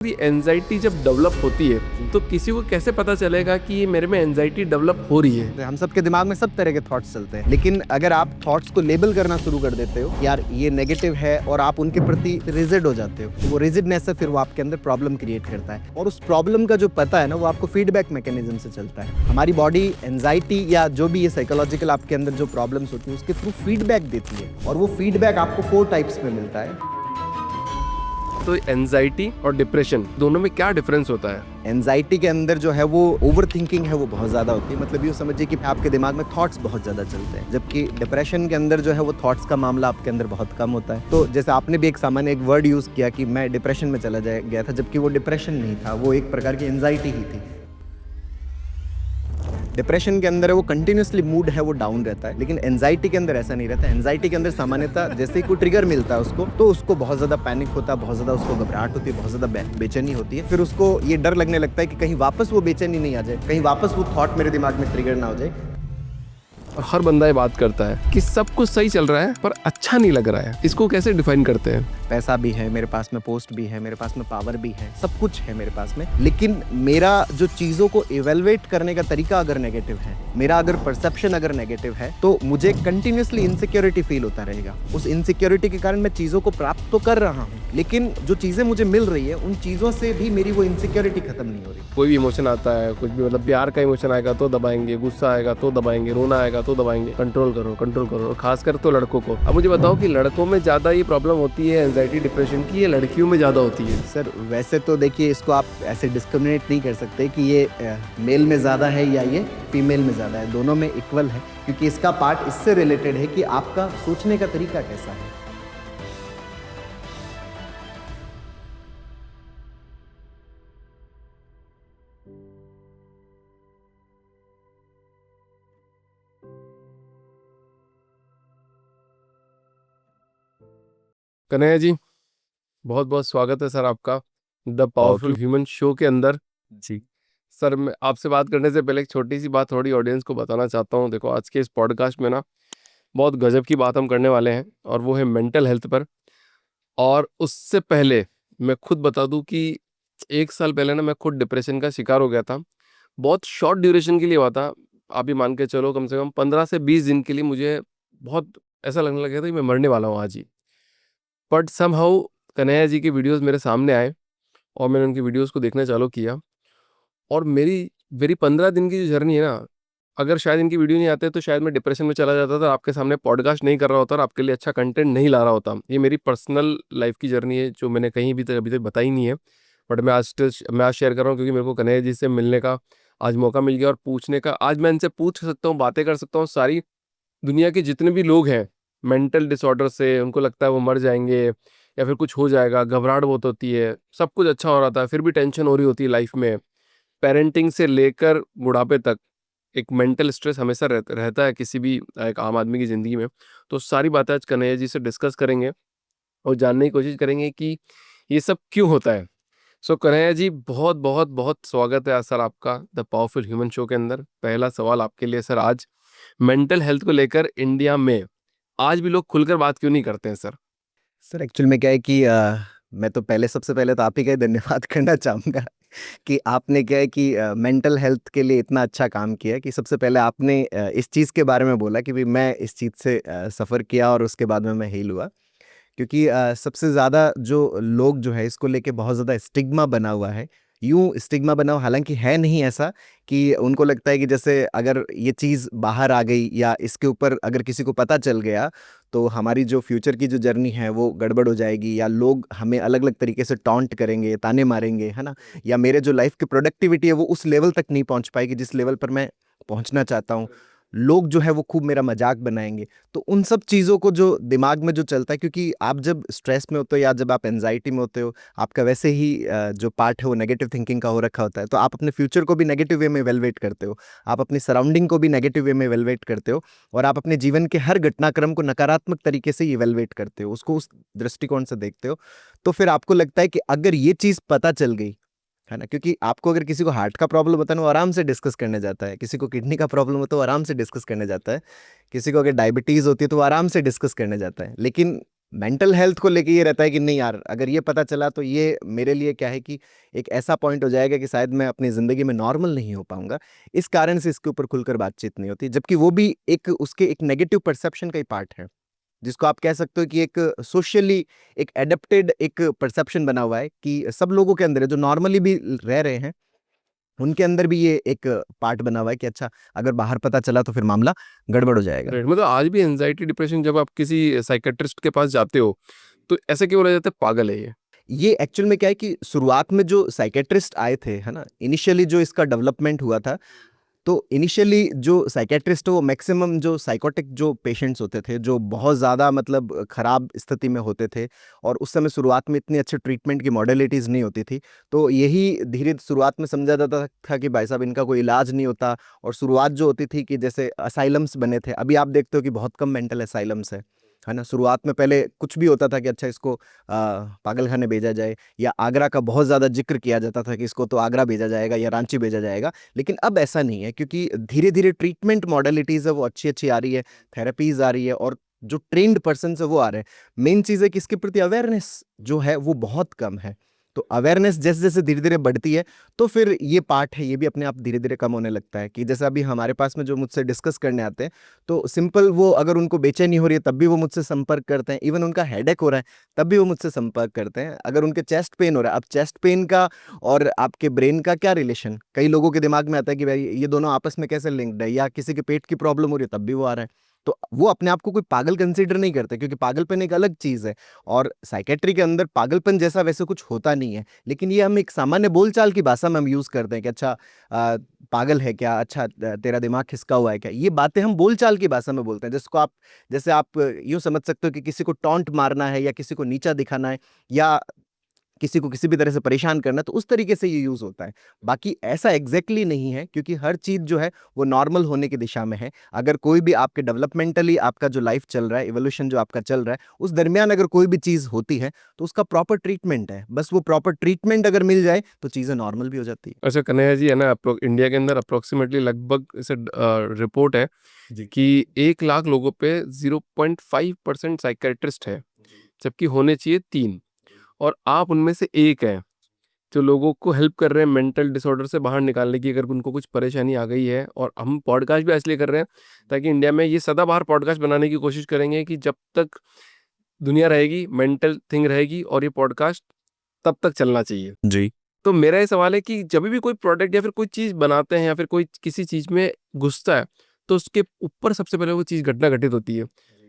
ये एंजाइटी जब डेवलप होती है तो किसी को कैसे पता चलेगा कि ये मेरे में एंजाइटी डेवलप हो रही है? हम सबके दिमाग में सब तरह के थॉट्स चलते हैं, लेकिन अगर आप थॉट्स को लेबल करना शुरू कर देते हो, यार ये नेगेटिव है, और आप उनके प्रति रिजिड हो जाते हो, तो वो रिजिडनेस है, फिर वो आपके अंदर प्रॉब्लम क्रिएट करता है। और उस प्रॉब्लम का जो पता है ना, वो आपको फीडबैक मैकेनिज्म से चलता है। हमारी बॉडी एंजाइटी या जो भी ये साइकोलॉजिकल आपके अंदर जो प्रॉब्लम्स होती है उसके थ्रू फीडबैक देती है, और वो फीडबैक आपको 4 टाइप्स में मिलता है। तो एंजाइटी और डिप्रेशन दोनों में क्या डिफरेंस होता है? एंजाइटी के अंदर जो है वो ओवर थिंकिंग है, वो बहुत ज़्यादा होती है। मतलब यूँ समझिए कि आपके दिमाग में थॉट्स बहुत ज़्यादा चलते हैं, जबकि डिप्रेशन के अंदर जो है वो थॉट्स का मामला आपके अंदर बहुत कम होता है। तो जैसे आपने भी एक सामान्य एक वर्ड यूज़ किया कि मैं डिप्रेशन में चला गया था, जबकि वो डिप्रेशन नहीं था, वो एक प्रकार की एंजाइटी ही थी। डिप्रेशन के अंदर है वो कंटिन्यूसली मूड है वो डाउन रहता है, लेकिन एंजाइटी के अंदर ऐसा नहीं रहता। एंजाइटी के अंदर सामान्यतः जैसे ही कोई ट्रिगर मिलता है उसको, तो उसको बहुत ज़्यादा पैनिक होता है, बहुत ज़्यादा उसको घबराहट होती है, बहुत ज़्यादा बेचैनी होती है। फिर उसको ये डर लगने लगता है कि कहीं वापस वो बेचैनी नहीं आ जाए, कहीं वापस वो थॉट मेरे दिमाग में ट्रिगर ना हो जाए। और हर बंदा ये बात करता है कि सब कुछ सही चल रहा है पर अच्छा नहीं लग रहा है। इसको कैसे डिफाइन करते हैं? पैसा भी है मेरे पास में, पोस्ट भी है मेरे पास में, पावर भी है, सब कुछ है मेरे पास में, लेकिन मेरा जो चीज़ों को इवेलुएट करने का तरीका अगर नेगेटिव है, मेरा अगर परसेप्शन अगर नेगेटिव है, तो मुझे कंटिन्यूसली इनसिक्योरिटी फील होता रहेगा। उस इनसिक्योरिटी के कारण मैं चीज़ों को प्राप्त तो कर रहा हूँ, लेकिन जो चीज़ें मुझे मिल रही है उन चीज़ों से भी मेरी वो इनसिक्योरिटी खत्म नहीं हो रही। कोई भी इमोशन आता है, कुछ भी, मतलब प्यार का इमोशन आएगा तो दबाएंगे, गुस्सा आएगा तो दबाएंगे, रोना आएगा तो दबाएंगे। कंट्रोल करो, कंट्रोल करो। और खासकर तो लड़कों को। अब मुझे बताओ कि लड़कों में ज़्यादा ये प्रॉब्लम होती है एंजाइटी डिप्रेशन की, या लड़कियों में ज़्यादा होती है? सर वैसे तो देखिए, इसको आप ऐसे डिस्क्रिमिनेट नहीं कर सकते कि ये मेल में ज़्यादा है या ये फीमेल में ज़्यादा है। दोनों में इक्वल है, क्योंकि इसका पार्ट इससे रिलेटेड है कि आपका सोचने का तरीका कैसा है। कन्हैया जी, बहुत बहुत स्वागत है सर आपका द पावरफुल ह्यूमन शो के अंदर। जी। सर, मैं आपसे बात करने से पहले एक छोटी सी बात थोड़ी ऑडियंस को बताना चाहता हूँ। देखो, आज के इस पॉडकास्ट में ना बहुत गजब की बात हम करने वाले हैं, और वो है मेंटल हेल्थ पर। और उससे पहले मैं खुद बता दूं कि 1 साल पहले ना मैं खुद डिप्रेशन का शिकार हो गया था। बहुत शॉर्ट ड्यूरेशन के लिए हुआ था। आप भी मान के चलो, कम से कम 15 से 20 दिन के लिए मुझे बहुत ऐसा लगने लगा था कि मैं मरने वाला हूँ आज ही। बट समहाउ कन्हैया जी के वीडियोस मेरे सामने आए, और मैंने उनकी वीडियोस को देखना चालू किया। और मेरी मेरी 15 दिन की जो जर्नी है ना, अगर शायद इनकी वीडियो नहीं आते तो शायद मैं डिप्रेशन में चला जाता था, आपके सामने पॉडकास्ट नहीं कर रहा होता और आपके लिए अच्छा कंटेंट नहीं ला रहा होता। ये मेरी पर्सनल लाइफ की जर्नी है, जो मैंने कहीं भी तक अभी तक बताई नहीं है। बट मैं आज शेयर कर रहा हूँ, क्योंकि मेरे को कन्हैया जी से मिलने का आज मौका मिल गया, और पूछने का आज मैं इनसे पूछ सकता हूँ, बातें कर सकता हूँ। सारी दुनिया के जितने भी लोग हैं मेंटल डिसऑर्डर से, उनको लगता है वो मर जाएंगे या फिर कुछ हो जाएगा, घबराहट बहुत होती है, सब कुछ अच्छा हो रहा था फिर भी टेंशन हो रही होती है लाइफ में, पेरेंटिंग से लेकर बुढ़ापे तक एक मेंटल स्ट्रेस हमेशा रहता है किसी भी एक आम आदमी की ज़िंदगी में। तो सारी बातें आज कन्हैया जी से डिस्कस करेंगे और जानने की कोशिश करेंगे कि ये सब क्यों होता है। सो कन्हैया जी, बहुत बहुत बहुत स्वागत है सर आपका द पावरफुल ह्यूमन शो के अंदर। पहला सवाल आपके लिए सर, आज मेंटल हेल्थ को लेकर इंडिया में आज भी लोग खुलकर बात क्यों नहीं करते हैं सर? सर एक्चुअल में क्या है कि मैं तो पहले सबसे पहले तो आप ही का ही धन्यवाद करना चाहूँगा कि आपने क्या है कि मेंटल हेल्थ के लिए इतना अच्छा काम किया कि सबसे पहले आपने इस चीज़ के बारे में बोला कि भाई मैं इस चीज़ से सफ़र किया और उसके बाद में मैं हील हुआ। क्योंकि सबसे ज़्यादा जो लोग जो है इसको लेके बहुत ज़्यादा स्टिग्मा बना हुआ है। यूँ स्टिग्मा बना हुआ, हालाँकि है नहीं ऐसा, कि उनको लगता है कि जैसे अगर ये चीज़ बाहर आ गई या इसके ऊपर अगर किसी को पता चल गया, तो हमारी जो फ्यूचर की जो जर्नी है वो गड़बड़ हो जाएगी, या लोग हमें अलग-अलग तरीके से टॉन्ट करेंगे, ताने मारेंगे, है ना? या मेरे जो लाइफ़ की प्रोडक्टिविटी है वो उस लेवल तक नहीं पहुँच पाएगी जिस लेवल पर मैं पहुँचना चाहता हूँ। लोग जो है वो खूब मेरा मज़ाक बनाएँगे। तो उन सब चीज़ों को जो दिमाग में जो चलता है, क्योंकि आप जब स्ट्रेस में होते हो या जब आप एंग्ज़ायटी में होते हो, आपका वैसे ही जो पार्ट है वो नेगेटिव थिंकिंग का हो रखा होता है। तो आप अपने फ्यूचर को भी नेगेटिव वे में इवैल्यूएट करते हो। आप अपनी सराउंडिंग को भी नेगेटिव वे में इवैल्यूएट करते हो, और आप अपने जीवन के हर घटनाक्रम को नकारात्मक तरीके से इवैल्यूएट करते हो। उसको उस दृष्टिकोण से देखते हो। तो फिर आपको लगता है कि अगर ये चीज़ पता चल गई, है ना? क्योंकि आपको अगर किसी को हार्ट का प्रॉब्लम होता है ना, वो आराम से डिस्कस करने जाता है। किसी को किडनी का प्रॉब्लम होता है, वो आराम से डिस्कस करने जाता है। किसी को अगर डायबिटीज़ होती है, तो वो आराम से डिस्कस करने जाता है। लेकिन मेंटल हेल्थ को लेके ये रहता है कि नहीं यार, अगर ये पता चला तो ये मेरे लिए क्या है कि एक ऐसा पॉइंट हो जाएगा कि शायद मैं अपनी ज़िंदगी में नॉर्मल नहीं हो पाऊँगा। इस कारण से इसके ऊपर खुलकर बातचीत नहीं होती, जबकि वो भी एक उसके एक नेगेटिव परसेप्शन का ही पार्ट है, जिसको आप कह सकते हो कि एक सोशली एक एडप्टेड एक परसेप्शन बना हुआ है कि सब लोगों के अंदर है, जो नॉर्मली भी रह रहे हैं, उनके अंदर भी ये एक पार्ट बना हुआ है कि अच्छा, अगर बाहर पता चला तो फिर मामला गड़बड़ हो जाएगा। राइट, मतलब आज भी एंजाइटी डिप्रेशन जब आप किसी साइकेट्रिस्ट के पास जाते हो तो ऐसे क्यों बोला जाता है पागल है ये एक्चुअल में क्या है कि शुरुआत में जो साइकियाट्रिस्ट आए थे, है ना? इनिशियली जो इसका डेवलपमेंट हुआ था, तो इनिशियली जो साइकियाट्रिस्ट वो मैक्सिमम जो साइकोटिक जो पेशेंट्स होते थे, जो बहुत ज़्यादा मतलब खराब स्थिति में होते थे, और उस समय शुरुआत में इतनी अच्छी ट्रीटमेंट की मॉडलिटीज़ नहीं होती थी। तो यही धीरे शुरुआत में समझा जाता था कि भाई साहब इनका कोई इलाज नहीं होता, और शुरुआत जो होती थी कि जैसे असाइलम्स बने थे। अभी आप देखते हो कि बहुत कम मेंटल असाइलम्स है ना? शुरुआत में पहले कुछ भी होता था कि अच्छा इसको पागलखाने भेजा जाए, या आगरा का बहुत ज़्यादा ज़िक्र किया जाता था कि इसको तो आगरा भेजा जाएगा या रांची भेजा जाएगा। लेकिन अब ऐसा नहीं है, क्योंकि धीरे-धीरे ट्रीटमेंट मॉडलिटीज़ है वो अच्छी-अच्छी आ रही है, थेरेपीज़ आ रही है, और जो ट्रेन्ड पर्सन्स है वो आ रहे हैं। मेन चीज़ है कि इसके प्रति अवेयरनेस जो है वो बहुत कम है। तो अवेयरनेस जैसे-जैसे धीरे-धीरे बढ़ती है, तो फिर ये पार्ट है, ये भी अपने आप धीरे-धीरे कम होने लगता है कि जैसे अभी हमारे पास में जो मुझसे डिस्कस करने आते हैं, तो सिंपल वो अगर उनको बेचैनी हो रही है तब भी वो मुझसे संपर्क करते हैं, इवन उनका हेडेक हो रहा है तब भी वो मुझसे संपर्क करते हैं। अगर उनके चेस्ट पेन हो रहा है, अब चेस्ट पेन का और आपके ब्रेन का क्या रिलेशन? कई लोगों के दिमाग में आता है कि भाई ये दोनों आपस में कैसे लिंक्ड है, या किसी के पेट की प्रॉब्लम हो रही है तब भी वो आ रहा है। तो वो अपने आप को कोई पागल कंसीडर नहीं करते, क्योंकि पागलपन एक अलग चीज़ है, और साइकियाट्री के अंदर पागलपन जैसा वैसे कुछ होता नहीं है। लेकिन ये हम एक सामान्य बोलचाल की भाषा में हम यूज़ करते हैं कि अच्छा पागल है क्या? अच्छा तेरा दिमाग खिसका हुआ है क्या? ये बातें हम बोलचाल की भाषा में बोलते हैं, जिसको आप जैसे आप यूँ समझ सकते हो कि किसी को टॉन्ट मारना है, या किसी को नीचा दिखाना है, या किसी को किसी भी तरह से परेशान करना है, तो उस तरीके से ये यूज़ होता है। बाकी ऐसा एग्ज़ैक्टली नहीं है, क्योंकि हर चीज़ जो है वो नॉर्मल होने की दिशा में है। अगर कोई भी आपके डेवलपमेंटली आपका जो लाइफ़ चल रहा है, इवोल्यूशन जो आपका चल रहा है, उस दरमियान अगर कोई भी चीज़ होती है, तो उसका प्रॉपर ट्रीटमेंट है। बस वो प्रॉपर ट्रीटमेंट अगर मिल जाए, तो चीज़ें नॉर्मल भी हो जाती है। अच्छा कन्हैया जी, है ना, इंडिया के अंदर अप्रोक्सीमेटली लगभग इसे रिपोर्ट है जी। कि 1 लाख लोगों पे 0.5% साइकेट्रिस्ट है, जबकि होने चाहिए 3, और आप उनमें से एक हैं जो लोगों को हेल्प कर रहे हैं मेंटल डिसऑर्डर से बाहर निकालने की, अगर उनको कुछ परेशानी आ गई है। और हम पॉडकास्ट भी इसलिए कर रहे हैं ताकि इंडिया में ये सदाबहार पॉडकास्ट बनाने की कोशिश करेंगे कि जब तक दुनिया रहेगी मेंटल थिंग रहेगी, और ये पॉडकास्ट तब तक चलना चाहिए। जी। तो मेरा ये सवाल है कि जब भी कोई प्रोडक्ट या फिर कोई चीज़ बनाते हैं या फिर कोई किसी चीज़ में घुसता है, तो उसके ऊपर सबसे पहले वो चीज़ घटना घटित होती है।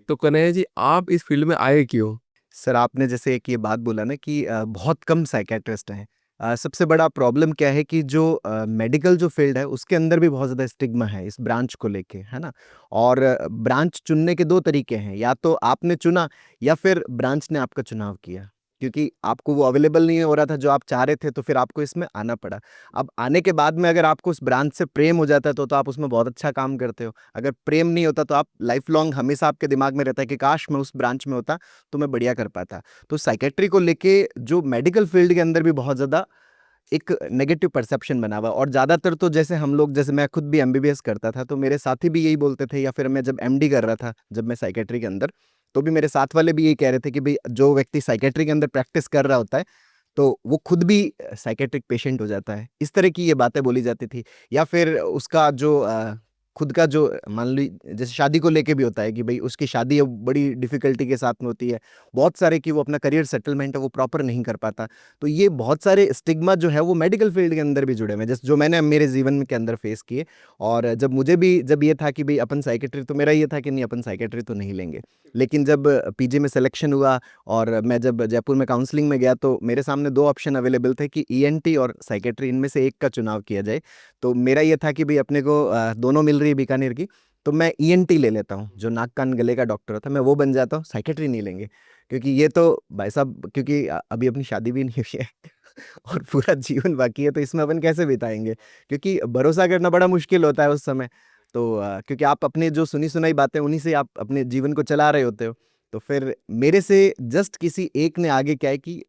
तो कन्हैया जी, आप इस फील्ड में आए क्यों? सर, आपने जैसे एक ये बात बोला ना कि बहुत कम साइकियाट्रिस्ट हैं। सबसे बड़ा प्रॉब्लम क्या है कि जो मेडिकल जो फ़ील्ड है, उसके अंदर भी बहुत ज़्यादा स्टिग्मा है इस ब्रांच को लेके, है ना? और ब्रांच चुनने के 2 तरीके हैं, या तो आपने चुना, या फिर ब्रांच ने आपका चुनाव किया। क्योंकि आपको वो अवेलेबल नहीं हो रहा था जो आप चाह रहे थे, तो फिर आपको इसमें आना पड़ा। अब आने के बाद में अगर आपको उस ब्रांच से प्रेम हो जाता है, तो आप उसमें बहुत अच्छा काम करते हो। अगर प्रेम नहीं होता, तो आप लाइफ़ लॉन्ग हमेशा आपके दिमाग में रहता है कि काश मैं उस ब्रांच में होता, तो मैं बढ़िया कर पाता। तो साइकियाट्री को लेके जो मेडिकल फील्ड के अंदर भी बहुत ज़्यादा एक नेगेटिव परसेप्शन बना हुआ है, और ज़्यादातर तो जैसे हम लोग, जैसे मैं खुद भी एमबीबीएस करता था, तो मेरे साथी भी यही बोलते थे, या फिर मैं जब एमडी कर रहा था, जब मैं साइकियाट्री के अंदर, तो भी मेरे साथ वाले भी यही कह रहे थे कि भई जो व्यक्ति साइकियाट्री के अंदर प्रैक्टिस कर रहा होता है, तो वो खुद भी साइकियाट्रिक पेशेंट हो जाता है। इस तरह की ये बातें बोली जाती थी, या फिर उसका जो खुद का जो मान ली जैसे शादी को लेके भी होता है कि भई उसकी शादी अब बड़ी डिफ़िकल्टी के साथ में होती है। बहुत सारे कि वो अपना करियर सेटलमेंट है वो प्रॉपर नहीं कर पाता। तो ये बहुत सारे स्टिग्मा जो है वो मेडिकल फ़ील्ड के अंदर भी जुड़े हुए हैं, जैसे जो मैंने मेरे जीवन में के अंदर फ़ेस किए। और जब मुझे भी जब ये था कि भई अपन साइकियाट्री, तो मेरा ये था कि नहीं, अपन साइकियाट्री तो नहीं लेंगे। लेकिन जब पीजी में सिलेक्शन हुआ, और मैं जब जयपुर में काउंसलिंग में गया, तो मेरे सामने 2 ऑप्शन अवेलेबल थे कि ईएनटी और साइकियाट्री, इनमें से एक का चुनाव किया जाए। तो मेरा ये था कि भई अपने को दोनों मिल रही है बीकानेर की, तो मैं ईएनटी ले लेता हूँ, जो नाक कान गले का डॉक्टर होता है, मैं वो बन जाता हूँ, साइकियाट्री नहीं लेंगे। क्योंकि ये तो भाई साहब, क्योंकि अभी अपनी शादी भी नहीं हुई है और पूरा जीवन बाकी है, तो इसमें अपन कैसे बिताएँगे? क्योंकि भरोसा करना बड़ा मुश्किल होता है उस समय। तो क्योंकि आप अपनी जो सुनी-सुनाई बातें, उन्हीं से आप अपने जीवन को चला रहे होते हो। तो फिर मेरे से जस्ट किसी एक ने आगे क्या है कि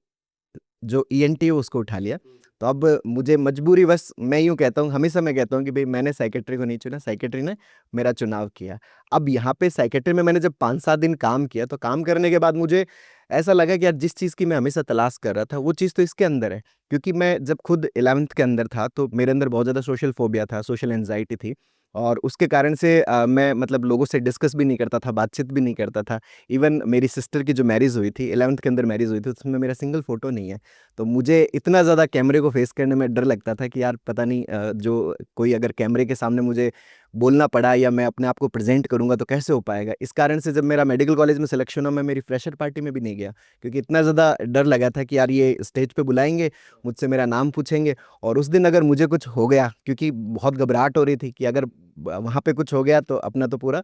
जो ईएनटी है उसको उठा लिया। तो अब मुझे मजबूरीवश मैं यूँ कहता हूँ, हमेशा मैं कहता हूँ कि भई मैंने साइकियाट्री को नहीं चुना, साइकियाट्री ने मेरा चुनाव किया। अब यहाँ पे साइकियाट्री में मैंने जब 5-7 दिन काम किया, तो काम करने के बाद मुझे ऐसा लगा कि यार जिस चीज़ की मैं हमेशा तलाश कर रहा था, वो चीज़ तो इसके अंदर है। क्योंकि मैं जब खुद 11th के अंदर था, तो मेरे अंदर बहुत ज़्यादा सोशल फ़ोबिया था, सोशल एंग्ज़ायटी थी और उसके कारण से मैं मतलब लोगों से डिस्कस भी नहीं करता था, बातचीत भी नहीं करता था। इवन मेरी सिस्टर की जो मैरिज हुई थी, 11th के अंदर मैरिज हुई थी, उसमें मेरा सिंगल फ़ोटो नहीं है। तो मुझे इतना ज़्यादा कैमरे को फ़ेस करने में डर लगता था कि यार पता नहीं जो कोई अगर कैमरे के सामने मुझे बोलना पड़ा या मैं अपने आप को प्रेज़ेंट करूँगा तो कैसे हो पाएगा? इस कारण से जब मेरा मेडिकल कॉलेज में सिलेक्शन हुआ, मैं मेरी फ्रेशर पार्टी में भी नहीं गया, क्योंकि इतना ज़्यादा डर लगा था कि यार ये स्टेज पे बुलाएँगे, मुझसे मेरा नाम पूछेंगे और उस दिन अगर मुझे कुछ हो गया, क्योंकि बहुत घबराहट हो रही थी कि अगर वहाँ पे कुछ हो गया तो अपना तो पूरा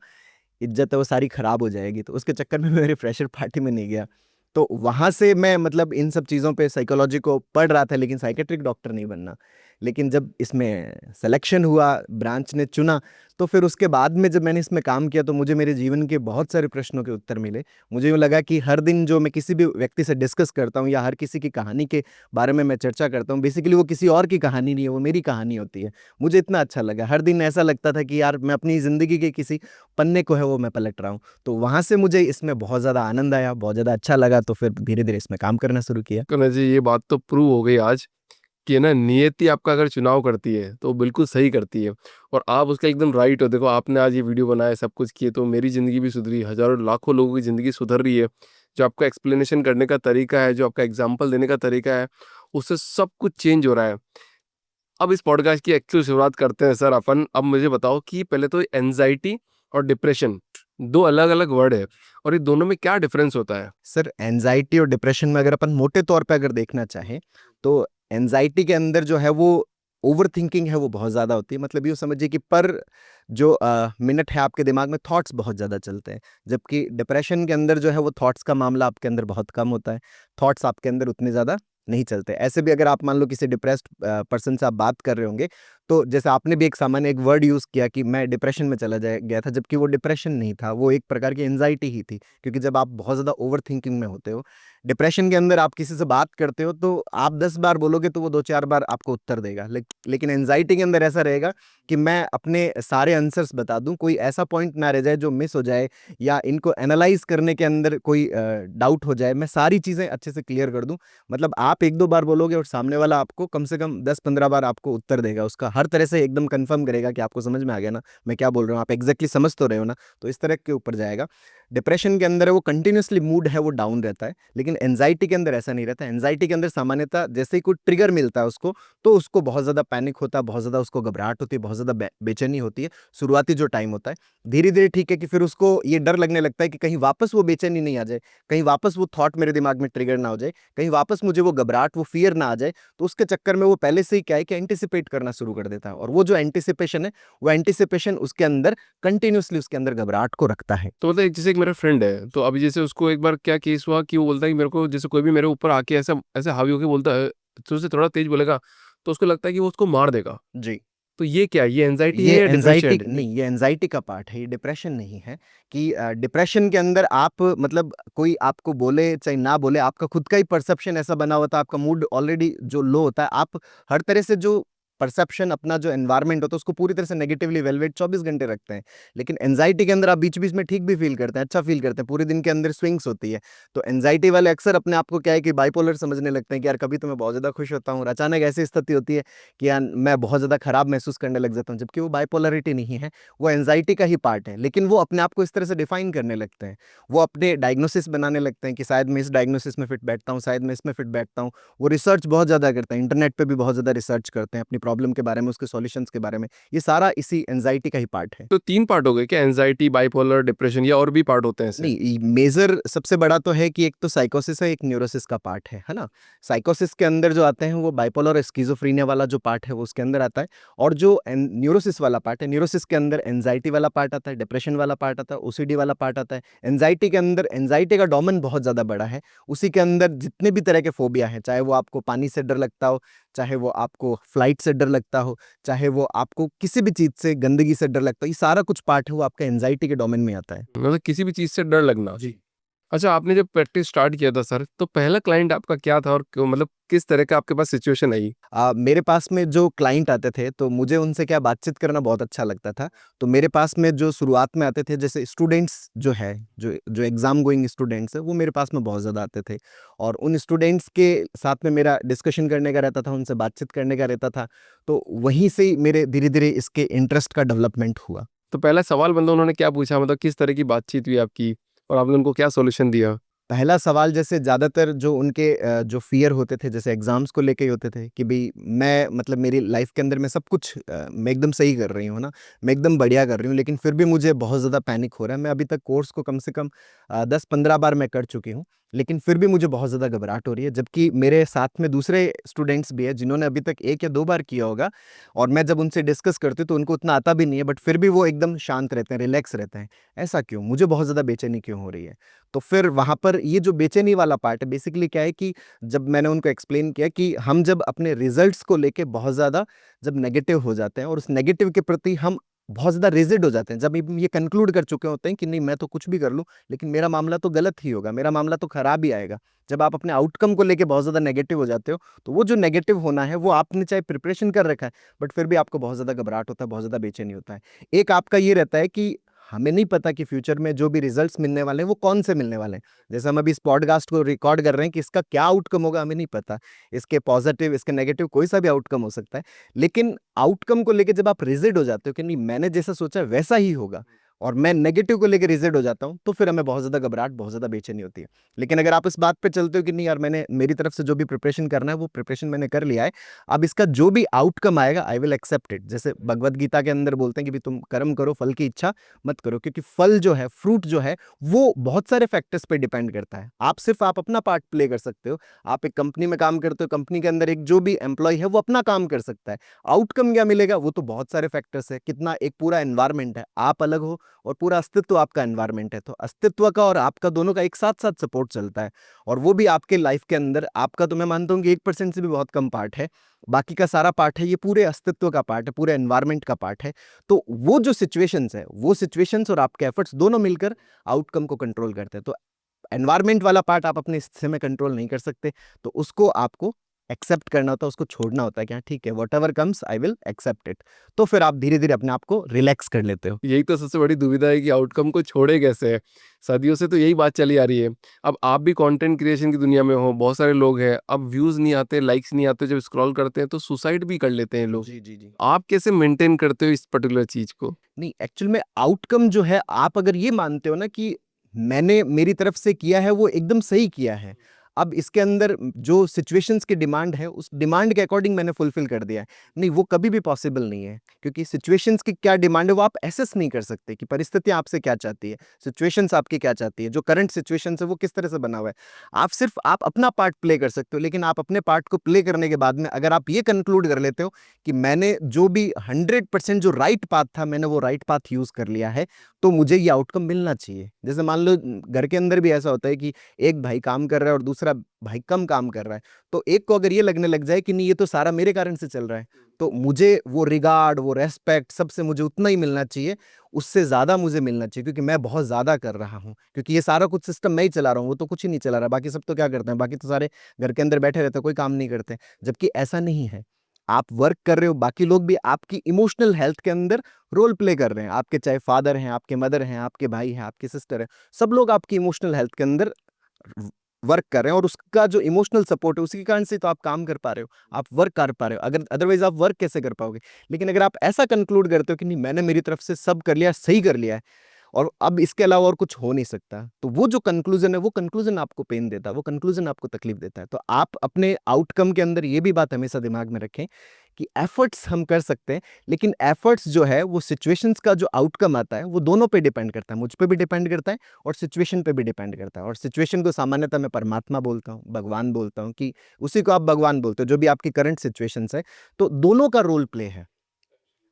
इज़्ज़त है वो सारी ख़राब हो जाएगी, तो उसके चक्कर में मैं मेरी फ्रेशर पार्टी में नहीं गया। तो वहाँ से मैं मतलब इन सब चीज़ों पे साइकोलॉजी को पढ़ रहा था, लेकिन साइकियाट्रिक डॉक्टर नहीं बनना। लेकिन जब इसमें सिलेक्शन हुआ, ब्रांच ने चुना, तो फिर उसके बाद में जब मैंने इसमें काम किया, तो मुझे मेरे जीवन के बहुत सारे प्रश्नों के उत्तर मिले। मुझे यूँ लगा कि हर दिन जो मैं किसी भी व्यक्ति से डिस्कस करता हूँ या हर किसी की कहानी के बारे में मैं चर्चा करता हूँ, बेसिकली वो किसी और की कहानी नहीं है, वो मेरी कहानी होती है। मुझे इतना अच्छा लगा, हर दिन ऐसा लगता था कि यार मैं अपनी ज़िंदगी के किसी पन्ने को है वो मैं पलट रहा हूँ। तो वहाँ से मुझे इसमें बहुत ज़्यादा आनंद आया, बहुत ज़्यादा अच्छा लगा, तो फिर धीरे-धीरे इसमें काम करना शुरू किया। कनक जी, ये बात तो प्रूव हो गई आज कि ना नियति आपका अगर चुनाव करती है तो बिल्कुल सही करती है और आप उसका एकदम राइट हो। देखो आपने आज ये वीडियो बनाया, सब कुछ किए, तो मेरी ज़िंदगी भी सुधरी, हज़ारों लाखों लोगों की ज़िंदगी सुधर रही है। जो आपका एक्सप्लेनेशन करने का तरीका है, जो आपका एग्जाम्पल देने का तरीका है, उससे सब कुछ चेंज हो रहा है। अब इस पॉडकास्ट की एक्चुअल शुरुआत करते हैं सर अपन। अब मुझे बताओ कि पहले तो एंजाइटी और डिप्रेशन 2 अलग-अलग वर्ड है और ये दोनों में क्या डिफरेंस होता है? सर एंजाइटी और डिप्रेशन में अगर अपन मोटे तौर पे अगर देखना चाहें, तो एंजाइटी के अंदर जो है वो ओवरथिंकिंग है वो बहुत ज़्यादा होती है। मतलब यूँ समझिए कि पर जो मिनट है आपके दिमाग में थॉट्स बहुत ज़्यादा चलते हैं। जबकि डिप्रेशन के अंदर जो है वो थॉट्स का मामला आपके अंदर बहुत कम होता है। थॉट्स आपके अंदर उतने ज़्यादा नहीं चलते। ऐसे भी अगर आप मान लो किसी डिप्रेस्ड पर्सन से आप बात कर रहे होंगे, तो जैसे आपने भी एक सामान्य एक वर्ड यूज़ किया कि मैं डिप्रेशन में चला जाए गया था, जबकि वो डिप्रेशन नहीं था, वो एक प्रकार की एंजाइटी ही थी। क्योंकि जब आप बहुत ज़्यादा ओवरथिंकिंग में होते हो, डिप्रेशन के अंदर आप किसी से बात करते हो, तो आप 10 बार बोलोगे तो वो 2-4 बार आपको उत्तर देगा। लेकिन एंग्ज़ायटी के अंदर ऐसा रहेगा कि मैं अपने सारे आंसर्स बता दूँ, कोई ऐसा पॉइंट ना रह जाए जो मिस हो जाए या इनको एनालाइज़ करने के अंदर कोई डाउट हो जाए, मैं सारी चीज़ें अच्छे से क्लियर कर दूँ। मतलब आप 1-2 बार बोलोगे और सामने वाला आपको कम से कम 10-15 बार आपको उत्तर देगा उसका। हर तरह से एकदम कन्फर्म करेगा कि आपको समझ में आ गया ना, मैं क्या बोल रहा हूँ, आप एग्ज़ैक्टली समझ तो रहे हो ना? तो इस तरह के ऊपर जाएगा। डिप्रेशन के अंदर है वो कंटिन्यूअसली मूड है वो डाउन रहता है, लेकिन एंग्ज़ायटी के अंदर ऐसा नहीं रहता। एंग्ज़ायटी के अंदर सामान्यतः जैसे ही कोई ट्रिगर मिलता है उसको, तो उसको बहुत ज़्यादा पैनिक होता है, बहुत ज़्यादा उसको घबराहट होती है, बहुत ज़्यादा बेचैनी होती है, शुरुआती जो टाइम होता है। धीरे-धीरे ठीक है कि फिर उसको ये डर लगने लगता है कि कहीं वापस वो बेचैनी नहीं आ जाए, कहीं वापस वो थॉट मेरे दिमाग में ट्रिगर ना हो जाए, कहीं वापस मुझे वो घबराहट, वो फ़ियर ना आ जाए, तो उसके चक्कर में वो पहले से ही क्या है कि एंटिसिपेट करना शुरू कर देता है और वो जो एंटिसिपेशन है, वो एंटिसिपेशन उसके अंदर कंटिन्यूअसली उसके अंदर घबराहट को रखता है। तो मतलब एक जैसे एक मेरा फ्रेंड है, तो अभी जैसे उसको एक बार क्या केस हुआ कि वो बोलता है कि मेरे को जैसे कोई भी मेरे ऊपर आके ऐसा ऐसे हावी होके बोलता है, तो उससे थोड़ा तेज़ बोलेगा, तो उसको लगता है कि वो उसको मार देगा। जी। तो ये क्या है? ये एंग्ज़ायटी है ये या एंग्ज़ायटी डिप्रेशन? नहीं, ये एंग्ज़ायटी का पार्ट है, ये डिप्रेशन नहीं है कि डिप्रेशन के अंदर आप मतलब कोई आपको बोले चाहे ना बोले, आपका खुद का ही परसेप्शन ऐसा बना होता है, आपका मूड ऑलरेडी जो लो होता है, आप हर तरह से जो परसेप्शन अपना जो एनवायरनमेंट होता है, उसको पूरी तरह से नेगेटिवली इवैल्यूएट 24 घंटे रखते हैं। लेकिन एंग्ज़ायटी के अंदर आप बीच-बीच में ठीक भी फ़ील करते हैं, अच्छा फ़ील करते हैं, पूरे दिन के अंदर स्विंग्स होती है। तो एंग्ज़ायटी वाले अक्सर अपने आप को क्या है कि बाइपोलर समझने लगते हैं कि यार कभी तो मैं बहुत ज़्यादा खुश होता हूँ और अचानक ऐसी स्थिति होती है कि यार मैं बहुत ज़्यादा खराब महसूस करने लग जाता हूँ, जबकि वो बाइपोलैरिटी नहीं है, वो एंग्ज़ायटी का ही पार्ट है। लेकिन वो अपने आप को इस तरह से डिफ़ाइन करने लगते हैं। वो अपने डायग्नोसिस बनाने लगते हैं कि शायद मैं इस डायग्नोसिस में फिट बैठता हूँ, शायद मैं इसमें फिट बैठता हूँ। वो रिसर्च बहुत ज़्यादा करते हैं, इंटरनेट पे भी बहुत ज़्यादा रिसर्च करते हैं अपनी प्रॉब्लम के बारे में, उसके सॉल्यूशंस के बारे में। ये सारा इसी एंग्ज़ायटी का ही पार्ट है। तो 3 पार्ट हो गए क्या? एंग्ज़ायटी, बाइपोलर, डिप्रेशन या और भी पार्ट होते हैं इससे? नहीं, मेजर सबसे बड़ा तो है कि एक तो साइकोसिस है, एक न्यूरोसिस का पार्ट है ना? साइकोसिस के अंदर जो आते हैं वो बाइपोलर और स्किज़ोफ्रेनिया वाला जो पार्ट है वो उसके अंदर आता है और जो न्यूरोसिस वाला पार्ट है, न्यूरोसिस के अंदर एंग्ज़ायटी वाला पार्ट आता है, डिप्रेशन वाला पार्ट आता है, ओसीडी वाला पार्ट आता है। एंग्ज़ायटी के अंदर एंग्ज़ायटी का डोमेन बहुत ज़्यादा बड़ा है, उसी के अंदर जितने भी तरह के फ़ोबिया हैं, चाहे वो आपको पानी से डर लगता हो, चाहे वो आपको फ्लाइट से डर लगता हो, चाहे वो आपको किसी भी चीज़ से, गंदगी से डर लगता हो, ये सारा कुछ पार्ट है वो आपका एंग्ज़ायटी के डोमेन में आता है। मतलब किसी भी चीज़ से डर लगना। जी। अच्छा, आपने जब प्रैक्टिस स्टार्ट किया था सर, तो पहला क्लाइंट आपका क्या था और क्यों, मतलब किस तरह का आपके पास सिचुएशन आई? मेरे पास में जो क्लाइंट आते थे तो मुझे उनसे क्या बातचीत करना बहुत अच्छा लगता था। तो मेरे पास में जो शुरुआत में आते थे जैसे स्टूडेंट्स जो है, जो जो एग्ज़ाम गोइंग स्टूडेंट्स हैं वो मेरे पास में बहुत ज़्यादा आते थे। और उन स्टूडेंट्स के साथ में मेरा डिस्कशन करने का रहता था, उनसे बातचीत करने का रहता था। तो वहीं से ही मेरे धीरे-धीरे इसके इंटरेस्ट का डेवलपमेंट हुआ। तो पहला सवाल मतलब उन्होंने क्या पूछा, मतलब किस तरह की बातचीत हुई आपकी और आपने उनको क्या सॉल्यूशन दिया? पहला सवाल जैसे ज़्यादातर जो उनके जो फ़ियर होते थे जैसे एग्ज़ाम्स को लेके ही होते थे कि भई मैं मतलब मेरी लाइफ़ के अंदर मैं सब कुछ मैं एकदम सही कर रही हूँ ना, मैं एकदम बढ़िया कर रही हूँ लेकिन फिर भी मुझे बहुत ज़्यादा पैनिक हो रहा है। मैं अभी तक कोर्स को कम से कम 10-15 बार मैं कर चुकी हूँ, लेकिन फिर भी मुझे बहुत ज़्यादा घबराहट हो रही है। जबकि मेरे साथ में दूसरे स्टूडेंट्स भी हैं जिन्होंने अभी तक 1 या 2 बार किया होगा और मैं जब उनसे डिस्कस करती हूँ तो उनको उतना आता भी नहीं है बट फिर भी वो एकदम शांत रहते हैं, रिलैक्स रहते हैं। ऐसा क्यों? मुझे बहुत ज़्यादा बेचैनी क्यों हो रही है? तो फिर वहाँ पर ये जो बेचैनी वाला पार्ट है बेसिकली क्या है कि जब मैंने उनको एक्सप्लेन किया कि हम जब अपने रिजल्ट्स को लेके बहुत ज़्यादा जब नेगेटिव हो जाते हैं और उस नेगेटिव के प्रति हम बहुत ज़्यादा रिजिड हो जाते हैं, जब हम ये कंक्लूड कर चुके होते हैं कि नहीं मैं तो कुछ भी कर लूँ लेकिन मेरा मामला तो गलत ही होगा, मेरा मामला तो खराब ही आएगा। जब आप अपने आउटकम को लेके बहुत ज़्यादा नेगेटिव हो जाते हो तो वो जो नेगेटिव होना है वो आपने चाहे प्रिपरेशन कर रखा है बट फिर भी आपको बहुत ज़्यादा घबराहट होता है, बहुत ज़्यादा बेचैनी होता है। एक आपका ये रहता है कि हमें नहीं पता कि फ्यूचर में जो भी रिजल्ट्स मिलने वाले हैं वो कौन से मिलने वाले हैं। जैसे हम अभी इस पॉडकास्ट को रिकॉर्ड कर रहे हैं कि इसका क्या आउटकम होगा हमें नहीं पता। इसके पॉजिटिव, इसके नेगेटिव कोई सा भी आउटकम हो सकता है। लेकिन आउटकम को लेके जब आप रिजिड हो जाते हो कि नहीं मैंने जैसा सोचा वैसा ही होगा और मैं नेगेटिव को लेके रिजिड हो जाता हूँ, तो फिर हमें बहुत ज़्यादा घबराहट, बहुत ज़्यादा बेचैनी होती है। लेकिन अगर आप इस बात पे चलते हो कि नहीं यार मैंने मेरी तरफ से जो भी प्रिपरेशन करना है वो प्रिपरेशन मैंने कर लिया है। अब इसका जो भी आउटकम आएगा आई विल एक्सेप्ट इट। जैसे भगवद गीता के अंदर बोलते हैं कि भाई तुम कर्म करो, फल की इच्छा मत करो क्योंकि फल जो है, फ्रूट जो है, वो बहुत सारे फैक्टर्स पे डिपेंड करता है। आप अपना पार्ट प्ले कर सकते हो। आप एक कंपनी में काम करते हो, कंपनी के अंदर एक जो भी एम्प्लॉयी है वो अपना काम कर सकता है। आउटकम क्या मिलेगा वो तो बहुत सारे फैक्टर्स है। कितना एक पूरा एनवायरनमेंट है, आप अलग हो और पूरा अस्तित्व आपका एनवायरनमेंट है। तो अस्तित्व का और आपका दोनों का एक साथ-साथ सपोर्ट चलता है और वो भी आपके लाइफ के अंदर आपका तो मैं मानता हूँ कि 1% से भी बहुत कम पार्ट है। बाकी का सारा पार्ट है ये पूरे अस्तित्व का पार्ट है, पूरे एनवायरनमेंट का पार्ट है। तो वो जो सिचुएशंस है, वो सिचुएशंस और आपके एफर्ट्स दोनों मिलकर आउटकम को कंट्रोल करते हैं। तो एनवायरनमेंट वाला पार्ट आप अपने हिस्से में कंट्रोल नहीं कर सकते, तो उसको आपको एक्सेप्ट करना होता है, उसको छोड़ना होता है कि हाँ ठीक है, whatever comes I will accept it. तो फिर आप धीरे-धीरे अपने आप को रिलैक्स कर लेते हो। यही तो सबसे बड़ी दुविधा है कि आउटकम को छोड़े कैसे? सदियों से तो यही बात चली आ रही है। अब आप भी कंटेंट क्रिएशन की दुनिया में हो, बहुत सारे लोग हैं, अब व्यूज़ नहीं आते, लाइक्स नहीं आते, जब स्क्रॉल करते हैं तो सुसाइड भी कर लेते हैं लोग। जी, जी, जी। आप कैसे मेंटेन करते हो इस पर्टिकुलर चीज़ को? नहीं, एक्चुअल में आउटकम जो है आप अगर ये मानते हो ना कि मैंने मेरी तरफ से किया है वो एकदम सही किया है। अब इसके अंदर जो सिचुएशंस की डिमांड है उस डिमांड के अकॉर्डिंग मैंने फुलफ़िल कर दिया है। नहीं, वो कभी भी पॉसिबल नहीं है क्योंकि सिचुएशंस की क्या डिमांड है वो आप असेस नहीं कर सकते कि परिस्थितियाँ आपसे क्या चाहती है, सिचुएशंस आपकी क्या चाहती है, जो करंट सिचुएशंस है वो किस तरह से बना हुआ है। आप अपना पार्ट प्ले कर सकते हो लेकिन आप अपने पार्ट को प्ले करने के बाद में अगर आप ये कंक्लूड कर लेते हो कि मैंने जो भी 100% जो राइट पाथ था, मैंने वो राइट पाथ यूज़ कर लिया है, तो मुझे ये आउटकम मिलना चाहिए। जैसे मान लो घर के अंदर भी ऐसा होता है कि एक भाई काम कर रहा है और दूसरा भाई कम काम कर रहा है। तो एक को अगर ये लगने लग जाए कि नहीं ये तो सारा मेरे कारण से चल रहा है, तो मुझे वो रिगार्ड, वो रिस्पेक्ट सबसे मुझे उतना ही मिलना चाहिए, उससे ज़्यादा मुझे मिलना चाहिए क्योंकि मैं बहुत ज़्यादा कर रहा हूँ। क्योंकि ये सारा कुछ सिस्टम मैं ही चला रहा हूँ, वो तो कुछ ही नहीं चला रहा, बाकी सब तो क्या करते हैं, बाकी तो सारे घर के अंदर बैठे रहते हैं, कोई काम नहीं करते। जबकि ऐसा नहीं है। आप वर्क कर रहे हो, बाकी लोग भी आपकी इमोशनल हेल्थ के अंदर रोल प्ले कर रहे हैं। आपके चाहे फादर हैं, आपके मदर हैं, आपके भाई हैं, आपकी सिस्टर है, सब लोग आपकी इमोशनल हेल्थ के अंदर व वर्क कर रहे हैं और उसका जो इमोशनल सपोर्ट है, उसी के कारण से तो आप काम कर पा रहे हो, आप वर्क कर पा रहे हो। अगर अदरवाइज़ आप वर्क कैसे कर पाओगे? लेकिन अगर आप ऐसा कंक्लूड करते हो कि नहीं मैंने मेरी तरफ से सब कर लिया, सही कर लिया है और अब इसके अलावा और कुछ हो नहीं सकता, तो वो जो कंक्लूज़न है, वो कंक्लूज़न आपको पेन देता है, वो कंक्लूज़न आपको तकलीफ देता है। तो आप अपने आउटकम के अंदर ये भी बात हमेशा दिमाग में रखें कि एफर्ट्स हम कर सकते हैं, लेकिन एफर्ट्स जो है वो सिचुएशंस का जो आउटकम आता है, वो दोनों पे डिपेंड करता है। मुझ पे भी डिपेंड करता है और सिचुएशन पे भी डिपेंड करता है और सिचुएशन को सामान्यतः मैं परमात्मा बोलता हूँ, भगवान बोलता हूँ कि उसी को आप भगवान बोलते हो, जो भी आपकी करंट सिचुएशंस है, तो दोनों का रोल प्ले है।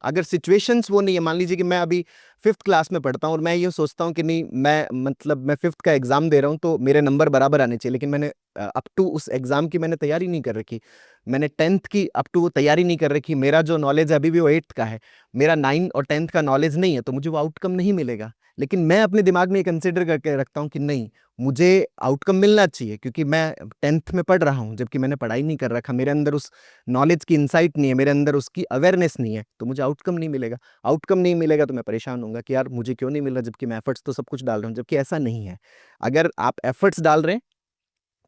अगर सिचुएशंस वो नहीं है, मान लीजिए कि मैं अभी 5th क्लास में पढ़ता हूँ और मैं ये सोचता हूँ कि नहीं मैं मतलब मैं 5th का एग्ज़ाम दे रहा हूँ तो मेरे नंबर बराबर आने चाहिए, लेकिन मैंने अप टू उस एग्ज़ाम की मैंने तैयारी नहीं कर रखी, मैंने 10th की अप टू वो तैयारी नहीं कर रखी, मेरा जो नॉलेज है अभी भी वो 8th का है, मेरा 9 और 10th का नॉलेज नहीं है, तो मुझे वो आउटकम नहीं मिलेगा। लेकिन मैं अपने दिमाग में ये कंसिडर करके रखता हूँ कि नहीं, मुझे आउटकम मिलना चाहिए, क्योंकि मैं 10th में पढ़ रहा हूँ, जबकि मैंने पढ़ाई नहीं कर रखा, मेरे अंदर उस नॉलेज की इनसाइट नहीं है, मेरे अंदर उसकी अवेयरनेस नहीं है, तो मुझे आउटकम नहीं मिलेगा। आउटकम नहीं मिलेगा तो मैं परेशान होऊँगा कि यार मुझे क्यों नहीं मिल रहा, जबकि मैं एफर्ट्स तो सब कुछ डाल रहा हूँ, जबकि ऐसा नहीं है। अगर आप एफर्ट्स डाल रहे हैं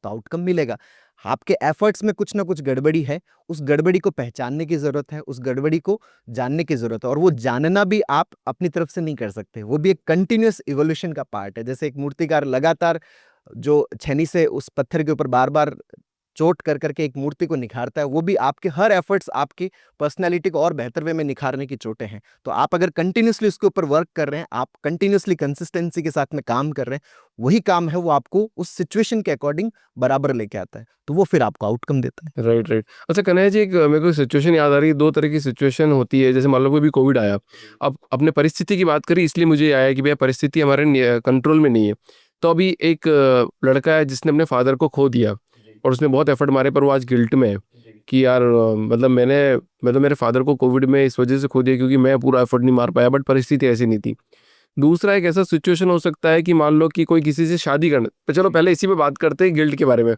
तो आउटकम मिलेगा। आपके एफर्ट्स में कुछ ना कुछ गड़बड़ी है, उस गड़बड़ी को पहचानने की ज़रूरत है, उस गड़बड़ी को जानने की ज़रूरत है, और वो जानना भी आप अपनी तरफ से नहीं कर सकते, वो भी एक कंटिन्यूअस इवोल्यूशन का पार्ट है। जैसे एक मूर्तिकार लगातार जो छेनी से उस पत्थर के ऊपर बार-बार चोट कर कर के एक मूर्ति को निखारता है, वो भी आपके हर एफर्ट्स आपकी पर्सनैलिटी को और बेहतर वे में निखारने की चोटें हैं। तो आप अगर कंटिन्यूअसली उसके ऊपर वर्क कर रहे हैं, आप कंटिन्यूअसली कंसिस्टेंसी के साथ में काम कर रहे हैं, वही काम है वो आपको उस सिचुएशन के अकॉर्डिंग बराबर लेके आता है, तो वो फिर आपको आउटकम देता है। Right, right. अच्छा कन्हैया जी, एक मेरे को सिचुएशन याद आ रही है, 2 तरह की सिचुएशन होती है। जैसे मान लो कोई कोविड आया, अब आपने परिस्थिति की बात करी इसलिए मुझे आया कि भैया परिस्थिति हमारे कंट्रोल में नहीं है। तो अभी एक लड़का है जिसने अपने फादर को खो दिया और उसने बहुत एफर्ट मारे, पर वो आज गिल्ट में है कि यार मतलब मैंने मेरे फादर को कोविड में इस वजह से खो दिया क्योंकि मैं पूरा एफर्ट नहीं मार पाया, बट परिस्थिति ऐसी नहीं थी। दूसरा एक ऐसा सिचुएशन हो सकता है कि मान लो कि कोई किसी से शादी करना, तो चलो पहले इसी पे बात करते हैं गिल्ट के बारे में,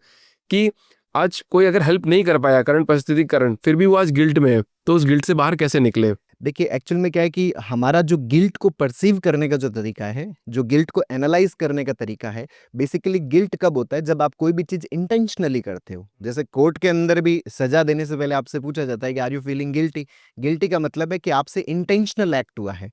कि आज कोई अगर हेल्प नहीं कर पाया करंट परिस्थिति के कारण, फिर भी वो आज गिल्ट में है, तो उस गिल्ट से बाहर कैसे निकले? देखिए, एक्चुअल में क्या है कि हमारा जो गिल्ट को परसीव करने का जो तरीका है, जो गिल्ट को एनालाइज़ करने का तरीका है, बेसिकली गिल्ट कब होता है जब आप कोई भी चीज़ इंटेंशनली करते हो। जैसे कोर्ट के अंदर भी सज़ा देने से पहले आपसे पूछा जाता है कि are you feeling guilty? Guilty का मतलब है कि आपसे इंटेंशनल एक्ट हुआ है।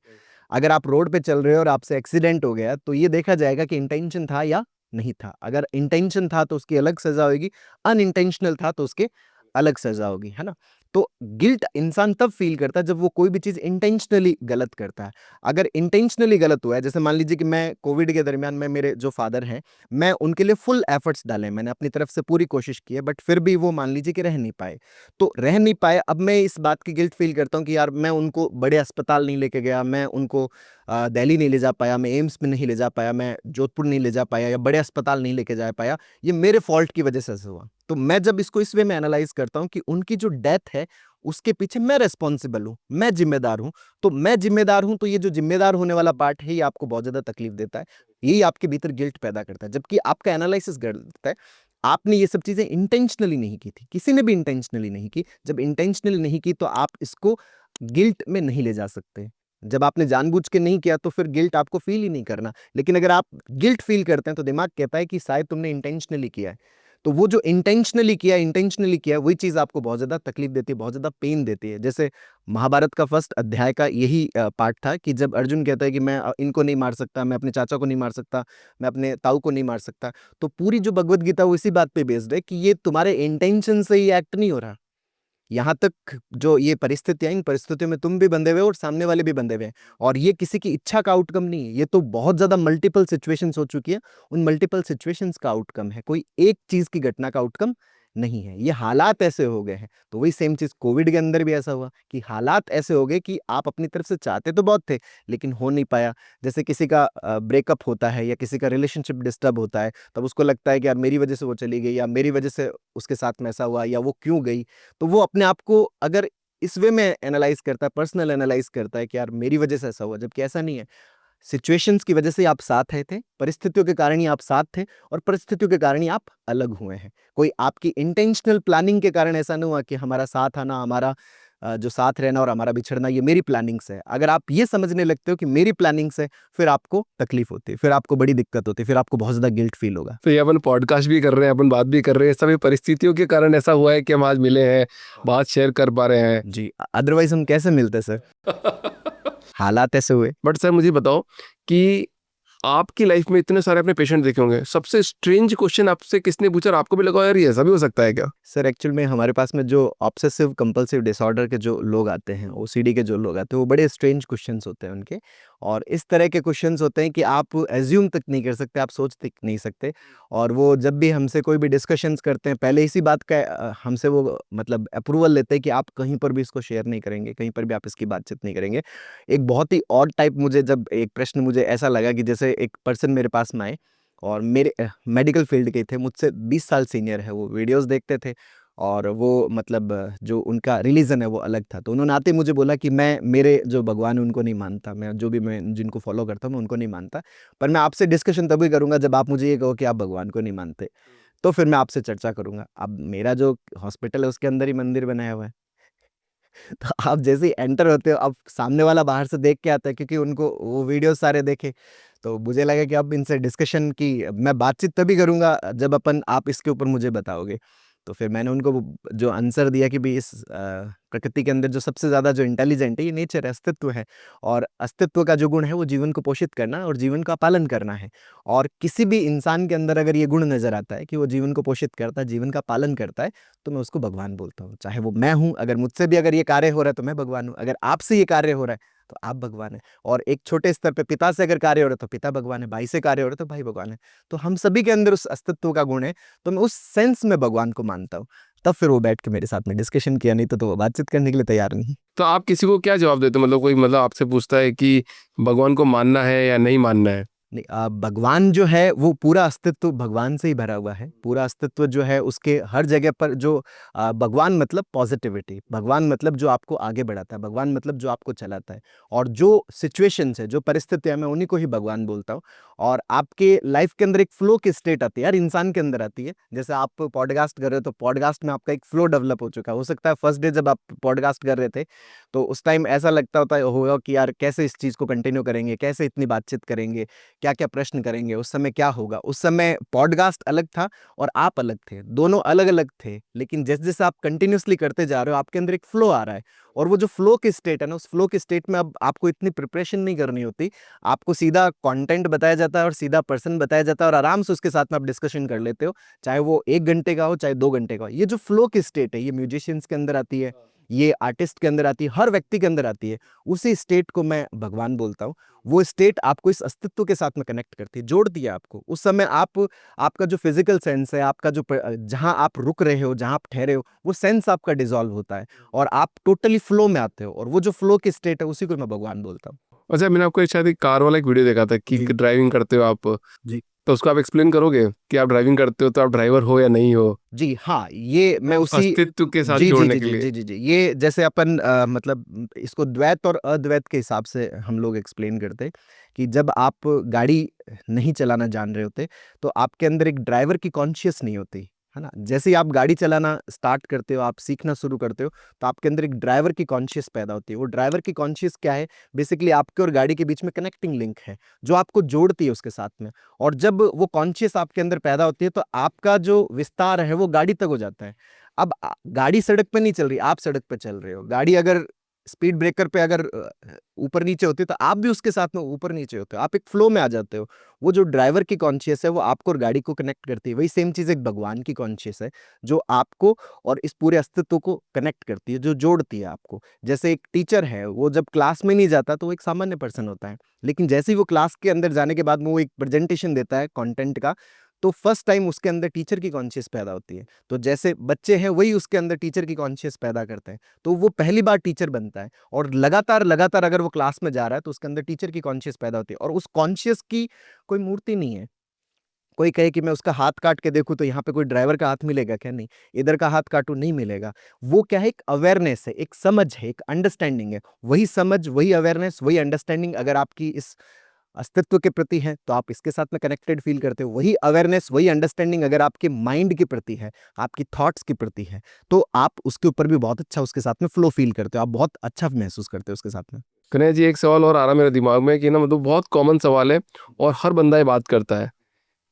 अगर आप रोड पे चल रहे हो और आपसे एक्सीडेंट हो गया, तो ये देखा जाएगा कि इंटेंशन था या नहीं था। अगर इंटेंशन था तो उसकी अलग सज़ा होएगी, अनइंटेंशनल था तो उसके अलग सज़ा होगी, है ना? तो गिल्ट इंसान तब फ़ील करता है जब वो कोई भी चीज़ इंटेंशनली गलत करता है। अगर इंटेंशनली गलत हुआ है, जैसे मान लीजिए कि मैं कोविड के दरमियान में मेरे जो फ़ादर हैं, मैं उनके लिए फुल एफर्ट्स डाले, मैंने अपनी तरफ से पूरी कोशिश की है, बट फिर भी वो मान लीजिए कि रह नहीं पाए। तो रह नहीं पाए, अब मैं इस बात की गिल्ट फ़ील करता हूँ कि यार मैं उनको बड़े अस्पताल नहीं लेके गया, मैं उनको दिल्ली नहीं ले जा पाया, मैं एम्स में नहीं ले जा पाया, मैं जोधपुर नहीं ले जा पाया या बड़े अस्पताल नहीं लेके जा पाया, ये मेरे फ़ॉल्ट की वजह से ऐसा हुआ। तो मैं जब इसको इस वे में एनालाइज़ करता हूँ कि उनकी जो डेथ है, उसके पीछे मैं रिस्पॉन्सिबल हूँ, मैं ज़िम्मेदार हूँ। तो मैं ज़िम्मेदार हूँ, तो ये जो ज़िम्मेदार होने वाला पार्ट है, ये आपको बहुत ज़्यादा तकलीफ़ देता है। यही आपके भीतर गिल्ट पैदा करता है, जबकि आपका एनालिसिस गलत है। आपने ये सब चीज़ें इंटेंशनली नहीं की थी, किसी ने भी इंटेंशनली नहीं की। जब इंटेंशनली नहीं की, तो आप इसको गिल्ट में नहीं ले जा सकते। जब आपने जानबूझ के नहीं किया, तो फिर गिल्ट आपको फ़ील ही नहीं करना। लेकिन अगर आप गिल्ट फ़ील करते हैं, तो दिमाग कहता है कि शायद तुमने इंटेंशनली किया है। तो वो जो इंटेंशनली किया, वही चीज़ आपको बहुत ज़्यादा तकलीफ़ देती है, बहुत ज़्यादा पेन देती है। जैसे महाभारत का फर्स्ट अध्याय का यही पार्ट था कि जब अर्जुन कहता है कि मैं इनको नहीं मार सकता, मैं अपने चाचा को नहीं मार सकता, मैं अपने ताऊ को नहीं मार सकता। तो पूरी जो भगवद गीता वो इसी बात पे बेस्ड है कि ये तुम्हारे इंटेंशन से ही एक्ट नहीं हो रहा। यहाँ तक जो ये परिस्थितियाँ, इन परिस्थितियों में तुम भी बंधे हुए हो और सामने वाले भी बंधे हुए हैं, और ये किसी की इच्छा का आउटकम नहीं है, ये तो बहुत ज़्यादा मल्टीपल सिचुएशंस हो चुकी है, उन मल्टीपल सिचुएशंस का आउटकम है, कोई एक चीज़ की घटना का आउटकम नहीं है, ये हालात ऐसे हो गए हैं। तो वही सेम चीज़ कोविड के अंदर भी ऐसा हुआ कि हालात ऐसे हो गए कि आप अपनी तरफ से चाहते तो बहुत थे, लेकिन हो नहीं पाया। जैसे किसी का ब्रेकअप होता है या किसी का रिलेशनशिप डिस्टर्ब होता है, तब उसको लगता है कि यार मेरी वजह से वो चली गई, या मेरी वजह से उसके साथ में ऐसा हुआ, या वो क्यों गई। तो वो अपने आप को अगर इस वे में एनालाइज़ करता है, पर्सनल एनालाइज़ करता है कि यार मेरी वजह से ऐसा हुआ, जबकि ऐसा नहीं है। सिचुएशंस की वजह से आप साथ आए थे, परिस्थितियों के कारण ही आप साथ थे, और परिस्थितियों के कारण ही आप अलग हुए हैं। कोई आपकी इंटेंशनल प्लानिंग के कारण ऐसा नहीं हुआ कि हमारा साथ आना, हमारा जो साथ रहना और हमारा बिछड़ना, ये मेरी प्लानिंग से है। अगर आप ये समझने लगते हो कि मेरी प्लानिंग से, फिर आपको तकलीफ होती है, फिर आपको बड़ी दिक्कत होती है, फिर आपको बहुत ज़्यादा गिल्ट फील होगा। तो ये अपन पॉडकास्ट भी कर रहे हैं, अपन बात भी कर रहे हैं, सभी परिस्थितियों के कारण ऐसा हुआ है कि हम आज मिले हैं, बात शेयर कर पा रहे हैं। जी, अदरवाइज़ हम कैसे मिलते सर? हालात ऐसे हुए। बट सर मुझे बताओ कि आपकी लाइफ में इतने सारे अपने पेशेंट देखे होंगे, सबसे स्ट्रेंज क्वेश्चन आपसे किसने पूछा और आपको भी लगा यार ये ऐसा भी हो सकता है क्या? सर एक्चुअल में हमारे पास में जो ऑब्सेसिव कंपल्सिव डिसऑर्डर के जो लोग आते हैं, ओसीडी के जो लोग आते हैं, वो बड़े स्ट्रेंज क्वेश्चंस होते हैं उनके, और इस तरह के क्वेश्चंस होते हैं कि आप एज्यूम तक नहीं कर सकते, आप सोच तक नहीं सकते। और वो जब भी हमसे कोई भी डिस्कशंस करते हैं, पहले इसी बात का हमसे वो मतलब अप्रूवल लेते हैं कि आप कहीं पर भी इसको शेयर नहीं करेंगे, कहीं पर भी आप इसकी बातचीत नहीं करेंगे। एक बहुत ही ऑड टाइप, मुझे जब एक प्रश्न मुझे ऐसा लगा कि जैसे एक पर्सन मेरे पास में आए, और मेरे मेडिकल फील्ड के थे, मुझसे 20 साल सीनियर है, वो वीडियोस देखते थे और वो मतलब जो उनका रिलीजन है वो अलग था। तो उन्होंने आते ही मुझे बोला कि मैं मेरे जो भगवान है उनको नहीं मानता, मैं जो भी मैं जिनको फॉलो करता हूँ मैं उनको नहीं मानता, पर मैं आपसे डिस्कशन तभी करूंगा जब आप मुझे ये कहो कि आप भगवान को नहीं मानते, तो फिर मैं आपसे चर्चा करूंगा। अब मेरा जो हॉस्पिटल है उसके अंदर ही मंदिर बनाया हुआ है। तो आप जैसे ही एंटर होते हो, अब सामने वाला बाहर से देख के आता है क्योंकि उनको वो वीडियो सारे देखे, तो मुझे लगा कि अब इनसे डिस्कशन की मैं बातचीत तभी करूंगा जब अपन आप इसके ऊपर मुझे बताओगे। तो फिर मैंने उनको जो आंसर दिया कि भाई इस प्रकृति के अंदर जो सबसे ज्यादा जो इंटेलिजेंट है ये नेचर है, अस्तित्व है, और अस्तित्व का जो गुण है वो जीवन को पोषित करना और जीवन का पालन करना है। और किसी भी इंसान के अंदर अगर ये गुण नजर आता है कि वो जीवन को पोषित करता है, जीवन का पालन करता है, तो मैं उसको भगवान बोलता हूँ। चाहे वो मैं हूँ, अगर मुझसे भी अगर ये कार्य हो रहा है तो मैं भगवान हूँ, अगर आपसे ये कार्य हो रहा है तो आप भगवान है, और एक छोटे स्तर पे पिता से अगर कार्य हो रहा है तो पिता भगवान है, भाई से कार्य हो रहा है तो भाई भगवान है। तो हम सभी के अंदर उस अस्तित्व का गुण है, तो मैं उस सेंस में भगवान को मानता हूँ। तब फिर वो बैठ के मेरे साथ में डिस्कशन किया, नहीं तो वो बातचीत करने के लिए तैयार नहीं। तो आप किसी को क्या जवाब देते हो, मतलब कोई मतलब आपसे पूछता है कि भगवान को मानना है या नहीं मानना है? नहीं, भगवान जो है वो पूरा अस्तित्व भगवान से ही भरा हुआ है। पूरा अस्तित्व जो है उसके हर जगह पर जो भगवान मतलब पॉजिटिविटी, भगवान मतलब जो आपको आगे बढ़ाता है, भगवान मतलब जो आपको चलाता है। और जो सिचुएशंस है, जो परिस्थितियां, मैं उन्हीं को ही भगवान बोलता हूँ। और आपके लाइफ के अंदर एक फ्लो की स्टेट आती है, हर इंसान के अंदर आती है। जैसे आप पॉडकास्ट कर रहे हो तो पॉडकास्ट में आपका एक फ्लो डेवलप हो चुका है। हो सकता है फर्स्ट डे जब आप पॉडकास्ट कर रहे थे तो उस टाइम ऐसा लगता होता होगा कि यार कैसे इस चीज़ को कंटिन्यू करेंगे, कैसे इतनी बातचीत करेंगे, क्या-क्या प्रश्न करेंगे, उस समय क्या होगा? उस समय पॉडकास्ट अलग था और आप अलग थे, दोनों अलग-अलग थे। लेकिन जैसे-जैसे आप कंटिन्यूअसली करते जा रहे हो, आपके अंदर एक फ्लो आ रहा है, और वो जो फ्लो की स्टेट है ना, उस फ्लो की स्टेट में अब आपको इतनी प्रिपरेशन नहीं करनी होती। आपको सीधा कंटेंट बताया जाता है और सीधा पर्सन बताया जाता है और आराम से उसके साथ में आप डिस्कशन कर लेते हो, चाहे वो 1 घंटे का हो, चाहे 2 घंटे का हो। ये जो फ्लो की स्टेट है, ये म्यूजिशियंस के अंदर आती है, ये आर्टिस्ट के अंदर आती है, हर व्यक्ति के अंदर आती है। उसी स्टेट को मैं भगवान बोलता हूँ। वो स्टेट आपको इस अस्तित्व के साथ में कनेक्ट करती है, जोड़ती है आपको। उस समय आप आपका जो फिजिकल सेंस है, आपका जो जहाँ आप रुक रहे हो, जहाँ आप ठहरे हो, वो सेंस आपका डिसॉल्व होता है और आप टोटली फ्लो में आते हो, और वो जो फ्लो की स्टेट है उसी को मैं भगवान बोलता हूँ। अच्छा, मैंने आपको शायद एक कार वाला एक वीडियो देखा था कि जी, ड्राइविंग करते हो आप, जी। तो उसको आप एक्सप्लेन करोगे कि आप ड्राइविंग करते हो तो आप ड्राइवर हो या नहीं हो, जी, हाँ, ये मैं उसी अस्तित्व के साथ जी, जी, जोड़ने जी, के जी, लिए? जी, जी, जी। ये जैसे अपन मतलब इसको द्वैत और अद्वैत के हिसाब से हम लोग एक्सप्लेन करते हैं कि जब आप गाड़ी नहीं चलाना जान रहे होते, तो आपके अंदर एक ड्राइवर की कॉन्शियस नहीं होती, है ना? जैसे ही आप गाड़ी चलाना स्टार्ट करते हो, आप सीखना शुरू करते हो, तो आपके अंदर एक ड्राइवर की कॉन्शियस पैदा होती है। वो ड्राइवर की कॉन्शियस क्या है? बेसिकली आपके और गाड़ी के बीच में कनेक्टिंग लिंक है, जो आपको जोड़ती है उसके साथ में। और जब वो कॉन्शियस आपके अंदर पैदा होती है तो आपका जो विस्तार है वो गाड़ी तक हो जाता है। अब गाड़ी सड़क पे नहीं चल रही, आप सड़क पे चल रहे हो। गाड़ी अगर स्पीड ब्रेकर पे अगर ऊपर नीचे होती है तो आप भी उसके साथ में ऊपर नीचे होते हो, आप एक फ्लो में आ जाते हो। वो जो ड्राइवर की कॉन्शियस है वो आपको और गाड़ी को कनेक्ट करती है। वही सेम चीज़ एक भगवान की कॉन्शियस है, जो आपको और इस पूरे अस्तित्व को कनेक्ट करती है, जो जोड़ती है आपको। जैसे एक टीचर है, वो जब क्लास में नहीं जाता तो वो एक सामान्य पर्सन होता है, लेकिन जैसे ही वो क्लास के अंदर जाने के बाद वो एक प्रेजेंटेशन देता है कंटेंट का, तो फर्स्ट टाइम उसके अंदर टीचर की कॉन्शियस पैदा होती है। तो जैसे बच्चे हैं वही उसके अंदर टीचर की कॉन्शियस पैदा करते हैं, तो वो पहली बार टीचर बनता है, और लगातार लगातार अगर वो क्लास में जा रहा है तो उसके अंदर टीचर की कॉन्शियस पैदा होती है, और उस कॉन्शियस की कोई मूर्ति नहीं है। कोई कहे कि मैं उसका हाथ काट के देखूं तो यहाँ पे कोई ड्राइवर का हाथ मिलेगा क्या? नहीं, इधर का हाथ काटूं नहीं मिलेगा। वो क्या है? एक अवेयरनेस है, एक समझ है, एक अंडरस्टैंडिंग है। वही समझ, वही अवेयरनेस, वही अंडरस्टैंडिंग अगर आपकी इस अस्तित्व के प्रति है तो आप इसके साथ में कनेक्टेड फील करते हो। वही अवेयरनेस, वही अंडरस्टैंडिंग अगर आपके माइंड के प्रति है, आपकी थॉट्स के प्रति है, तो आप उसके ऊपर भी बहुत अच्छा उसके साथ में फ्लो फील करते हो, आप बहुत अच्छा महसूस करते हो उसके साथ में। कन्हैया जी, एक सवाल और आ रहा मेरे दिमाग में कि ना, मतलब बहुत कॉमन सवाल है और हर बंदा ये बात करता है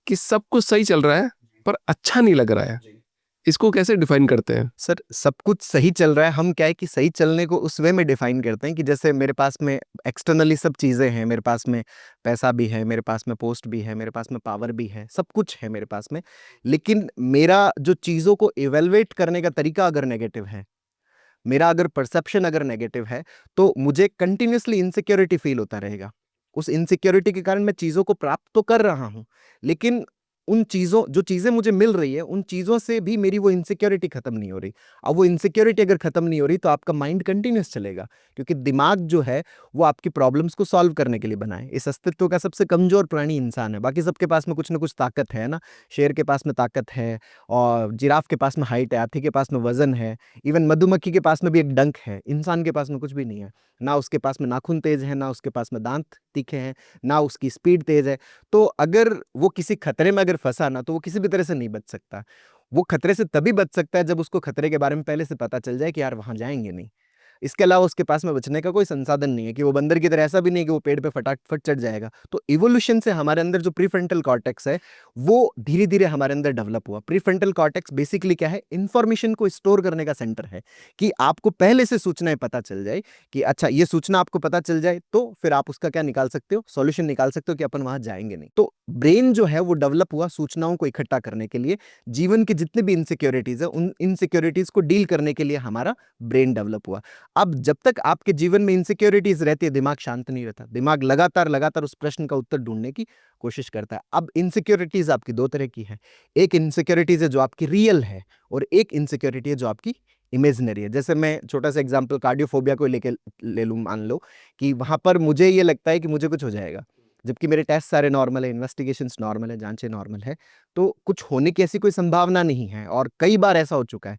कि सब कुछ सही चल रहा है पर अच्छा नहीं लग रहा है। इसको कैसे डिफाइन करते हैं? सर, सब कुछ सही चल रहा है, हम क्या है कि सही चलने को उस वे में डिफाइन करते हैं कि जैसे मेरे पास में एक्सटर्नली सब चीज़ें हैं, मेरे पास में पैसा भी है, मेरे पास में पोस्ट भी है, मेरे पास में पावर भी है, सब कुछ है मेरे पास में। लेकिन मेरा जो चीज़ों को इवैल्यूएट करने का तरीका अगर नेगेटिव है, मेरा अगर परसेप्शन अगर नेगेटिव है, तो मुझे कंटिन्यूअसली इनसिक्योरिटी फील होता रहेगा। उस इनसिक्योरिटी के कारण मैं चीज़ों को प्राप्त तो कर रहा हूँ, लेकिन उन चीज़ों जो चीज़ें मुझे मिल रही है, उन चीज़ों से भी मेरी वो इनसिक्योरिटी खत्म नहीं हो रही। अब वो इनसिक्योरिटी अगर खत्म नहीं हो रही, तो आपका माइंड कंटिन्यूअस चलेगा, क्योंकि दिमाग जो है, वो आपकी प्रॉब्लम्स को सॉल्व करने के लिए बना है। इस अस्तित्व का सबसे कमज़ोर प्राणी इंसान है, बाकी सबके पास में कुछ न कुछ ताकत है ना। शेर के पास में ताकत है, और जिराफ के पास में हाइट है, हाथी के पास में वज़न है, इवन मधुमक्खी के पास में भी एक डंक है। इंसान के पास में कुछ भी नहीं है। ना उसके पास में नाखून तेज़ है, ना उसके पास में दाँत तीखे हैं, ना उसकी स्पीड तेज़ है। तो अगर वो किसी खतरे में अगर फँसा ना, तो वो किसी भी तरह से नहीं बच सकता। वो खतरे से तभी बच सकता है जब उसको खतरे के बारे में पहले से पता चल जाए कि यार वहाँ जाएँगे नहीं। इसके अलावा उसके पास में बचने का कोई संसाधन नहीं है, कि वो बंदर की तरह ऐसा भी नहीं है कि वो पेड़ पे फटाफट चढ़ जाएगा। तो इवोल्यूशन से हमारे अंदर जो प्रीफ्रंटल कॉर्टेक्स है, वो धीरे-धीरे हमारे अंदर डेवलप हुआ। प्रीफ्रंटल कॉर्टेक्स बेसिकली क्या है? इन्फॉर्मेशन को स्टोर करने का सेंटर है, कि आपको पहले से सूचनाएँ पता चल जाए कि अच्छा, ये सूचना आपको पता चल जाए, तो फिर आप उसका क्या निकाल सकते हो? सॉल्यूशन निकाल सकते हो कि अपन वहाँ जाएँगे नहीं। तो ब्रेन जो है वो डेवलप हुआ सूचनाओं को इकट्ठा करने के लिए। जीवन के जितने भी इनसिक्योरिटीज़ है, उन इनसिक्योरिटीज़ को डील करने के लिए हमारा ब्रेन डेवलप हुआ। अब जब तक आपके जीवन में इनसिक्योरिटीज रहती है, दिमाग शांत नहीं रहता। दिमाग लगातार लगातार उस प्रश्न का उत्तर ढूंढने की कोशिश करता है। अब इनसिक्योरिटीज आपकी दो तरह की है। एक इनसिक्योरिटीज है जो आपकी रियल है, और एक इनसिक्योरिटी है जो आपकी इमेजिनरी है। जैसे मैं छोटा सा एग्जांपल कार्डियोफोबिया को लेके ले लूं, मान लो कि वहां पर मुझे ये लगता है कि मुझे कुछ हो जाएगा, जबकि मेरे टेस्ट सारे नॉर्मल है, इन्वेस्टिगेशंस नॉर्मल है, जांचें नॉर्मल है। तो कुछ होने की ऐसी कोई संभावना नहीं है, और कई बार ऐसा हो चुका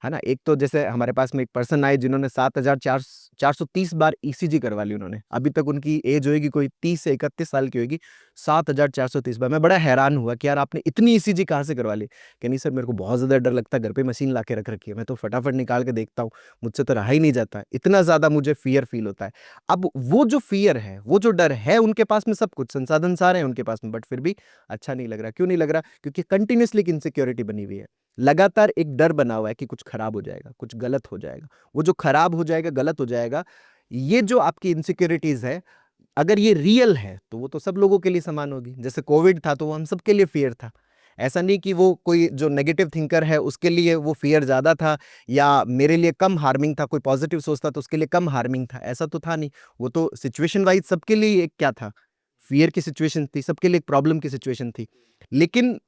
है ना? एक तो जैसे हमारे पास में एक पर्सन आए जिन्होंने 7,430 बार ईसीजी करवा ली उन्होंने। अभी तक उनकी एज होएगी कोई 30 से 31 साल की होएगी, 7,430 बार। मैं बड़ा हैरान हुआ कि यार आपने इतनी ईसीजी कहाँ से करवा ली? कि नहीं सर, मेरे को बहुत ज़्यादा डर लगता है, घर पे मशीन लाके रख रखी है, मैं तो फटाफट निकाल के देखता हूँ, मुझसे तो रहा ही नहीं जाता है, इतना ज़्यादा मुझे फ़ियर फ़ील होता है। अब वो जो फ़ियर है, वो जो डर है, उनके पास में सब कुछ संसाधन सारे हैं उनके पास में, बट फिर भी अच्छा नहीं लग रहा। क्यों नहीं लग रहा? क्योंकि कंटिन्यूअसली एक इनसिक्योरिटी बनी हुई है। लगातार एक डर बना हुआ है कि कुछ खराब हो जाएगा, कुछ गलत हो जाएगा। वो जो खराब हो जाएगा, गलत हो जाएगा, ये जो आपकी इनसिक्योरिटीज़ है, अगर ये रियल है, तो वो तो सब लोगों के लिए समान होगी। जैसे कोविड था, तो वो हम सबके लिए फ़ियर था। ऐसा नहीं कि वो कोई जो नेगेटिव थिंकर है, उसके लिए वो फ़ियर ज़्यादा था, या मेरे लिए कम हार्मिंग था, कोई पॉज़िटिव सोचता तो उसके लिए कम हार्मिंग था, ऐसा तो था नहीं। वो तो सिचुएशन वाइज़ सबके लिए एक क्या था, फ़ियर की सिचुएशन थी, सबके लिए एक प्रॉब्लम की सिचुएशन थी। लेकिन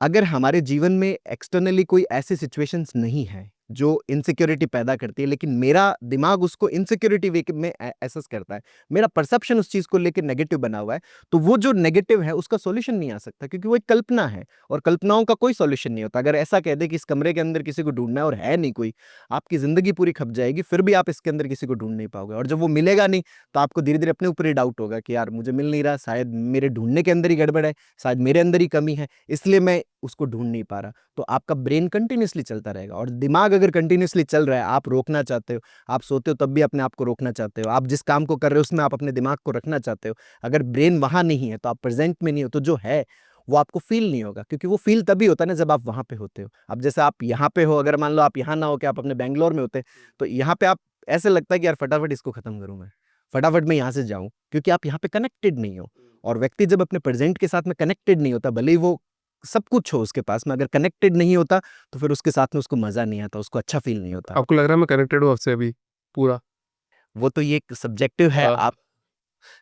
अगर हमारे जीवन में एक्सटर्नली कोई ऐसी सिचुएशंस नहीं है जो इनसिक्योरिटी पैदा करती है, लेकिन मेरा दिमाग उसको इनसिक्योरिटी वे में एसेस करता है, मेरा परसेप्शन उस चीज को लेकर नेगेटिव बना हुआ है, तो वो जो नेगेटिव है उसका सॉल्यूशन नहीं आ सकता, क्योंकि वो एक कल्पना है, और कल्पनाओं का कोई सॉल्यूशन नहीं होता। अगर ऐसा कह दे कि इस कमरे के अंदर किसी को ढूंढना है और है नहीं कोई, आपकी जिंदगी पूरी खप जाएगी, फिर भी आप इसके अंदर किसी को ढूंढ नहीं पाओगे, और जब वो मिलेगा नहीं, तो आपको धीरे धीरे अपने ऊपर ही डाउट होगा कि यार मुझे मिल नहीं रहा, शायद मेरे ढूंढने के अंदर ही गड़बड़ है, शायद मेरे अंदर ही कमी है, इसलिए मैं उसको ढूँढ नहीं पा रहा। तो आपका ब्रेन कंटीन्यूअसली चलता रहेगा, और दिमाग अगर कंटीन्यूअसली चल रहा है, आप रोकना चाहते हो, आप सोते हो तब भी अपने आप को रोकना चाहते हो, आप जिस काम को कर रहे हो उसमें आप अपने दिमाग को रखना चाहते हो, अगर ब्रेन वहाँ नहीं है, तो आप प्रेज़ेंट में नहीं हो, तो जो है वो आपको फ़ील नहीं होगा, क्योंकि वो फ़ील तभी होता है ना जब आप वहाँ पे होते हो। अब जैसे आप यहाँ पे हो, अगर मान लो आप यहाँ ना होके आप अपने बैंगलोर में होते, तो यहाँ पे आप ऐसे लगता है कि यार फटाफट इसको खत्म करूँ मैं, फटाफट मैं यहाँ से जाऊँ, क्योंकि आप यहाँ पे कनेक्टेड नहीं हो। और व्यक्ति जब अपने प्रेज़ेंट के साथ में कनेक्टेड नहीं होता, भले ही वो सब कुछ हो उसके पास में, अगर कनेक्टेड नहीं होता, तो फिर उसके साथ में उसको मज़ा नहीं आता, उसको अच्छा फ़ील नहीं होता। आपको लग रहा है मैं कनेक्टेड हूँ आपसे अभी पूरा? वो तो ये एक सब्जेक्टिव है। अ, आप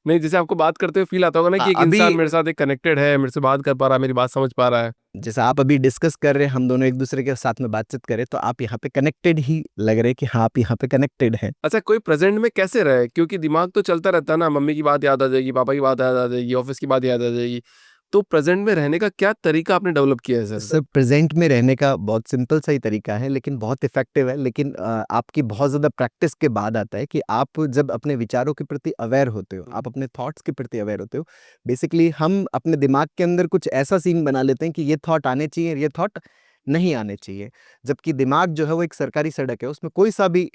नहीं, जैसे आपको बात करते हुए फ़ील आता होगा ना कि एक इंसान अभी मेरे साथ एक कनेक्टेड है, मेरे से बात कर पा रहा है, मेरी बात समझ पा रहा है। जैसा आप अभी डिस्कस कर रहे हैं, हम दोनों एक-दूसरे के साथ में बातचीत कर रहे हैं, तो आप यहाँ पे कनेक्टेड ही लग रहे हैं कि हाँ, आप यहाँ पे कनेक्टेड हैं। अच्छा, कोई प्रेज़ेंट में कैसे रहे? क्योंकि दिमाग तो चलता रहता है ना, मम्मी की बात याद आ जाएगी, पापा की बात याद आ जाएगी, ऑफ़िस की बात याद आ जाएगी। तो प्रेज़ेंट में रहने का क्या तरीका आपने डेवलप किया है सर? सर, प्रेज़ेंट में रहने का बहुत सिंपल सा ही तरीका है, लेकिन बहुत इफ़ेक्टिव है, लेकिन आपकी बहुत ज़्यादा प्रैक्टिस के बाद आता है कि आप जब अपने विचारों के प्रति अवेयर होते हो, आप अपने थॉट्स के प्रति अवेयर होते हो। बेसिकली हम अपने दिमाग के अंदर कुछ ऐसा सीन बना लेते हैं कि ये थॉट आने चाहिए, ये थॉट नहीं आने चाहिए। जबकि दिमाग जो है वो एक सरकारी सड़क है, उसमें कोई सा भी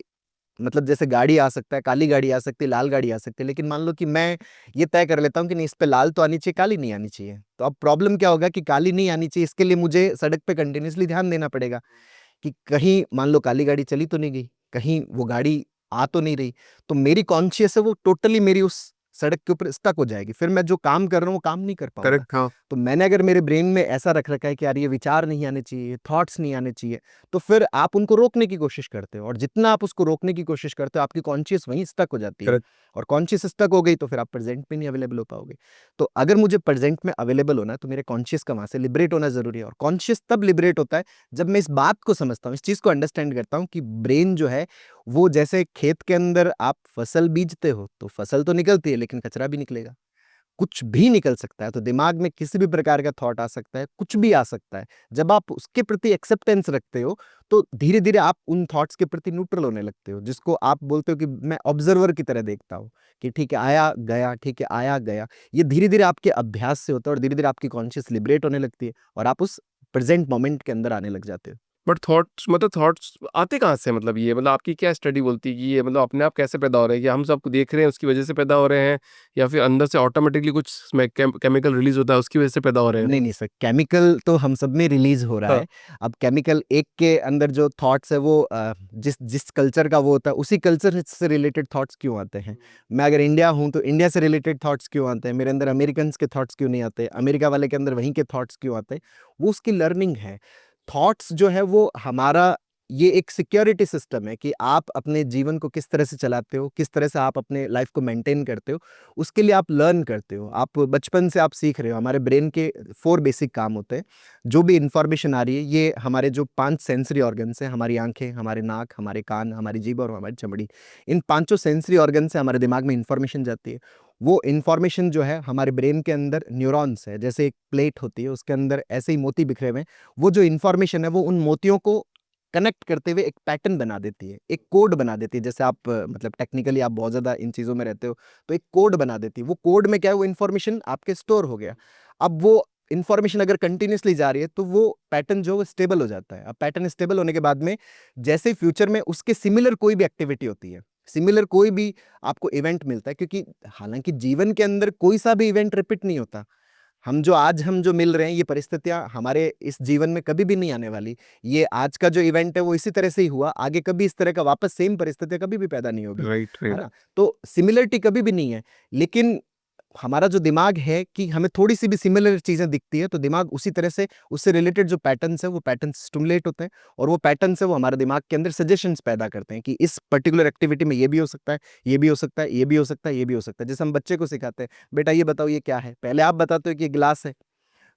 मतलब जैसे गाड़ी आ सकता है, काली गाड़ी आ सकती है, लाल गाड़ी आ सकती है, लेकिन मान लो कि मैं ये तय कर लेता हूँ कि नहीं, इस पे लाल तो आनी चाहिए, काली नहीं आनी चाहिए। तो अब प्रॉब्लम क्या होगा कि काली नहीं आनी चाहिए, इसके लिए मुझे सड़क पे कंटीन्यूअसली ध्यान देना पड़ेगा कि कहीं मान लो काली गाड़ी चली तो नहीं गई, कहीं वो गाड़ी आ तो नहीं रही। तो मेरी कॉन्शियस है वो टोटली मेरी उस सड़क के ऊपर स्टक हो जाएगी, फिर मैं जो काम कर रहा हूँ वो काम नहीं कर पाऊंगा। करेक्ट, हाँ। तो मैंने अगर मेरे ब्रेन में ऐसा रख रखा है कि यार ये विचार नहीं आने चाहिए, थॉट्स नहीं आने चाहिए, तो फिर आप उनको रोकने की कोशिश करते हो, और जितना आप उसको रोकने की कोशिश करते हो आपकी कॉन्शियस वहीं स्टक हो जाती है, करेक्ट। और कॉन्शियस स्टक हो गई तो फिर आप प्रेजेंट में नहीं अवेलेबल हो पाओगे। तो अगर मुझे प्रेजेंट में अवेलेबल होना है तो मेरे कॉन्शियस का वहां से लिबरेट होना जरूरी है, और कॉन्शियस तब लिबरेट होता है जब मैं इस बात को समझता हूँ, इस चीज को अंडरस्टैंड करता हूँ कि ब्रेन जो है वो जैसे खेत के अंदर आप फसल बीजते हो तो फसल तो निकलती है लेकिन कचरा भी निकलेगा, कुछ भी निकल सकता है। तो दिमाग में किसी भी प्रकार का थॉट आ सकता है, कुछ भी आ सकता है। जब आप उसके प्रति एक्सेप्टेंस रखते हो तो धीरे धीरे आप उन थॉट्स के प्रति न्यूट्रल होने लगते हो, जिसको आप बोलते हो कि मैं ऑब्जर्वर की तरह देखता हूँ कि ठीक है आया गया, ठीक है आया गया। ये धीरे धीरे आपके अभ्यास से होता है, और धीरे धीरे आपकी कॉन्शियस लिबरेट होने लगती है और आप उस प्रेजेंट मोमेंट के अंदर आने लग जाते हो। बट थॉट्स, मतलब थॉट्स आते कहाँ से? मतलब ये, मतलब आपकी क्या स्टडी बोलती है कि ये मतलब अपने आप कैसे पैदा हो रहे हैं, या हम सबको देख रहे हैं उसकी वजह से पैदा हो रहे हैं, या फिर अंदर से ऑटोमेटिकली कुछ केमिकल रिलीज होता है उसकी वजह से पैदा हो रहे हैं? नहीं, नहीं सर, केमिकल तो हम सब में रिलीज़ हो रहा हाँ। है। अब केमिकल एक के अंदर जो थॉट्स है वो जिस जिस कल्चर का वो होता है, उसी कल्चर से रिलेटेड थॉट्स क्यों आते हैं? मैं अगर इंडिया हूँ, तो इंडिया से रिलेटेड थॉट्स क्यों आते हैं? मेरे अंदर अमेरिकन्स के थॉट्स क्यों नहीं आते? अमेरिका वाले के अंदर वहीं के थॉट्स क्यों आते हैं? वो उसकी लर्निंग है। थॉट्स जो है वो हमारा ये एक सिक्योरिटी सिस्टम है कि आप अपने जीवन को किस तरह से चलाते हो, किस तरह से आप अपने लाइफ़ को मेंटेन करते हो, उसके लिए आप लर्न करते हो। आप बचपन से आप सीख रहे हो। हमारे ब्रेन के 4 बेसिक काम होते हैं। जो भी इन्फॉर्मेशन आ रही है, ये हमारे जो 5 सेंसरी ऑर्गन्स हैं, हमारी आँखें, हमारे नाक, हमारे कान, हमारी जीभ और हमारी चमड़ी। इन पाँचों सेंसरी ऑर्गन से हमारे दिमाग में इन्फॉर्मेशन जाती है। वो इन्फॉर्मेशन जो है हमारे ब्रेन के अंदर न्यूरॉन्स है, जैसे एक प्लेट होती है, उसके अंदर ऐसे ही मोती बिखरे हुए हैं। वो जो इन्फॉर्मेशन है वो उन मोतियों को कनेक्ट करते हुए एक पैटर्न बना देती है, एक कोड बना देती है। जैसे आप मतलब टेक्निकली आप बहुत ज़्यादा इन चीज़ों में रहते हो, तो एक कोड बना देती है। वो कोड में क्या है, वो इन्फॉर्मेशन आपके स्टोर हो गया। अब वो इन्फॉर्मेशन अगर कंटिन्यूअसली जा रही है, तो वो पैटर्न जो है वो स्टेबल हो जाता है। अब पैटर्न स्टेबल होने के बाद में जैसे ही फ्यूचर में उसके सिमिलर कोई भी एक्टिविटी होती है, सिमिलर कोई भी आपको इवेंट मिलता है, क्योंकि हालाँकि जीवन के अंदर कोई सा भी इवेंट रिपीट नहीं होता। हम जो मिल रहे हैं, ये परिस्थितियाँ हमारे इस जीवन में कभी भी नहीं आने वाली। ये आज का जो इवेंट है वो इसी तरह से ही हुआ, आगे कभी इस तरह का वापस सेम परिस्थितियाँ कभी भी पैदा नहीं होगी, राइट, है राइट। ना? तो सिमिलरिटी कभी भी नहीं है, लेकिन हमारा जो दिमाग है कि हमें थोड़ी-सी भी सिमिलर चीज़ें दिखती है, तो दिमाग उसी तरह से उससे रिलेटेड जो पैटर्न्स हैं, वो पैटर्न्स स्टिमुलेट होते हैं, और वो पैटर्न्स है वो हमारे दिमाग के अंदर सजेशंस पैदा करते हैं कि इस पर्टिकुलर एक्टिविटी में ये भी हो सकता है, ये भी हो सकता है, ये भी हो सकता है, ये भी हो सकता है। जैसे हम बच्चे को सिखाते हैं, बेटा ये बताओ ये क्या है? पहले आप बताते हो कि ये गिलास है।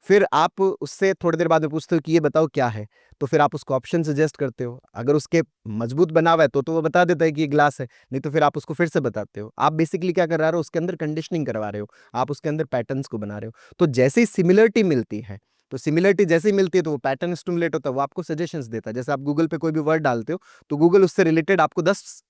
फिर आप उससे थोड़ी देर बाद में पूछते हो कि ये बताओ क्या है? तो फिर आप उसको ऑप्शन सजेस्ट करते हो। अगर उसके मजबूत बना हुआ है तो वो बता देता है कि ये ग्लास है, नहीं तो फिर आप उसको फिर से बताते हो। आप बेसिकली क्या कर रहे हो, उसके अंदर कंडीशनिंग करवा रहे हो, आप उसके अंदर पैटर्न्स को बना रहे हो। तो जैसे ही सिमिलरिटी मिलती है, तो सिमिलरिटी जैसे ही मिलती है तो वो पैटर्न स्टिमुलेट होता है, वो आपको सजेशंस देता है। जैसे आप गूगल पे कोई भी वर्ड डालते हो, तो गूगल उससे रिलेटेड आपको 10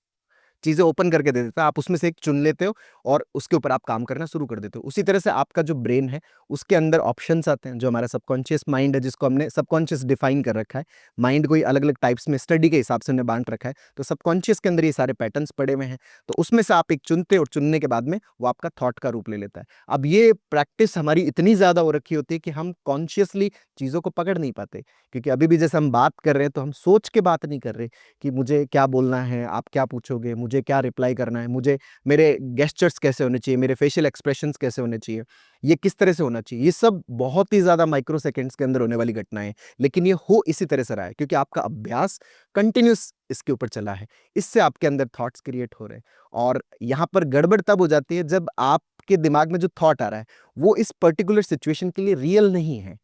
चीज़ें ओपन करके दे देता है, आप उसमें से एक चुन लेते हो और उसके ऊपर आप काम करना शुरू कर देते हो। उसी तरह से आपका जो ब्रेन है, उसके अंदर ऑप्शंस आते हैं, जो हमारा सबकॉन्शियस माइंड है, जिसको हमने सबकॉन्शियस डिफाइन कर रखा है। माइंड को ही अलग-अलग टाइप्स में स्टडी के हिसाब से हमने बाँट रखा है, तो सबकॉन्शियस के अंदर ये सारे पैटर्न्स पड़े हुए हैं। तो उसमें से आप एक चुनते हो, और चुनने के बाद में वो आपका थॉट का रूप ले लेता है। अब ये प्रैक्टिस हमारी इतनी ज़्यादा हो रखी होती है कि हम कॉन्शियसली चीज़ों को पकड़ नहीं पाते, क्योंकि अभी भी जैसे हम बात कर रहे हैं, तो हम सोच के बात नहीं कर रहे कि मुझे क्या बोलना है, आप क्या पूछोगे, मुझे क्या रिप्लाई करना है, मुझे मेरे गेस्चर्स कैसे होने चाहिए, मेरे फेशियल एक्सप्रेशंस कैसे होने चाहिए, ये किस तरह से होना चाहिए। ये सब बहुत ही ज़्यादा माइक्रो सेकंड्स के अंदर होने वाली घटनाएँ हैं, लेकिन ये हो इसी तरह से रहा है क्योंकि आपका अभ्यास कंटिन्यूअस इसके ऊपर चला है। इससे आपके अंदर थॉट्स क्रिएट हो रहे हैं, और यहाँ पर गड़बड़ तब हो जाती है जब आपके दिमाग में जो थॉट आ रहा है, वो इस पर्टिकुलर सिचुएशन के लिए रियल नहीं है।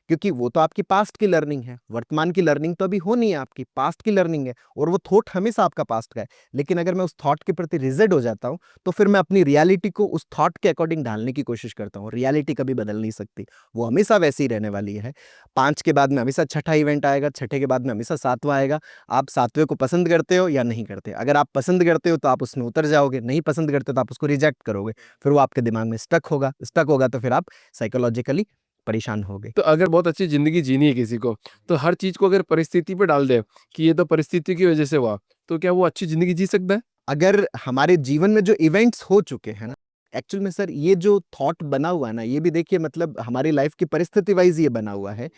क्योंकि वो तो आपकी पास्ट की लर्निंग है, वर्तमान की लर्निंग तो अभी हो नहीं है आपकी, पास्ट की लर्निंग है, और वो थॉट हमेशा आपका पास्ट का है। लेकिन अगर मैं उस थॉट के प्रति रिजिड हो जाता हूँ, तो फिर मैं अपनी रियलिटी को उस थॉट के अकॉर्डिंग ढालने की कोशिश करता हूँ। रियलिटी कभी बदल नहीं सकती, वो हमेशा वैसी ही रहने वाली है। 5 के बाद में हमेशा छठा इवेंट आएगा, छठे के बाद में हमेशा 7वां आएगा। आप 7वें को पसंद करते हो या नहीं करते? अगर आप पसंद करते हो तो आप उसमें उतर जाओगे, नहीं पसंद करते तो आप उसको रिजेक्ट करोगे। फिर वो आपके दिमाग में स्टक होगा तो फिर आप साइकोलॉजिकली परेशान होगे। तो अगर बहुत अच्छी ज़िंदगी जीनी है किसी को, तो हर चीज़ को अगर परिस्थिति पे डाल दे कि ये तो परिस्थिति की वजह से हुआ, तो क्या वो अच्छी ज़िंदगी जी सकता है? अगर हमारे जीवन में जो इवेंट्स हो चुके हैं ना, एक्चुअल में सर ये जो थॉट बना हुआ है ना, ये भी देखिए मतलब हमारी लाइफ की परिस्थिति वाइज़ ये बना हुआ है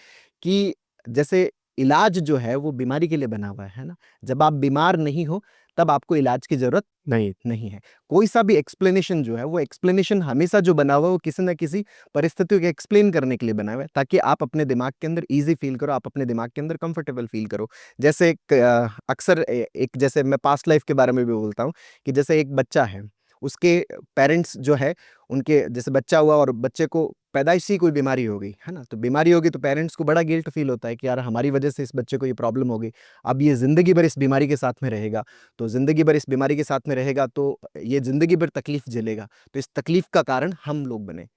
कि जैसे इलाज जो है वो बीमारी के लिए बना हुआ है ना? जब आप बीमार नहीं हो, तब आपको इलाज की ज़रूरत नहीं। नहीं है। कोई सा भी एक्सप्लेनेशन जो है, वो एक्सप्लेनेशन हमेशा जो बना हुआ है, वो किसी न किसी परिस्थितियों को एक्सप्लेन करने के लिए बना हुआ है, ताकि आप अपने दिमाग के अंदर ईज़ी फ़ील करो, आप अपने दिमाग के अंदर कंफर्टेबल फ़ील करो। जैसे अक्सर एक जैसे मैं पास्ट लाइफ़ के बारे में भी बोलता हूँ कि जैसे एक बच्चा है, उसके पेरेंट्स जो है, उनके जैसे बच्चा हुआ और बच्चे को पैदाइशी कोई बीमारी हो गई, है ना? तो बीमारी होगी तो पेरेंट्स को बड़ा गिल्ट फ़ील होता है कि यार हमारी वज़ह से इस बच्चे को ये प्रॉब्लम हो गई। अब ये ज़िंदगी भर इस बीमारी के साथ में रहेगा, तो ज़िंदगी भर इस बीमारी के साथ में रहेगा तो ये ज़िंदगी भर तकलीफ़ झेलेगा, तो इस तकलीफ़ का कारण हम लोग बने।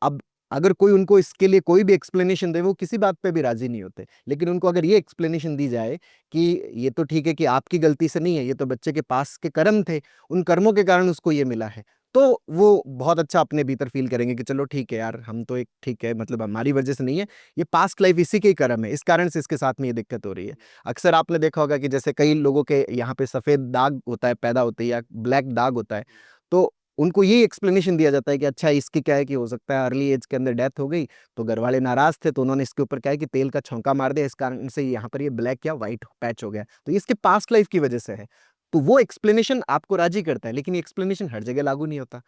अब अगर कोई उनको इसके लिए कोई भी एक्सप्लेनेशन दे, वो किसी बात पे भी राज़ी नहीं होते। लेकिन उनको अगर ये एक्सप्लेनेशन दी जाए कि ये तो ठीक है कि आपकी गलती से नहीं है, ये तो बच्चे के पास के कर्म थे, उन कर्मों के कारण उसको ये मिला है। तो वो बहुत अच्छा अपने भीतर फ़ील करेंगे कि चलो ठीक है यार, हम तो एक ठीक है, मतलब हमारी वज़ह से नहीं है, ये पास्ट लाइफ़ इसी के ही कर्म है, इस कारण से इसके साथ में ये दिक्कत हो रही है। अक्सर आपने देखा होगा कि जैसे कई लोगों के यहाँ पे सफ़ेद दाग होता है, पैदा होते ही, या ब्लैक दाग होता है, तो उनको ये एक्सप्लेनेशन दिया जाता है कि अच्छा इसकी क्या है कि हो सकता है अर्ली एज के अंदर डेथ हो गई, तो घरवाले नाराज़ थे, तो उन्होंने इसके ऊपर क्या है कि तेल का छौंका मार दिया, इस कारण से यहाँ पर ये ब्लैक या व्हाइट पैच हो गया। तो ये इसके पास्ट लाइफ़ की वज़ह से है। तो वो एक्सप्लेनेशन आपको राज़ी करता है, लेकिन ये एक्सप्लेनेशन हर जगह लागू नहीं होता।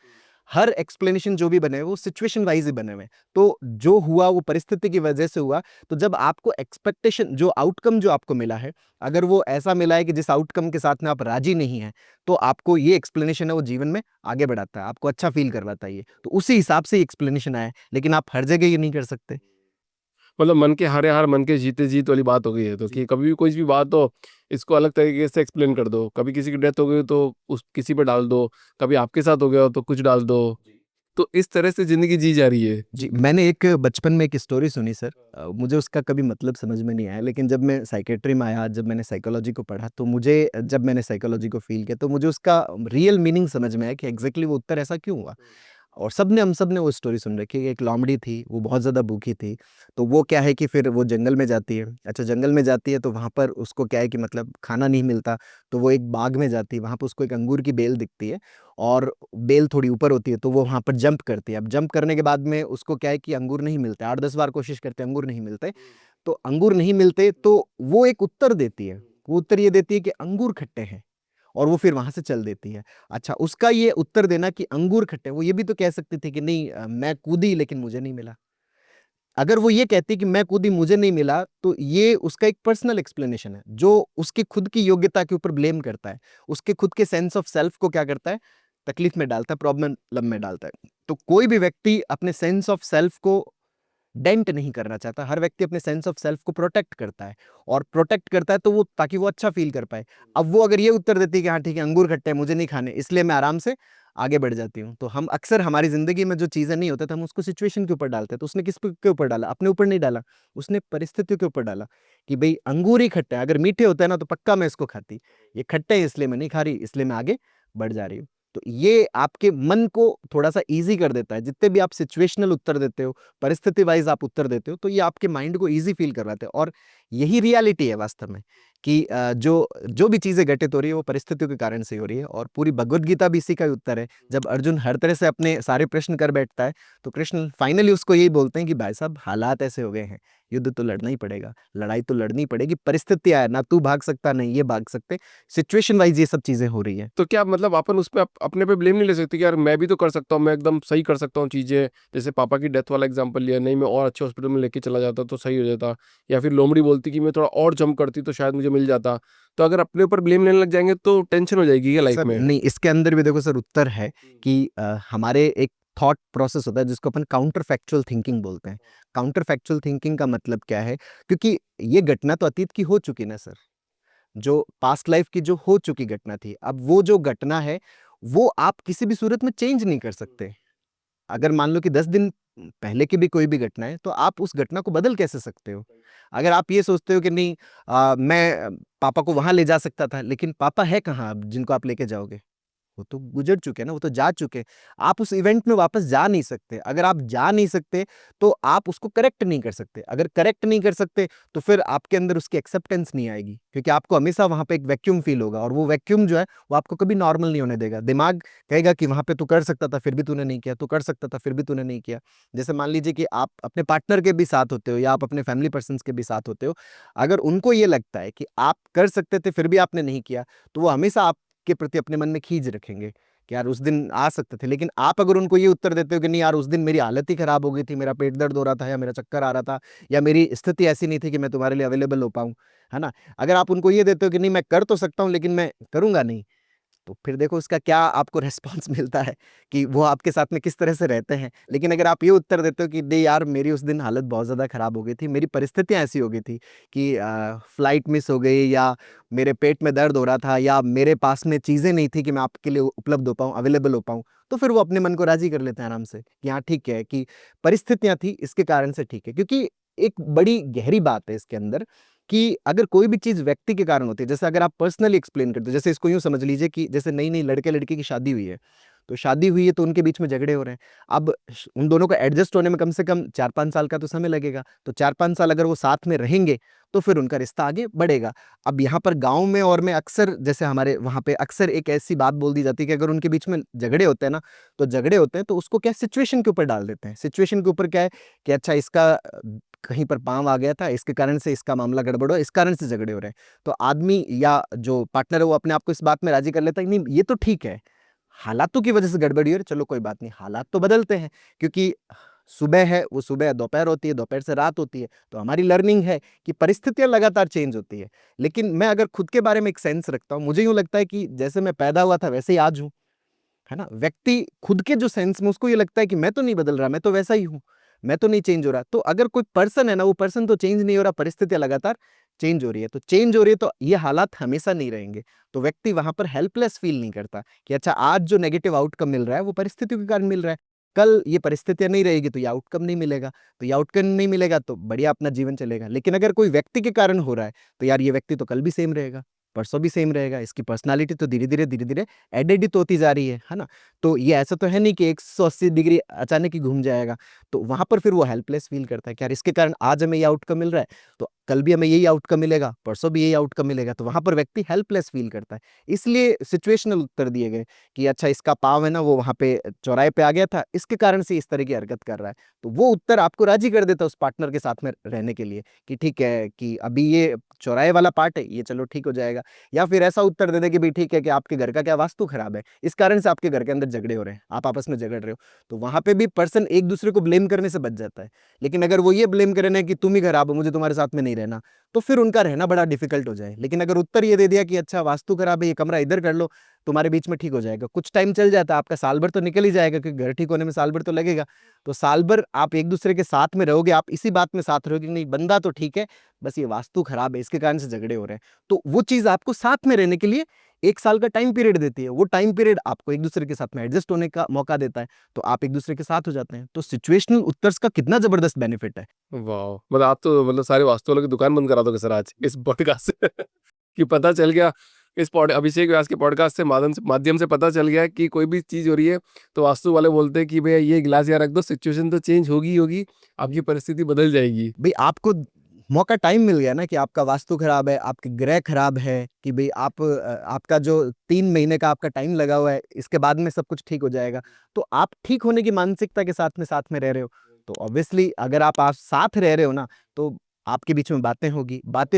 हर एक्सप्लेनेशन जो भी बने हैं, वो सिचुएशन वाइज़ ही बने हुए हैं। तो जो हुआ वो परिस्थिति की वज़ह से हुआ, तो जब आपको एक्सपेक्टेशन जो आउटकम जो आपको मिला है, अगर वो ऐसा मिला है कि जिस आउटकम के साथ में आप राज़ी नहीं हैं, तो आपको ये एक्सप्लेनेशन है वो जीवन में आगे बढ़ाता है, आपको अच्छा फ़ील करवाता है ये। तो उसी हिसाब से ये एक्सप्लेनेशन आया है, लेकिन आप हर जगह ये नहीं कर सकते। मतलब मन के हारे हार मन के जीते जीत वाली बात हो गई है, तो कि कभी भी कोई भी बात हो, इसको अलग तरीके से एक्सप्लेन कर दो। कभी किसी की डेथ हो गई तो उस किसी पे डाल दो, कभी आपके साथ हो गया हो तो कुछ डाल दो। तो इस तरह से ज़िंदगी जी जा रही है। जी, मैंने एक बचपन में एक स्टोरी सुनी सर, मुझे उसका कभी मतलब समझ में नहीं आया, लेकिन जब मैं साइकियाट्री में आया, जब मैंने साइकोलॉजी को पढ़ा, तो मुझे जब मैंने साइकोलॉजी को फ़ील किया, तो मुझे उसका रियल मीनिंग समझ में आया कि एग्ज़ैक्टली वो उत्तर ऐसा क्यों हुआ। और हम सब ने वो स्टोरी सुन रखी है। एक लोमड़ी थी, वो बहुत ज़्यादा भूखी थी, तो वो क्या है कि फिर वो जंगल में जाती है। अच्छा, जंगल में जाती है तो वहाँ पर उसको क्या है कि मतलब खाना नहीं मिलता, तो वो एक बाग में जाती है, वहाँ पे उसको एक अंगूर की बेल दिखती है, और बेल थोड़ी ऊपर होती है, तो वो वहाँ पर जंप करती है। अब जंप करने के बाद में उसको क्या है कि अंगूर नहीं मिलते, 8-10 बार कोशिश करते हैं, अंगूर नहीं मिलते। तो अंगूर नहीं मिलते तो वो एक उत्तर देती है, वो उत्तर ये देती है कि अंगूर खट्टे हैं, और वो फिर वहाँ से चल देती है। अच्छा, उसका ये उत्तर देना कि अंगूर खट्टे, वो ये भी तो कह सकती थी कि नहीं, मैं कूदी लेकिन मुझे नहीं मिला। अगर वो ये कहती कि मैं कूदी मुझे नहीं मिला, तो ये उसका एक पर्सनल एक्सप्लेनेशन है, जो उसकी खुद की योग्यता के ऊपर ब्लेम करता है। उसके खुद के सेंस ऑफ सेल्फ को क्या करता है? तकलीफ में डालता है, प्रॉब्लम में डालता है। तो कोई भी व्यक्ति अपने सेंस ऑफ सेल्फ को डेंट नहीं करना चाहता। हर व्यक्ति अपने सेंस ऑफ सेल्फ को प्रोटेक्ट करता है, और प्रोटेक्ट करता है तो वो ताकि वो अच्छा फ़ील कर पाए। अब वो अगर ये उत्तर देती है कि हाँ ठीक है, अंगूर खट्टे हैं, मुझे नहीं खाने, इसलिए मैं आराम से आगे बढ़ जाती हूँ। तो हम अक्सर हमारी ज़िंदगी में जो चीज़ें नहीं होता, तो हम उसको सिचुएशन के ऊपर डालते हैं। तो उसने किस के ऊपर डाला? अपने ऊपर नहीं डाला, उसने परिस्थितियों के ऊपर डाला कि भई अंगूर ही खट्टे हैं, अगर मीठे होते हैं ना तो पक्का मैं इसको खाती। ये खट्टे हैं इसलिए मैं नहीं खा रही, इसलिए मैं आगे बढ़ जा रही हूँ। तो ये आपके मन को थोड़ा-सा ईज़ी कर देता है। जितने भी आप सिचुएशनल उत्तर देते हो, परिस्थिति वाइज़ आप उत्तर देते हो, तो ये आपके माइंड को ईज़ी फ़ील करवाते हैं, और यही रियलिटी है वास्तव में कि जो जो भी चीज़ें घटित हो रही है, वो परिस्थितियों के कारण से ही हो रही है, और पूरी भगवद गीता भी इसी का ही उत्तर है। जब अर्जुन हर तरह से अपने सारे प्रश्न कर बैठता है, तो कृष्ण फाइनली उसको यही बोलते हैं कि भाई साहब, हालात ऐसे हो गए हैं, युद्ध तो लड़ना ही पड़ेगा, लड़ाई तो लड़नी पड़ेगी, परिस्थितियाँ है, ना तू भाग सकता, ना ये भाग सकते, सिचुएशन वाइज़ ये सब चीज़ें हो रही हैं। तो क्या मतलब अपन उस पे अपने पे ब्लेम नहीं ले सकते कि यार मैं भी तो कर सकता हूँ, मैं एकदम सही कर सकता हूँ चीज़ें। जैसे पापा की डेथ वाला एग्जांपल लिया, नहीं मैं और अच्छे हॉस्पिटल में लेके चला जाता तो सही हो जाता, या फिर लोमड़ी बोलती कि मैं थोड़ा और जंप करती तो शायद मुझे मिल जाता। तो अगर अपने ऊपर ब्लेम लेने लग जाएंगे तो टेंशन हो जाएगी क्या लाइफ सर में? नहीं, इसके अंदर भी देखो सर उत्तर है कि हमारे एक थॉट प्रोसेस होता है जिसको अपन काउंटर फैक्चुअल थिंकिंग बोलते हैं। काउंटर फैक्चुअल थिंकिंग का मतलब क्या है? क्योंकि ये घटना तो अतीत की हो चुकी ना सर, जो पास्ट लाइफ की जो हो चुकी घटना थी, अब वो जो घटना है, वो आप किसी भी सूरत में चेंज नहीं कर सकते। अगर मान लो कि 10 दिन पहले की भी कोई भी घटना है, तो आप उस घटना को बदल कैसे सकते हो? अगर आप ये सोचते हो कि नहीं, मैं पापा को वहाँ ले जा सकता था, लेकिन पापा है कहाँ अब जिनको आप लेके जाओगे? वो तो गुजर चुके हैं ना, वो तो जा चुके हैं। आप उस इवेंट में वापस जा नहीं सकते। अगर आप जा नहीं सकते तो आप उसको करेक्ट नहीं कर सकते। अगर करेक्ट नहीं कर सकते तो फिर आपके अंदर उसकी एक्सेप्टेंस नहीं आएगी, क्योंकि आपको हमेशा वहां पे एक वैक्यूम फील होगा, और वो वैक्यूम जो है वो आपको कभी नॉर्मल नहीं होने देगा। दिमाग कहेगा कि वहां पे तू कर सकता था फिर भी तूने नहीं किया, तू कर सकता था फिर भी तूने नहीं किया। जैसे मान लीजिए कि आप अपने पार्टनर के भी साथ होते हो या आप अपने फैमिली पर्सन के भी साथ होते हो, अगर उनको ये लगता है कि आप कर सकते थे फिर भी आपने नहीं किया, तो वो हमेशा आपके प्रति अपने मन में खींच रखेंगे कि यार उस दिन आ सकते थे। लेकिन आप अगर उनको ये उत्तर देते हो कि नहीं यार उस दिन मेरी हालत ही खराब हो गई थी, मेरा पेट दर्द हो रहा था या मेरा चक्कर आ रहा था या मेरी स्थिति ऐसी नहीं थी कि मैं तुम्हारे लिए अवेलेबल हो पाऊं, है ना। अगर आप उनको ये देते हो कि नहीं मैं कर तो सकता हूं लेकिन मैं करूंगा नहीं, तो फिर देखो उसका क्या आपको रिस्पॉन्स मिलता है कि वो आपके साथ में किस तरह से रहते हैं। लेकिन अगर आप ये उत्तर देते हो कि नहीं यार मेरी उस दिन हालत बहुत ज़्यादा ख़राब हो गई थी, मेरी परिस्थितियाँ ऐसी हो गई थी कि फ्लाइट मिस हो गई, या मेरे पेट में दर्द हो रहा था, या मेरे पास में चीज़ें नहीं थी कि मैं आपके लिए उपलब्ध हो पाऊँ, अवेलेबल हो पाऊँ, तो फिर वो अपने मन को राज़ी कर लेते हैं आराम से कि हाँ ठीक है, कि परिस्थितियाँ थी इसके कारण से ठीक है। क्योंकि एक बड़ी गहरी बात है इसके अंदर कि अगर कोई भी चीज़ व्यक्ति के कारण होती है, जैसे अगर आप पर्सनली एक्सप्लेन करते हो, जैसे इसको यूँ समझ लीजिए कि जैसे नई-नई लड़के-लड़की की शादी हुई है, तो शादी हुई है तो उनके बीच में झगड़े हो रहे हैं। अब श उन दोनों को एडजस्ट होने में कम से कम 4-5 साल का तो समय लगेगा, तो 4-5 साल अगर वो साथ में रहेंगे, तो फिर उनका रिश्ता आगे बढ़ेगा। अब यहाँ पर गाँव में और में अक्सर जैसे हमारे वहाँ पे अक्सर एक ऐसी बात बोल दी जाती है कि अगर उनके बीच में झगड़े होते हैं ना, तो झगड़े होते हैं तो उसको क्या सिचुएशन के ऊपर डाल देते हैं। सिचुएशन के ऊपर क्या है कि अच्छा इसका कहीं पर पाँव आ गया था, इसके कारण से इसका मामला गड़बड़ हुआ, इस कारण से झगड़े हो रहे हैं। तो आदमी या जो पार्टनर है वो अपने आप को इस बात में राज़ी कर लेता है कि नहीं ये तो ठीक है, हालातों की वजह से गड़बड़ी हो रही है, चलो कोई बात नहीं, हालात तो बदलते हैं, क्योंकि सुबह है, वो सुबह दोपहर होती है, दोपहर से रात होती है, तो हमारी लर्निंग है कि परिस्थितियाँ लगातार चेंज होती है। लेकिन मैं अगर खुद के बारे में एक सेंस रखता हूँ, मुझे यूँ लगता है कि जैसे मैं पैदा हुआ था वैसे ही आज हूँ। है ना? व्यक्ति खुद के जो सेंस में उसको ये लगता है कि मैं तो नहीं बदल रहा, मैं तो वैसा ही हूँ, मैं तो नहीं चेंज हो रहा। तो अगर कोई पर्सन है ना, वो पर्सन तो चेंज नहीं हो रहा, परिस्थितियाँ लगातार चेंज हो रही है। तो चेंज हो रही है तो ये हालात हमेशा नहीं रहेंगे। तो व्यक्ति वहाँ पर हेल्पलेस फील नहीं करता कि अच्छा आज जो नेगेटिव आउटकम मिल रहा है वो परिस्थितियों के कारण मिल रहा है। कल ये परिस्थितियाँ नहीं रहेगी तो ये आउटकम नहीं मिलेगा। तो ये आउटकम नहीं मिलेगा तो बढ़िया अपना जीवन चलेगा। लेकिन अगर कोई व्यक्ति के कारण हो रहा है, तो यार ये व्यक्ति तो कल भी सेम रहेगा, परसों भी सेम रहेगा। इसकी पर्सनैलिटी तो धीरे-धीरे एडिट ही तो होती जा रही है ना? तो ये ऐसा तो है नहीं कि 180 डिग्री अचानक ही घूम जाएगा। तो वहाँ पर फिर वो हेल्पलेस फ़ील करता है कि यार इसके कारण आज हमें ये आउटकम मिल रहा है, तो कल भी हमें यही आउटकम मिलेगा, परसों भी यही आउटकम मिलेगा। तो वहाँ पर व्यक्ति हेल्पलेस फ़ील करता है। इसलिए सिचुएशनल उत्तर दिए गए कि अच्छा इसका पाँव है ना वो वहाँ पे चौराहे पे आ गया था, इसके कारण से इस तरह की हरकत कर रहा है। तो वो उत्तर आपको राज़ी कर देता है उस पार्टनर के साथ में रहने के लिए कि ठीक है कि अभी ये चौराहे वाला पार्ट है, ये चलो ठीक हो जाएगा। या फिर ऐसा उत्तर दे दे कि भई ठीक है कि आपके घर का क्या वास्तु खराब है, इस कारण से आपके घर के अंदर झगड़े हो रहे हैं, आप आपस में झगड़ रहे हो। तो वहाँ पे भी पर्सन एक-दूसरे को ब्लेम करने से बच जाता है। लेकिन अगर वो ये ब्लेम करे ना कि तुम ही खराब हो, मुझे तुम्हारे साथ में नहीं रहना, तो फिर उनका रहना बड़ा डिफ़िकल्ट हो जाए। लेकिन अगर उत्तर ये दे दिया कि अच्छा वास्तु खराब है, ये कमरा इधर कर लो, तुम्हारे बीच में ठीक हो जाएगा। कुछ टाइम चल जाता है, आपका साल भर तो निकल ही जाएगा क्योंकि घर ठीक होने में साल भर तो लगेगा। तो साल भर आप एक-दूसरे के साथ में रहोगे, आप इसी बात में साथ रहोगे कि नहीं बंदा तो ठीक है, बस ये वास्तु खराब है, इसके कारण से झगड़े हो रहे हैं। तो वो चीज़ आपको साथ में रहने के लिए 1 साल का टाइम पीरियड देती है। वो टाइम पीरियड आपको एक-दूसरे के साथ में एडजस्ट होने का मौका देता है, तो आप एक-दूसरे के साथ हो जाते हैं। तो सिचुएशनल उत्तर्स का कितना ज़बरदस्त बेनिफिट है। वाओ! मतलब आप तो मतलब सारे वास्तु वालों की दुकान बंद करा दोगे सर आज इस पॉडकास्ट से कि पता चल गया इस पॉड अभिषेक व्यास के पॉडकास्ट से माध्यम से पता चल गया कि कोई भी चीज़ हो रही है तो वास्तु वाले बोलते हैं कि भैया ये गिलास यहाँ रख दो, सिचुएशन तो चेंज होगी ही होगी, आपकी परिस्थिति बदल जाएगी। भई आपको मौका टाइम मिल गया ना कि आपका वास्तु खराब है, आपके ग्रह खराब है कि भई आपका जो 3 महीने का आपका टाइम लगा हुआ है, इसके बाद में सब कुछ ठीक हो जाएगा। तो आप ठीक होने की मानसिकता के साथ में रह रहे हो। तो ऑब्वियसली अगर आप साथ रह रहे हो ना, तो आपके बीच में बातें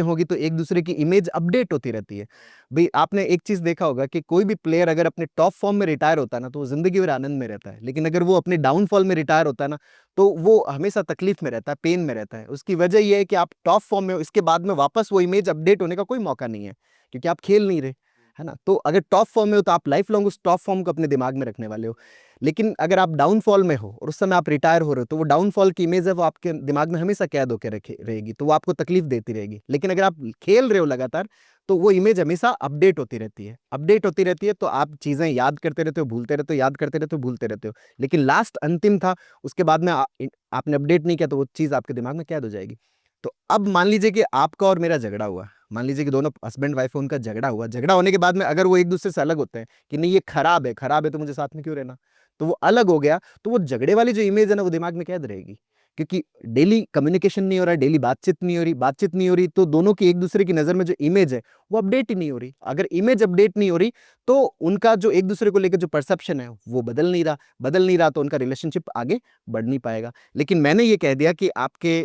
होगी तो एक-दूसरे की इमेज अपडेट होती रहती है। भई आपने एक चीज़ देखा होगा कि कोई भी प्लेयर अगर अपने टॉप फ़ॉर्म में रिटायर होता है ना, तो वो ज़िंदगी भर आनंद में रहता है। लेकिन अगर वो अपने डाउनफॉल में रिटायर होता है ना, तो वो हमेशा तकलीफ में रहता है, पेन में रहता है। उसकी वजह ये है कि आप टॉप फ़ॉर्म में हो, इसके बाद में वापस वो इमेज अपडेट होने का कोई मौका नहीं है, क्योंकि आप खेल नहीं रहे, है ना? तो अगर टॉप फ़ॉर्म में हो, तो आप लाइफ़ लॉन्ग उस टॉप फ़ॉर्म को अपने दिमाग में रखने वाले हो। लेकिन अगर आप डाउनफॉल में हो और उस समय आप रिटायर हो रहे हो, तो वो डाउनफॉल की इमेज है, वो आपके दिमाग में हमेशा कैद होके रखे रहेगी, तो वो आपको तकलीफ देती रहेगी। लेकिन अगर आप खेल रहे हो लगातार, तो वो इमेज हमेशा अपडेट होती रहती है। अपडेट होती रहती है, तो आप चीज़ें याद करते रहते हो, भूलते रहते हो, याद करते रहते हो, भूलते रहते हो। लेकिन लास्ट अंतिम था, उसके बाद में आपने अपडेट नहीं किया तो वो चीज़ आपके दिमाग में कैद हो जाएगी। तो अब मान लीजिए कि आपका और मेरा झगड़ा हुआ, मान लीजिए कि दोनों हस्बैंड वाइफ है, उनका झगड़ा हुआ, झगड़ा होने के बाद में अगर वो एक दूसरे से अलग होते हैं कि नहीं ये खराब है, खराब है तो मुझे साथ में क्यों रहना, तो वो अलग हो गया, तो वो झगड़े वाली जो इमेज है ना वो दिमाग में कैद रहेगी, क्योंकि डेली कम्युनिकेशन नहीं हो रहा है, डेली बातचीत नहीं हो रही, बातचीत नहीं हो रही, तो दोनों की एक दूसरे की नजर में जो इमेज है वो अपडेट ही नहीं हो रही। अगर इमेज अपडेट नहीं हो रही तो उनका जो एक दूसरे को लेकर जो परसेप्शन है वो बदल नहीं रहा, तो उनका रिलेशनशिप आगे बढ़ नहीं पाएगा। लेकिन मैंने ये कह दिया कि आपके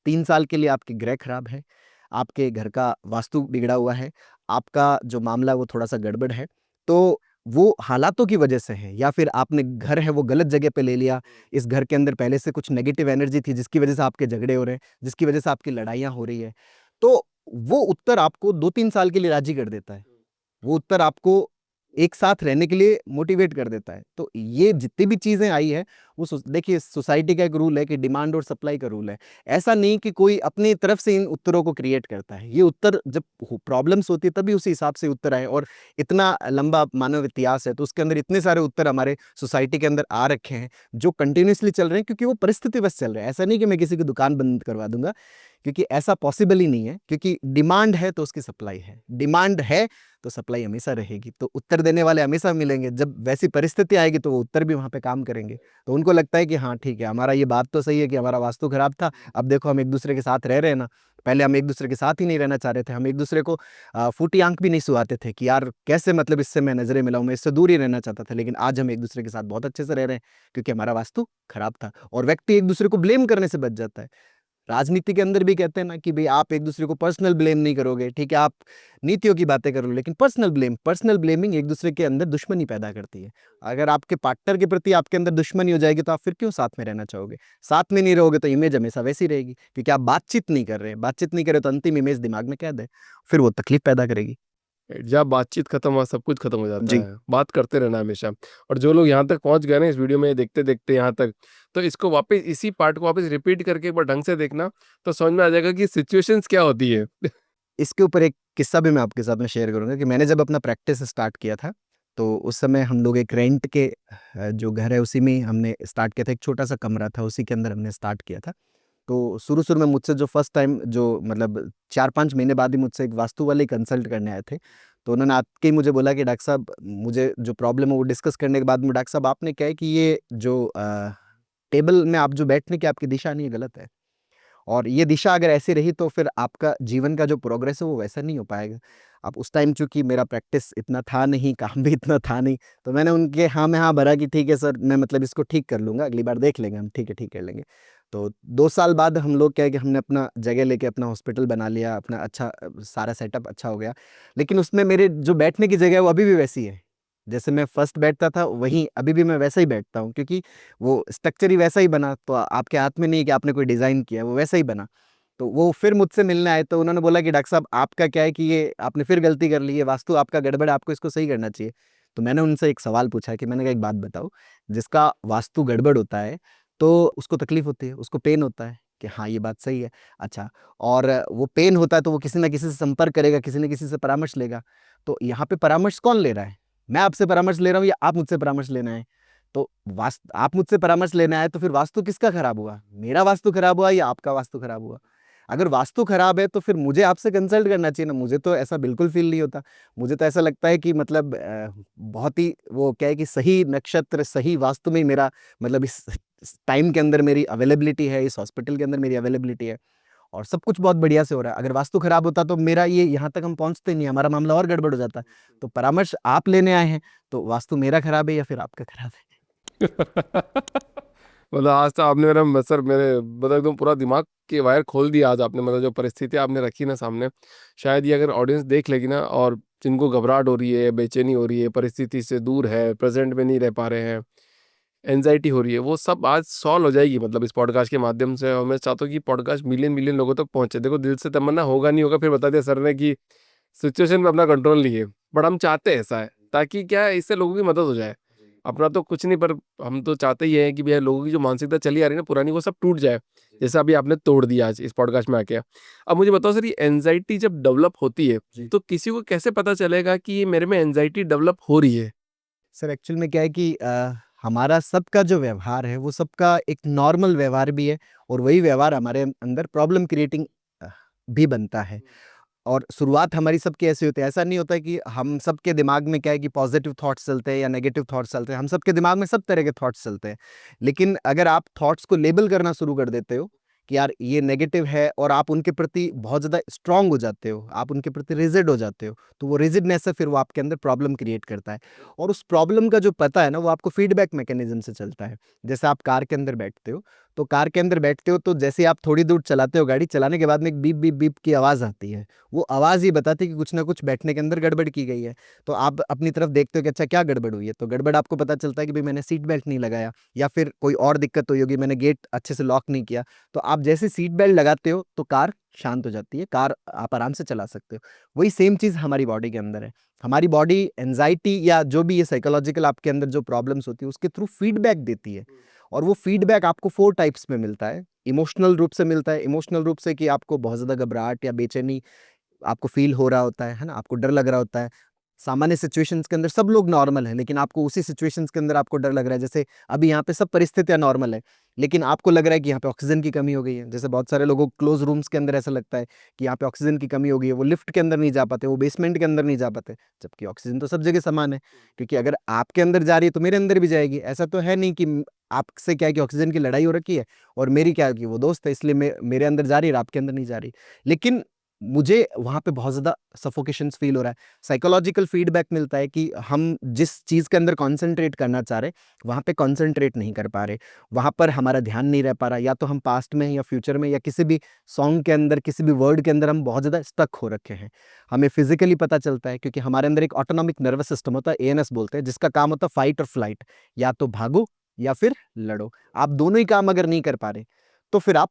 3 साल के लिए आपके ग्रह खराब है, आपके घर का वास्तु बिगड़ा हुआ है, आपका जो मामला है वो थोड़ा सा गड़बड़ है, तो वो हालातों की वजह से है, या फिर आपने घर है वो गलत जगह पे ले लिया, इस घर के अंदर पहले से कुछ नेगेटिव एनर्जी थी जिसकी वजह से आपके झगड़े हो रहे हैं, जिसकी वजह से आपकी लड़ाइयाँ हो रही है। तो वो उत्तर आपको 2-3 साल के लिए राजी कर देता है। वो उत्तर आपको एक साथ रहने के लिए मोटिवेट कर देता है। तो ये जितनी भी चीज़ें आई है, वो देखिए सोसाइटी का एक रूल है कि डिमांड और सप्लाई का रूल है। ऐसा नहीं कि कोई अपनी तरफ से इन उत्तरों को क्रिएट करता है। ये उत्तर जब प्रॉब्लम्स होती है तभी उसी हिसाब से उत्तर आए, और इतना लंबा मानव इतिहास है तो उसके अंदर इतने सारे उत्तर हमारे सोसाइटी के अंदर आ रखे हैं जो कंटिन्यूअसली चल रहे हैं, क्योंकि वो परिस्थिति बस चल रहे हैं। ऐसा नहीं कि मैं किसी की दुकान बंद करवा दूंगा, क्योंकि ऐसा पॉसिबल ही नहीं है, क्योंकि डिमांड है तो उसकी सप्लाई है, डिमांड है तो सप्लाई हमेशा रहेगी, तो उत्तर देने वाले हमेशा मिलेंगे। जब वैसी परिस्थिति आएगी तो वो उत्तर भी वहाँ पे काम करेंगे। तो उनको लगता है कि हाँ ठीक है, हमारा ये बात तो सही है कि हमारा वास्तु खराब था, अब देखो हम एक दूसरे के साथ रह रहे हैं ना, पहले हम एक दूसरे के साथ ही नहीं रहना चाह रहे थे, हम एक दूसरे को फूटी आंख भी नहीं सुहाते थे कि यार कैसे, मतलब इससे मैं नजरें मिलाऊं, मैं इससे दूर ही रहना चाहता था, लेकिन आज हम एक दूसरे के साथ बहुत अच्छे से रह रहे हैं क्योंकि हमारा वास्तु खराब था। और व्यक्ति एक दूसरे को ब्लेम करने से बच जाता है। राजनीति के अंदर भी कहते हैं ना कि भाई आप एक दूसरे को पर्सनल ब्लेम नहीं करोगे, ठीक है, आप नीतियों की बातें करोगे, लेकिन पर्सनल ब्लेमिंग एक दूसरे के अंदर दुश्मनी पैदा करती है। अगर आपके पार्टनर के प्रति आपके अंदर दुश्मनी हो जाएगी तो आप फिर क्यों साथ में रहना चाहोगे? साथ में नहीं रहोगे तो इमेज हमेशा वैसी रहेगी, क्योंकि आप बातचीत नहीं कर रहे हैं, बातचीत नहीं कर रहे तो अंतिम इमेज दिमाग में कैद है, फिर वो तकलीफ पैदा करेगी। जब बातचीत खत्म हुआ सब कुछ खत्म हो जाता जी। है, बात करते रहना हमेशा। और जो लोग यहाँ तक पहुँच गए ना इस वीडियो में देखते देखते यहाँ तक, तो इसको वापस इसी पार्ट को वापस रिपीट करके एक बार ढंग से देखना, तो समझ में आ जाएगा कि सिचुएशंस क्या होती है। इसके ऊपर एक किस्सा भी मैं आपके साथ में शेयर करूँगा कि मैंने जब अपना प्रैक्टिस स्टार्ट किया था, तो उस समय हम लोग एक रेंट के जो घर है उसी में हमने स्टार्ट किया था, एक छोटा-सा कमरा था, उसी के अंदर हमने स्टार्ट किया था। तो शुरू-शुरू में मुझसे जो फर्स्ट टाइम जो मतलब 4-5 महीने बाद ही मुझसे एक वास्तु वाले कंसल्ट करने आए थे। तो उन्होंने आके ही मुझे बोला कि डॉक्टर साहब, मुझे जो प्रॉब्लम है वो डिस्कस करने के बाद में, डॉक्टर साहब आपने क्या है कि ये जो टेबल में आप जो बैठने की आपकी दिशा नहीं है, गलत है। और ये दिशा अगर ऐसी रही तो फिर आपका जीवन का जो प्रोग्रेस है वो वैसा नहीं हो पाएगा। अब उस टाइम चूँकि मेरा प्रैक्टिस इतना था नहीं, काम भी इतना था नहीं, तो मैंने उनके हाँ में हाँ भरा कि ठीक है सर, मैं मतलब इसको ठीक कर लूँगा, अगली बार देख लेंगे हम, ठीक है, ठीक कर लेंगे। तो 2 साल बाद हम लोग क्या है कि हमने अपना जगह लेके अपना हॉस्पिटल बना लिया, अपना अच्छा सारा सेटअप अच्छा हो गया। लेकिन उसमें मेरे जो बैठने की जगह है वो अभी भी वैसी है। जैसे मैं फर्स्ट बैठता था वहीं अभी भी मैं वैसा ही बैठता हूँ, क्योंकि वो स्ट्रक्चर ही वैसा ही बना, तो आपके हाथ में नहीं है कि आपने कोई डिज़ाइन किया है, वो वैसा ही बना। तो वो फिर मुझसे मिलने आए तो उन्होंने बोला कि डॉक्टर साहब आपका क्या है कि ये आपने फिर गलती कर ली है, वास्तु आपका गड़बड़ है, आपको इसको सही करना चाहिए। तो मैंने उनसे एक सवाल पूछा कि मैंने कहा एक बात बताओ, जिसका वास्तु गड़बड़ होता है तो उसको तकलीफ होती है, उसको पेन होता है कि हाँ, ये बात सही है। अच्छा, और वो पेन होता है तो वो किसी न किसी से संपर्क करेगा, किसी न किसी से परामर्श लेगा। तो यहाँ पे परामर्श कौन ले रहा है? मैं आपसे परामर्श ले रहा हूँ या आप मुझसे परामर्श लेने आए? तो आप मुझसे परामर्श लेने आए तो फिर वास्तु किसका खराब हुआ? मेरा वास्तु खराब हुआ या आपका वास्तु खराब हुआ? अगर वास्तु खराब है तो फिर मुझे आपसे कंसल्ट करना चाहिए ना, मुझे तो ऐसा बिल्कुल फ़ील नहीं होता। मुझे तो ऐसा लगता है कि मतलब बहुत ही वो क्या है कि सही नक्षत्र, सही वास्तु में ही मेरा मतलब इस टाइम के अंदर मेरी अवेलेबिलिटी है, इस हॉस्पिटल के अंदर मेरी अवेलेबिलिटी है और सब कुछ बहुत बढ़िया से हो रहा है। अगर वास्तु खराब होता तो मेरा ये यहाँ तक हम पहुँचते नहीं, हमारा मामला और गड़बड़ हो जाता। तो परामर्श आप लेने आए हैं, तो वास्तु मेरा खराब है या फिर आपका खराब है? मतलब आज तो आपने मेरे मतलब एकदम पूरा दिमाग के वायर खोल दिया आज आपने, मतलब जो परिस्थिति आपने रखी ना सामने, शायद ये अगर ऑडियंस देख लेगी ना, और जिनको घबराहट हो रही है, बेचैनी हो रही है, परिस्थिति से दूर है, प्रेजेंट में नहीं रह पा रहे हैं, एंजाइटी हो रही है, वो सब आज सॉल्व हो जाएगी मतलब इस पॉडकास्ट के माध्यम से। और मैं चाहता हूँ कि पॉडकास्ट मिलियन मिलियन लोगों तक पहुंचे। देखो दिल से तमन्ना होगा नहीं होगा, फिर बता दिया सर ने कि सिचुएशन में अपना कंट्रोल नहीं है, बट हम चाहते हैं ऐसा है, ताकि क्या है, इससे लोगों की मदद हो जाए। अपना तो कुछ नहीं, पर हम तो चाहते ही हैं कि भैया लोगों की जो मानसिकता चली आ रही है ना पुरानी, वो सब टूट जाए, जैसा अभी आपने तोड़ दिया आज इस पॉडकास्ट में आके। अब मुझे बताओ सर, ये एंजाइटी जब डेवलप होती है तो किसी को कैसे पता चलेगा कि ये मेरे में एंजाइटी डेवलप हो रही है? सर एक्चुअल में क्या है कि हमारा सबका जो व्यवहार है वो सबका एक नॉर्मल व्यवहार भी है, और वही व्यवहार हमारे अंदर प्रॉब्लम क्रिएटिंग भी बनता है। और शुरुआत हमारी सबकी ऐसी होती है। ऐसा नहीं होता है कि हम सबके दिमाग में क्या है कि पॉजिटिव थॉट्स चलते हैं या नेगेटिव थॉट्स चलते हैं। हम सबके दिमाग में सब तरह के थॉट्स चलते हैं। लेकिन अगर आप थॉट्स को लेबल करना शुरू कर देते हो कि यार ये नेगेटिव है, और आप उनके प्रति बहुत ज़्यादा स्ट्रांग हो जाते हो, आप उनके प्रति रिजिड हो जाते हो, तो वो रिजिडनेस है, फिर वो आपके अंदर प्रॉब्लम क्रिएट करता है। और उस प्रॉब्लम का जो पता है ना, वो आपको फीडबैक मैकेनिज्म से चलता है। जैसे आप कार के अंदर बैठते हो, तो कार के अंदर बैठते हो तो जैसे आप थोड़ी दूर चलाते हो गाड़ी, चलाने के बाद में एक बीप बीप बीप की आवाज़ आती है। वो आवाज़ ही बताती है कि कुछ ना कुछ बैठने के अंदर गड़बड़ की गई है। तो आप अपनी तरफ देखते हो कि अच्छा क्या गड़बड़ हुई है, तो गड़बड़ आपको पता चलता है कि भाई मैंने सीट बेल्ट नहीं लगाया, या फिर कोई और दिक्कत हुई होगी, मैंने गेट अच्छे से लॉक नहीं किया। तो आप जैसे सीट बेल्ट लगाते हो तो कार शांत हो जाती है, कार आप आराम से चला सकते हो। वही सेम चीज़ हमारी बॉडी के अंदर है। हमारी बॉडी एंजाइटी या जो भी ये साइकोलॉजिकल आपके अंदर जो प्रॉब्लम्स होती है उसके थ्रू फीडबैक देती है। और वो फीडबैक आपको 4 टाइप्स में मिलता है। इमोशनल रूप से मिलता है, इमोशनल रूप से कि आपको बहुत ज़्यादा घबराहट या बेचैनी आपको फ़ील हो रहा होता है ना? आपको डर लग रहा होता है। सामान्य सिचुएशंस के अंदर सब लोग नॉर्मल हैं, लेकिन आपको उसी सिचुएशंस के अंदर आपको डर लग रहा है। जैसे अभी यहाँ पे सब परिस्थितियाँ नॉर्मल है, लेकिन आपको लग रहा है कि यहाँ पे ऑक्सीजन की कमी हो गई है। जैसे बहुत सारे लोगों को क्लोज़ रूम्स के अंदर ऐसा लगता है कि यहाँ पे ऑक्सीजन की कमी हो गई है, वो लिफ्ट के अंदर नहीं जा पाते, वो बेसमेंट के अंदर नहीं जा पाते, जबकि ऑक्सीजन तो सब जगह समान है। क्योंकि अगर आपके अंदर जा रही है, तो मेरे अंदर भी जाएगी। ऐसा तो है नहीं कि आपसे क्या है कि ऑक्सीजन की लड़ाई हो रखी है, और मेरी क्या है कि वो दोस्त है, इसलिए मेरे अंदर जा रही है और आपके अंदर नहीं जा रही। लेकिन मुझे वहाँ पे बहुत ज़्यादा सफोकेशंस फ़ील हो रहा है। साइकोलॉजिकल फीडबैक मिलता है कि हम जिस चीज़ के अंदर कॉन्सन्ट्रेट करना चाह रहे, वहाँ पे कॉन्सन्ट्रेट नहीं कर पा रहे। वहाँ पर हमारा ध्यान नहीं रह पा रहा, या तो हम पास्ट में या फ्यूचर में या किसी भी सॉन्ग के अंदर, किसी भी वर्ड के अंदर हम बहुत ज़्यादा स्टक हो रखे हैं। हमें फिज़िकली पता चलता है, क्योंकि हमारे अंदर एक ऑटोनॉमिक नर्वस सिस्टम होता है, एएनएस बोलते हैं, जिसका काम होता है फाइट और फ्लाइट, या तो भागो या फिर लड़ो। आप दोनों ही काम अगर नहीं कर पा रहे, तो फिर आप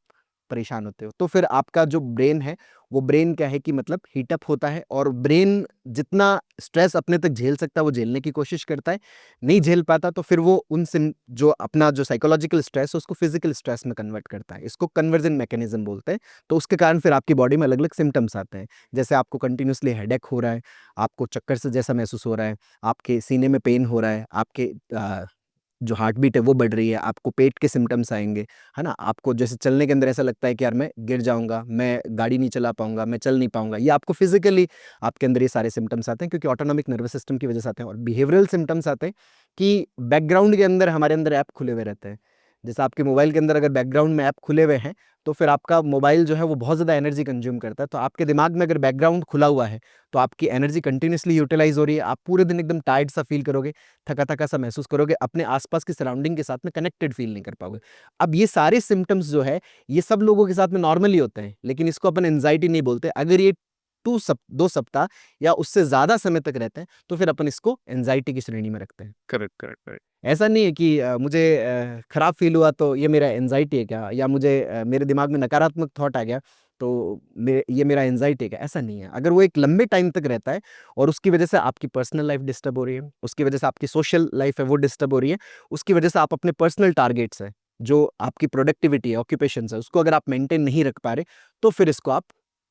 परेशान होते हो। तो फिर आपका जो ब्रेन है, वो ब्रेन क्या है कि मतलब हीट अप होता है, और ब्रेन जितना स्ट्रेस अपने तक झेल सकता है वो झेलने की कोशिश करता है। नहीं झेल पाता तो फिर वो उन सिम जो अपना जो साइकोलॉजिकल स्ट्रेस है उसको फिजिकल स्ट्रेस में कन्वर्ट करता है। इसको कन्वर्जन मैकेनिज्म बोलते हैं। तो उसके कारण फिर आपकी बॉडी में अलग-अलग सिम्पटम्स आते हैं। जैसे आपको कंटिन्यूअसली हेडेक हो रहा है, आपको चक्कर से जैसा महसूस हो रहा है, आपके सीने में पेन हो रहा है, आपके जो हार्ट बीट है वो बढ़ रही है, आपको पेट के सिम्पटम्स आएँगे, है ना? आपको जैसे चलने के अंदर ऐसा लगता है कि यार मैं गिर जाऊँगा, मैं गाड़ी नहीं चला पाऊँगा, मैं चल नहीं पाऊँगा। ये आपको फिज़िकली आपके अंदर ये सारे सिम्पटम्स आते हैं, क्योंकि ऑटोनॉमिक नर्वस सिस्टम की वजह से आते हैं। और बिहेवियरल सिम्पटम्स आते हैं कि बैकग्राउंड के अंदर हमारे अंदर ऐप खुले हुए रहते हैं। जैसे आपके मोबाइल के अंदर अगर बैकग्राउंड में ऐप खुले हुए हैं, तो फिर आपका मोबाइल जो है वो बहुत ज़्यादा एनर्जी कंज़्यूम करता है। तो आपके दिमाग में अगर बैकग्राउंड खुला हुआ है, तो आपकी एनर्जी कंटीन्यूअसली यूटिलाइज़ हो रही है। आप पूरे दिन एकदम टायर्ड सा फ़ील करोगे, थका-थका सा महसूस करोगे, अपने आस-पास की सराउंडिंग के साथ में कनेक्टेड फ़ील नहीं कर पाओगे। अब ये सारे सिम्पटम्स जो है, ये सब लोगों के साथ में नॉर्मली होते हैं, लेकिन इसको अपन एंग्ज़ायटी नहीं बोलते। अगर ये 2 सप्ताह या उससे ज़्यादा समय तक रहते हैं, तो फिर अपन इसको एंग्ज़ायटी की श्रेणी में रखते हैं। Correct, correct, correct. ऐसा नहीं है कि मुझे खराब फ़ील हुआ तो ये मेरा एंग्ज़ायटी है क्या? या मुझे मेरे दिमाग में नकारात्मक थॉट आ गया, तो ये मेरा एंग्ज़ायटी है क्या? ऐसा नहीं है। अगर वो एक लंबे टाइम तक रहता है और उसकी वजह से आपकी पर्सनल लाइफ़ डिस्टर्ब हो रही है, उसकी वजह से आपकी सोशल लाइफ़ है वो डिस्टर्ब हो रही है, उसकी वजह से आप अपने पर्सनल टारगेट्स हैं, जो आपकी प्रोडक्टिविटी है, ऑक्यूपेशंस है, उसको अगर आप मेंटेन नहीं रख पा रहे, तो फिर इसको आप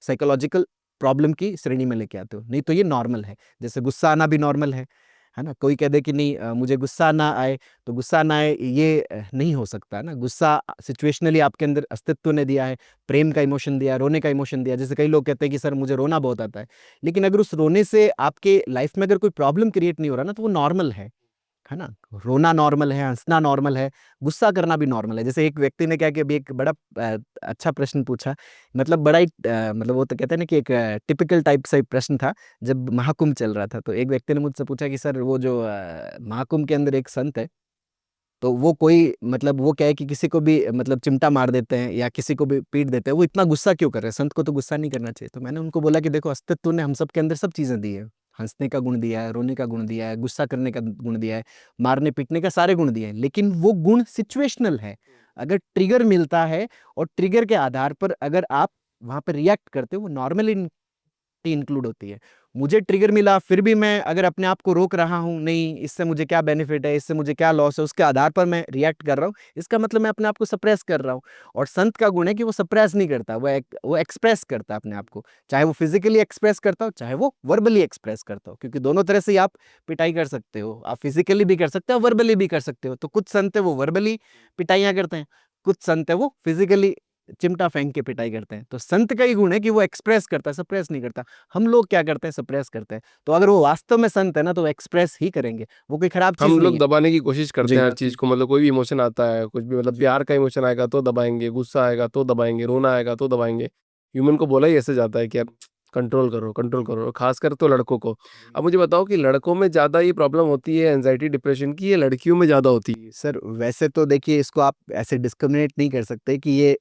साइकोलॉजिकल प्रॉब्लम की श्रेणी में लेके आते हो। नहीं तो ये नॉर्मल है। जैसे गुस्सा आना भी नॉर्मल है ना? कोई कह दे कि नहीं मुझे गुस्सा ना आए, तो गुस्सा ना आए ये नहीं हो सकता है ना? गुस्सा सिचुएशनली आपके अंदर अस्तित्व ने दिया है, प्रेम का इमोशन दिया है, रोने का इमोशन दिया है। जैसे कई लोग कहते हैं कि सर मुझे रोना बहुत आता है, लेकिन अगर उस रोने से आपके लाइफ में अगर कोई प्रॉब्लम क्रिएट नहीं हो रहा ना, तो वो नॉर्मल है ना? रोना नॉर्मल है, हँसना नॉर्मल है, गुस्सा करना भी नॉर्मल है। जैसे एक व्यक्ति ने क्या कि अभी एक बड़ा अच्छा प्रश्न पूछा, मतलब बड़ा ही मतलब वो तो कहते हैं ना कि एक टिपिकल टाइप सा एक प्रश्न था, जब महाकुंभ चल रहा था। तो एक व्यक्ति ने मुझसे पूछा कि सर वो जो महाकुंभ के अंदर एक संत है, तो वो कोई मतलब वो क्या है कि किसी को भी मतलब चिमटा मार देते हैं या किसी को भी पीट देते हैं, वो इतना गुस्सा क्यों कर रहे हैं? संत को तो गुस्सा नहीं करना चाहिए। तो मैंने उनको बोला कि देखो अस्तित्व ने हम सबके अंदर सब चीज़ें दी हैं। हँसने का गुण दिया है, रोने का गुण दिया है, गुस्सा करने का गुण दिया है, मारने-पीटने का सारे गुण दिए हैं। लेकिन वो गुण सिचुएशनल है। अगर ट्रिगर मिलता है और ट्रिगर के आधार पर अगर आप वहाँ पे रिएक्ट करते हो, वो नॉर्मली इंक्लूड होती है। मुझे ट्रिगर मिला, फिर भी मैं अगर अपने आप को रोक रहा हूँ, नहीं इससे मुझे क्या बेनिफिट है, इससे मुझे क्या लॉस है, उसके आधार पर मैं रिएक्ट कर रहा हूँ, इसका मतलब मैं अपने आप को सप्रेस कर रहा हूँ। और संत का गुण है कि वो सप्रेस नहीं करता, वो एक्सप्रेस करता है अपने आप को, चाहे वो फिजिकली एक्सप्रेस करता हो, चाहे वो वर्बली एक्सप्रेस करता हो, क्योंकि दोनों तरह से ही आप पिटाई कर सकते हो, आप फिजिकली भी कर सकते हो, वर्बली भी कर सकते हो। तो कुछ संत है वो वर्बली पिटाइयां करते हैं, कुछ संत है वो फिजिकली चिमटा फेंक के पिटाई करते हैं। तो संत का ही गुण है कि वो एक्सप्रेस करता है, सप्रेस नहीं करता। हम लोग क्या करते हैं, सप्रेस करते हैं। तो अगर वो वास्तव में संत है ना, तो वो एक्सप्रेस ही करेंगे, वो कोई खराब चीज हम नहीं लोग है। दबाने की कोशिश करते जी हैं हर चीज़ को, मतलब कोई भी इमोशन आता है, कुछ भी, मतलब प्यार का इमोशन आएगा तो दबाएंगे, गुस्सा आएगा तो दबाएंगे, रोना आएगा तो दबाएंगे। ह्यूमन को बोला ही ऐसे जाता है कि यार कंट्रोल करो, कंट्रोल करो, खासकर तो लड़कों को। अब मुझे बताओ कि लड़कों में ज़्यादा ये प्रॉब्लम होती है एंजाइटी डिप्रेशन की, या लड़कियों में ज़्यादा होती है? सर, वैसे तो देखिए, इसको आप ऐसे डिस्क्रिमिनेट नहीं कर सकते कि ये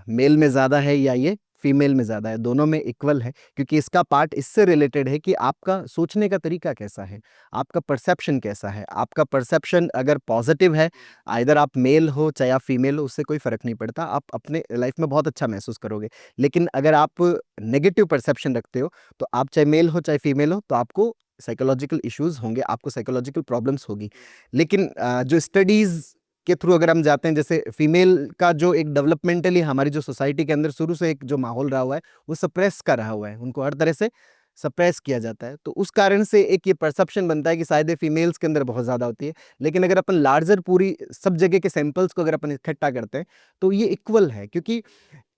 मेल में ज़्यादा है या ये फीमेल में ज़्यादा है, दोनों में इक्वल है। क्योंकि इसका पार्ट इससे रिलेटेड है कि आपका सोचने का तरीका कैसा है, आपका परसेप्शन कैसा है। आपका परसेप्शन अगर पॉजिटिव है, आइदर आप मेल हो चाहे आप फीमेल हो, उससे कोई फ़र्क नहीं पड़ता, आप अपने लाइफ में बहुत अच्छा महसूस करोगे। लेकिन अगर आप नेगेटिव परसेप्शन रखते हो, तो आप चाहे मेल हो चाहे फीमेल हो, तो आपको साइकोलॉजिकल इश्यूज़ होंगे, आपको साइकोलॉजिकल प्रॉब्लम्स होगी। लेकिन जो स्टडीज़ के थ्रू अगर हम जाते हैं, जैसे फीमेल का जो एक डेवलपमेंटली हमारी जो सोसाइटी के अंदर शुरू से एक जो माहौल रहा हुआ है, वो सप्रेस का रहा हुआ है, उनको हर तरह से सप्रेस किया जाता है। तो उस कारण से एक ये परसेप्शन बनता है कि शायद ये फीमेल्स के अंदर बहुत ज़्यादा होती है। लेकिन अगर अपन लार्जर पूरी सब जगह के सैंपल्स को अगर अपन इकट्ठा करते हैं, तो ये इक्वल है। क्योंकि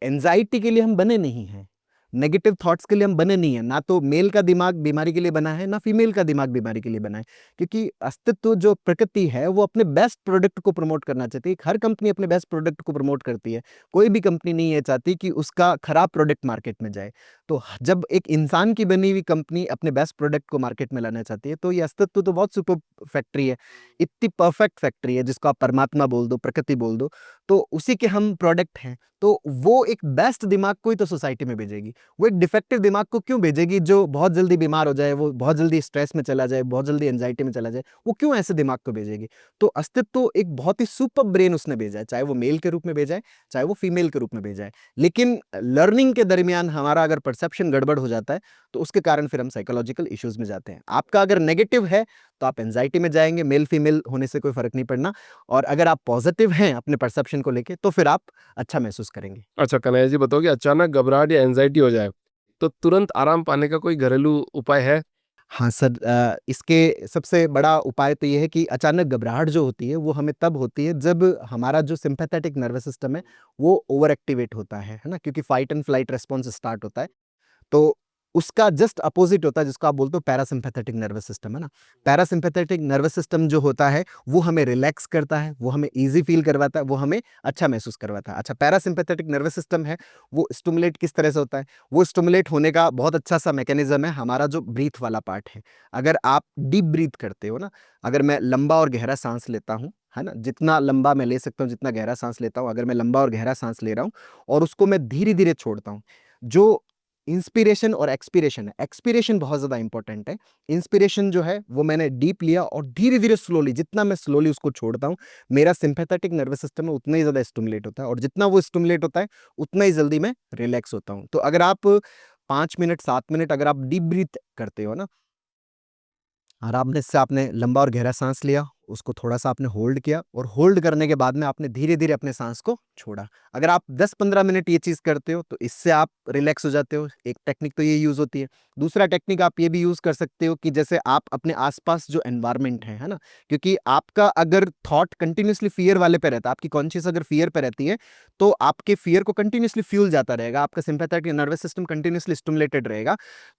एंजाइटी के लिए हम बने नहीं हैं, नेगेटिव थॉट्स के लिए हम बने नहीं हैं। ना तो मेल का दिमाग बीमारी के लिए बना है, ना फीमेल का दिमाग बीमारी के लिए बना है। क्योंकि अस्तित्व जो प्रकृति है, वो अपने बेस्ट प्रोडक्ट को प्रमोट करना चाहती है। हर कंपनी अपने बेस्ट प्रोडक्ट को प्रमोट करती है। कोई भी कंपनी नहीं ये चाहती कि उसका खराब प्रोडक्ट मार्केट में जाए। तो जब एक इंसान की बनी हुई कंपनी अपने बेस्ट प्रोडक्ट को मार्केट में लाना चाहती है, तो ये अस्तित्व तो बहुत सुपर फैक्ट्री है, इतनी परफेक्ट फैक्ट्री है, जिसको आप परमात्मा बोल दो, प्रकृति बोल दो, तो उसी के हम प्रोडक्ट हैं। तो वो एक बेस्ट दिमाग को ही तो सोसाइटी में भेजेगी। वो एक डिफेक्टिव दिमाग को क्यों भेजेगी, जो बहुत जल्दी बीमार हो जाए, वो बहुत जल्दी स्ट्रेस में चला जाए, बहुत जल्दी एंजाइटी में चला जाए? वो क्यों ऐसे दिमाग को भेजेगी? तो अस्तित्व एक बहुत ही सुपर ब्रेन उसने भेजा है, चाहे वो मेल के रूप में भेजा है, चाहे वो फीमेल के रूप में भेजा है। लेकिन लर्निंग के दरमियान हमारा अगर परसेप्शन गड़बड़ हो जाता है, तो उसके कारण फिर हम साइकोलॉजिकल इश्यूज में जाते हैं। आपका अगर नेगेटिव है, तो आप एंजाइटी में जाएंगे, मेल फीमेल होने से कोई फर्क नहीं पड़ना। और अगर आप पॉजिटिव हैं अपने परसेप्शन को लेके, तो फिर आप अच्छा महसूस करेंगे। अच्छा कन्हैया जी, बताओ कि अचानक घबराहट या एंजाइटी हो जाए तो तुरंत आराम पाने का कोई घरेलू उपाय है? हाँ सर, इसके सबसे बड़ा उपाय तो ये है कि अचानक घबराहट जो होती है, वो हमें तब होती है जब हमारा जो सिंपैथेटिक नर्वस सिस्टम है, वो ओवर एक्टिवेट होता है ना? क्योंकि fight and flight response start होता है। तो उसका जस्ट अपोजिट होता है, जिसको आप बोलते हो पैरासिम्पैथेटिक नर्वस सिस्टम, है ना? पैरासिम्पैथेटिक नर्वस सिस्टम जो होता है, वो हमें रिलैक्स करता है, वो हमें ईज़ी फ़ील करवाता है, वो हमें अच्छा महसूस करवाता है। अच्छा, पैरासिम्पैथेटिक नर्वस सिस्टम है, वो स्टिमुलेट किस तरह से होता है? वो स्टिमुलेट होने का बहुत अच्छा-सा मैकेनिज़्म है हमारा जो ब्रीथ वाला पार्ट है। अगर आप डीप ब्रीथ करते हो ना, अगर मैं लंबा और गहरा साँस लेता हूँ, है ना? जितना लंबा मैं ले सकता हूँ, जितना गहरा साँस लेता हूँ, अगर मैं लंबा और गहरा साँस ले रहा हूँ और उसको मैं धीरे-धीरे छोड़ता हूँ, जो इंस्पिरेशन और एक्सपिरेशन है, एक्सपिरेशन बहुत ज़्यादा इंपॉर्टेंट है। इंस्पिरेशन जो है, वो मैंने डीप लिया और धीरे-धीरे स्लोली, जितना मैं स्लोली उसको छोड़ता हूँ, मेरा सिम्पैथेटिक नर्वस सिस्टम है उतना ही ज़्यादा स्टिमुलेट होता है, और जितना वो स्टिमुलेट होता है, उतना ही जल्दी मैं रिलैक्स होता हूँ। तो अगर आप 5 मिनट, 7 मिनट अगर आप डीप ब्रीथ करते हो ना, आराम से आपने लंबा और गहरा सांस लिया, उसको थोड़ा-सा आपने होल्ड किया, और होल्ड करने के बाद में आपने धीरे-धीरे अपने सांस को छोड़ा। अगर आप 10-15 मिनट ये चीज़ करते हो, तो इससे आप रिलैक्स हो जाते हो। एक टेक्निक तो ये यूज़ होती है। दूसरा टेक्निक आप ये भी यूज़ कर सकते हो कि जैसे आप अपने आस-पास जो एनवायरनमेंट है ना? क्योंकि आपका अगर थॉट कंटीन्यूअसली फ़ियर वाले पे रहता है, आपकी कॉन्शियस अगर फ़ियर पे रहती है, तो आपके फ़ियर को कंटीन्यूअसली फ्यूल जाता रहेगा, आपका sympathetic nervous system continuously stimulated रहेगा।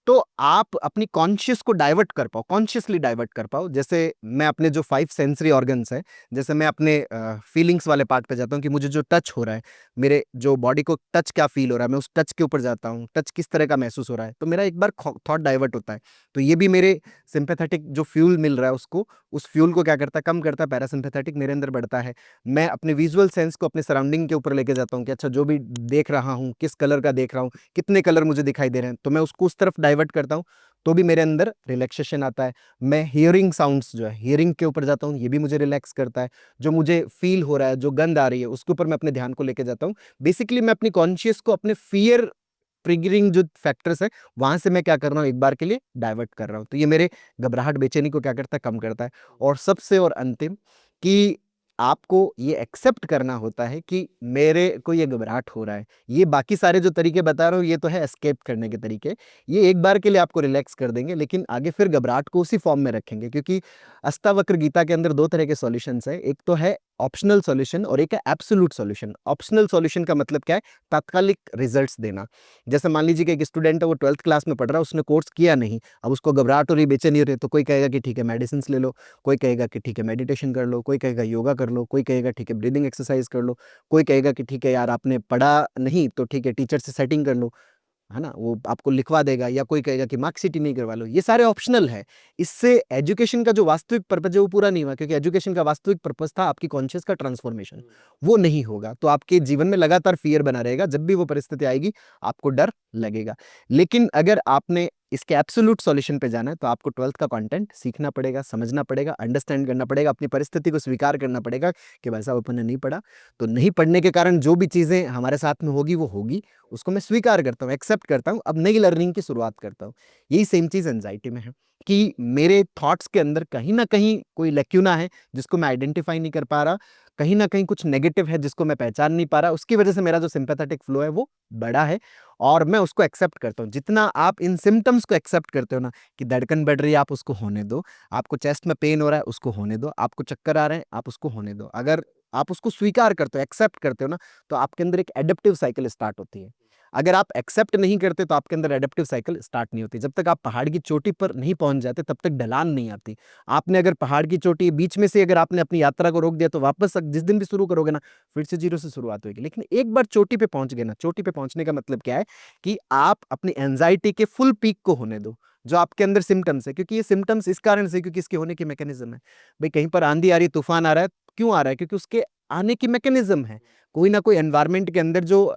तो आप अपनी कॉन्शियस को डाइवर्ट कर पाओ, कॉन्शियसली डाइवर्ट कर पाओ। जैसे मैं अपने जो 5 सेंसरी ऑर्गन्स हैं, जैसे मैं अपने फीलिंग्स वाले पार्ट पे जाता हूँ कि मुझे जो टच हो रहा है, मेरे जो बॉडी को टच क्या फ़ील हो रहा है, मैं उस टच के ऊपर जाता हूँ, टच किस तरह का महसूस हो रहा है, तो मेरा एक बार थॉट डाइवर्ट होता है। तो ये भी मेरे सिम्पैथेटिक जो फ्यूल मिल रहा है उसको, उस फ्यूल को क्या करता है, कम करता है, पैरासिम्पैथेटिक मेरे अंदर बढ़ता है। मैं अपने विजुअल सेंस को अपने सराउंडिंग के ऊपर लेके जाता हूँ कि अच्छा, जो भी देख रहा हूँ, किस कलर का देख रहा हूँ, कितने कलर मुझे दिखाई दे रहे हैं, तो मैं उसको उस तरफ डाइवर्ट करता हूँ, तो भी मेरे अंदर रिलैक्सेशन आता है। मैं हियरिंग साउंड्स जो है, हियरिंग के ऊपर जाता हूँ, ये भी मुझे रिलैक्स करता है। जो मुझे फ़ील हो रहा है, जो गंध आ रही है, उसके ऊपर मैं अपने ध्यान को लेके जाता हूँ। बेसिकली मैं अपनी कॉन्शियस को अपने फ़ियर ट्रिगरिंग जो फैक्टर्स है वहां से मैं क्या कर रहा हूँ, एक बार के लिए डाइवर्ट कर रहा हूँ। तो ये मेरे घबराहट बेचैनी को क्या करता है, कम करता है। और सबसे और अंतिम कि आपको ये एक्सेप्ट करना होता है कि मेरे को ये घबराहट हो रहा है। ये बाकी सारे जो तरीके बता रहा हूँ ये तो है एस्केप करने के तरीके, ये एक बार के लिए आपको रिलैक्स कर देंगे, लेकिन आगे फिर घबराहट को उसी फॉर्म में रखेंगे। क्योंकि अष्टावक्र गीता के अंदर दो तरह के सॉल्यूशंस है, एक तो है ऑप्शनल सॉल्यूशन और एक है एब्सोल्यूट सॉल्यूशन। ऑप्शनल सॉल्यूशन का मतलब क्या है, तात्कालिक रिजल्ट्स देना। जैसे मान लीजिए कि एक स्टूडेंट है, वो 12th क्लास में पढ़ रहा है, उसने कोर्स किया नहीं, अब उसको घबराहट हो रही, बेचैनी हो रही है, तो कोई कहेगा कि ठीक है मेडिसिन ले लो, कोई कहेगा कि ठीक है मेडिटेशन कर लो, कोई कहेगा योगा कर लो, कोई कहेगा ठीक है ब्रीदिंग एक्सरसाइज कर लो, कोई कहेगा कि ठीक है यार आपने पढ़ा नहीं तो ठीक है टीचर से सेटिंग कर लो, है ना, वो आपको लिखवा देगा, या कोई कहेगा कि मार्कशीट ही नहीं करवा लो। ये सारे ऑप्शनल है। इससे एजुकेशन का जो वास्तविक पर्पज है वो पूरा नहीं हुआ, क्योंकि एजुकेशन का वास्तविक पर्पज था आपकी कॉन्शियस का ट्रांसफॉर्मेशन, वो नहीं होगा। तो आपके जीवन में लगातार फियर बना रहेगा, जब भी वो परिस्थिति आएगी आपको डर लगेगा। लेकिन अगर आपने इसके एब्सोल्यूट सॉल्यूशन पे जाना है तो आपको 12th का कंटेंट सीखना पड़ेगा, समझना पड़ेगा, अंडरस्टैंड करना पड़ेगा, अपनी परिस्थिति को स्वीकार करना पड़ेगा कि भाई साहब अपन ने नहीं पढ़ा, तो नहीं पढ़ने के कारण जो भी चीजें हमारे साथ में होगी वो होगी, उसको मैं स्वीकार करता हूँ, एक्सेप्ट करता हूँ, अब नई लर्निंग की शुरुआत करता हूँ। यही सेम चीज एंजाइटी में है कि मेरे थॉट्स के अंदर कहीं ना कहीं कोई लैक्यूना है जिसको मैं आइडेंटिफाई नहीं कर पा रहा, कहीं ना कहीं कुछ नेगेटिव है जिसको मैं पहचान नहीं पा रहा, उसकी वजह से मेरा जो सिंपैथेटिक फ्लो है वो बड़ा है और मैं उसको एक्सेप्ट करता हूँ। जितना आप इन सिम्टम्स को एक्सेप्ट करते हो ना, कि धड़कन बढ़ रही है आप उसको होने दो, आपको चेस्ट में पेन हो रहा है उसको होने दो, आपको चक्कर आ रहे हैं आप उसको होने दो, अगर आप उसको स्वीकार करते हो, एक्सेप्ट करते हो ना, तो आपके अंदर एक एडेप्टिव साइकिल स्टार्ट होती है। अगर आप एक्सेप्ट नहीं करते तो आपके अंदर एडेप्टिव साइकिल स्टार्ट नहीं होती। जब तक आप पहाड़ की चोटी पर नहीं पहुंच जाते तब तक ढलान नहीं आती। आपने अगर पहाड़ की चोटी बीच में से अगर आपने अपनी यात्रा को रोक दिया तो वापस जिस दिन भी शुरू करोगे ना, फिर से जीरो से शुरुआत होगी। लेकिन एक बार चोटी पे पहुंच गए ना, चोटी पे पहुंचने का मतलब क्या है कि आप अपनी एंजाइटी के फुल पीक को होने दो, जो आपके अंदर सिम्टम्स है। क्योंकि ये सिम्टम्स इस कारण से, क्योंकि इसके होने की मैकेनिज्म है। भाई कहीं पर आंधी आ रही है, तूफान आ रहा है, क्यों आ रहा है? क्योंकि उसके आने की मैकेनिज्म है। कोई ना कोई एनवायरमेंट के अंदर जो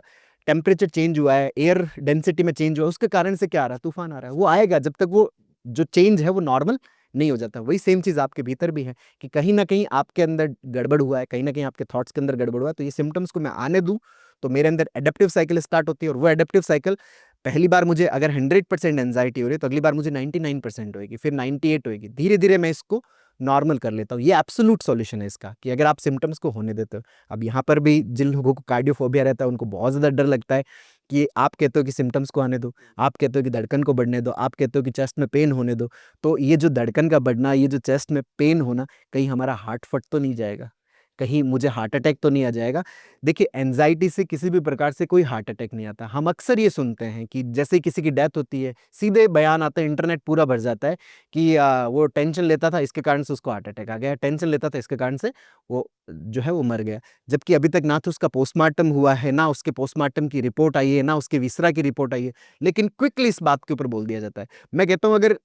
टेम्परेचर चेंज हुआ है, एयर डेंसिटी में चेंज हुआ है, उसके कारण से क्या आ रहा है, तूफान आ रहा है। वो आएगा जब तक वो जो चेंज है वो नॉर्मल नहीं हो जाता। वही सेम चीज आपके भीतर भी है कि कहीं ना कहीं आपके अंदर गड़बड़ हुआ है, कहीं ना कहीं आपके थॉट्स के अंदर गड़बड़ हुआ है। तो ये सिम्टम्स को मैं आने दूं तो मेरे अंदर एडेप्टिव साइकिल स्टार्ट होती है, और वो एडेप्टिव साइकिल पहली बार मुझे अगर 100% एंजाइटी हो रही है तो अगली बार मुझे 99% होगी, फिर 98 होगी, धीरे धीरे मैं इसको नॉर्मल कर लेता हूँ। ये एब्सोल्यूट सॉल्यूशन है इसका, कि अगर आप सिम्टम्स को होने देते हो। अब यहाँ पर भी जिन लोगों को कार्डियोफोबिया रहता है उनको बहुत ज़्यादा डर लगता है कि आप कहते हो कि सिम्टम्स को आने दो, आप कहते हो कि धड़कन को बढ़ने दो, आप कहते हो कि चेस्ट में पेन होने दो। तो ये जो धड़कन का बढ़ना, ये जो चेस्ट में पेन होना, कहीं हमारा हार्ट फट तो नहीं जाएगा, कहीं मुझे हार्ट अटैक तो नहीं आ जाएगा? देखिए एंजाइटी से किसी भी प्रकार से कोई हार्ट अटैक नहीं आता। हम अक्सर ये सुनते हैं कि जैसे किसी की डेथ होती है सीधे बयान आता है, इंटरनेट पूरा भर जाता है कि वो टेंशन लेता था इसके कारण से उसको हार्ट अटैक आ गया, टेंशन लेता था इसके कारण से वो जो है वो मर गया। जबकि अभी तक ना तो उसका पोस्टमार्टम हुआ है, ना उसके पोस्टमार्टम की रिपोर्ट आई है, ना उसके विसरा की रिपोर्ट आई है, लेकिन क्विकली इस बात के ऊपर बोल दिया जाता है। मैं कहता हूँ अगर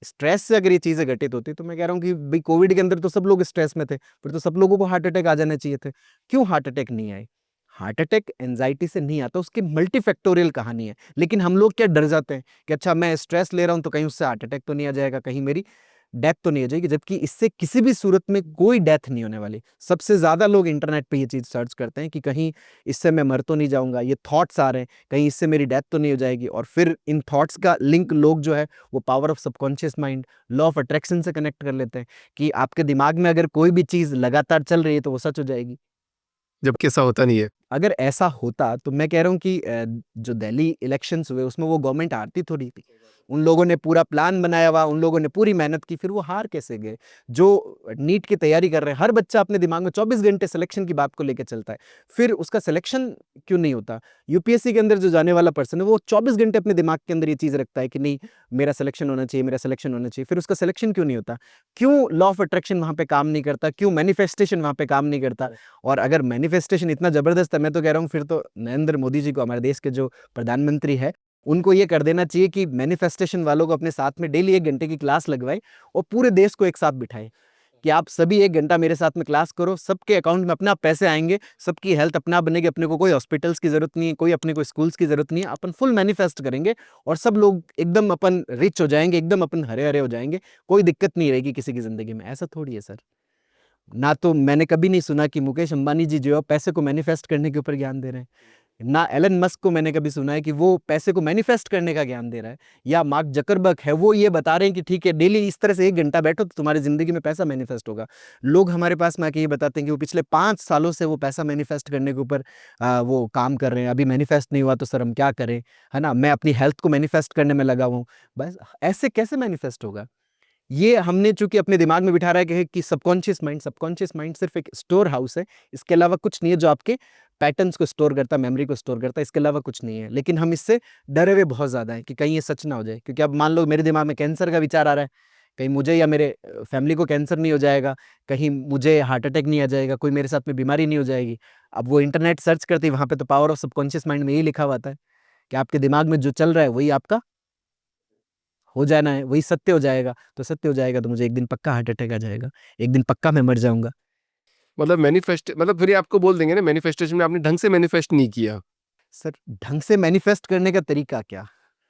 स्ट्रेस से अगर ये चीजें घटित होती तो मैं कह रहा हूँ कि भाई कोविड के अंदर तो सब लोग स्ट्रेस में थे, फिर तो सब लोगों को हार्ट अटैक आ जाने चाहिए थे। क्यों हार्ट अटैक नहीं आए? हार्ट अटैक एंजाइटी से नहीं आता, उसकी मल्टीफैक्टोरियल कहानी है। लेकिन हम लोग क्या डर जाते हैं कि अच्छा मैं स्ट्रेस ले रहा हूं तो कहीं उससे हार्ट अटैक तो नहीं आ जाएगा, कहीं मेरी डेथ तो नहीं हो जाएगी। जबकि इससे किसी भी सूरत में कोई डेथ नहीं होने वाली। सबसे ज्यादा लोग इंटरनेट पे ये चीज सर्च करते हैं कि कहीं इससे मैं मर तो नहीं जाऊंगा, ये थॉट्स आ रहे हैं कहीं इससे मेरी डेथ तो नहीं हो जाएगी। और फिर इन थॉट्स का लिंक लोग जो है वो power of subconscious mind, law of attraction से कनेक्ट कर लेते हैं कि आपके दिमाग में अगर कोई भी चीज लगातार चल रही है तो वो सच हो जाएगी। जबकि ऐसा होता नहीं है। अगर ऐसा होता तो मैं कह रहा हूँ कि जो दिल्ली इलेक्शंस हुए उसमें वो गवर्नमेंट हारती थोड़ी थी। उन लोगों ने पूरा प्लान बनाया हुआ, उन लोगों ने पूरी मेहनत की, फिर वो हार कैसे गए? जो नीट की तैयारी कर रहे हैं, हर बच्चा अपने दिमाग में 24 घंटे सिलेक्शन की बात को लेकर चलता है, फिर उसका सिलेक्शन क्यों नहीं होता? यूपीएससी के अंदर जो जाने वाला पर्सन है वो 24 घंटे अपने दिमाग के अंदर ये चीज रखता है कि नहीं मेरा सिलेक्शन होना चाहिए, मेरा सिलेक्शन होना चाहिए, फिर उसका सिलेक्शन क्यों नहीं होता? क्यों लॉ ऑफ अट्रैक्शन वहां पे काम नहीं करता? क्यों मैनिफेस्टेशन वहां पे काम नहीं करता? और अगर मैनिफेस्टेशन इतना जबरदस्त है, मैं तो कह रहा हूँ फिर तो नरेंद्र मोदी जी को, हमारे देश के जो प्रधानमंत्री है, उनको ये कर देना चाहिए कि मैनिफेस्टेशन वालों को अपने साथ में डेली 1 घंटे की क्लास लगवाए और पूरे देश को एक साथ बिठाए कि आप सभी 1 घंटा मेरे साथ में क्लास करो, सबके अकाउंट में अपना पैसे आएंगे, सबकी हेल्थ अपना बनेगी, अपने को कोई हॉस्पिटल्स की जरूरत नहीं है, कोई अपने को स्कूल्स की जरूरत नहीं है, अपन फुल मैनिफेस्ट करेंगे और सब लोग एकदम अपन रिच हो जाएंगे, एकदम अपन हरे हरे हो जाएंगे, कोई दिक्कत नहीं रहेगी किसी की जिंदगी में। ऐसा थोड़ी है सर। ना तो मैंने कभी नहीं सुना कि मुकेश अंबानी जी जो है पैसे को मैनिफेस्ट करने के ऊपर ज्ञान दे रहे हैं, ना एलन मस्क को मैंने कभी सुना है कि वो पैसे को मैनिफेस्ट करने का ज्ञान दे रहा है, या मार्क जकरबर्ग है वो ये बता रहे हैं कि ठीक है डेली इस तरह से 1 घंटा बैठो तो तुम्हारी जिंदगी में पैसा मैनिफेस्ट होगा। लोग हमारे पास में आके ये बताते हैं कि वो पिछले 5 सालों से वो पैसा मैनिफेस्ट करने के ऊपर वो काम कर रहे हैं, अभी मैनिफेस्ट नहीं हुआ तो सर हम क्या करें, है ना, मैं अपनी हेल्थ को मैनिफेस्ट करने में लगा हूँ। बस ऐसे कैसे मैनिफेस्ट होगा? ये हमने चूंकि अपने दिमाग में बिठा रहा है कि सबकॉन्शियस माइंड सिर्फ एक स्टोर हाउस है, इसके अलावा कुछ नहीं है जो आपके पैटर्न्स को स्टोर करता है, मेमोरी को स्टोर करता है, इसके अलावा कुछ नहीं है। लेकिन हम इससे डरे हुए बहुत ज्यादा है कि कहीं ये सच ना हो जाए, क्योंकि अब मान लो मेरे दिमाग में कैंसर का विचार आ रहा है, कहीं मुझे या मेरे फैमिली को कैंसर नहीं हो जाएगा, कहीं मुझे हार्ट अटैक नहीं आ जाएगा, कोई मेरे साथ में बीमारी नहीं हो जाएगी। अब वो इंटरनेट सर्च करते ही वहां पे तो पावर ऑफ सबकॉन्शियस माइंड में यही लिखा हुआ था कि आपके दिमाग में जो चल रहा है वही आपका हो जाना है, वही सत्य हो जाएगा। तो सत्य हो जाएगा तो मुझे एक दिन पक्का हार्ट अटैक आ जाएगा, एक दिन पक्का मैं मर जाऊंगा। मतलब मैनिफेस्ट मतलब फिर ये आपको बोल देंगे ना, मैनिफेस्टेशन में आपने ढंग से मैनिफेस्ट नहीं किया। सर ढंग से मैनिफेस्ट करने का तरीका क्या?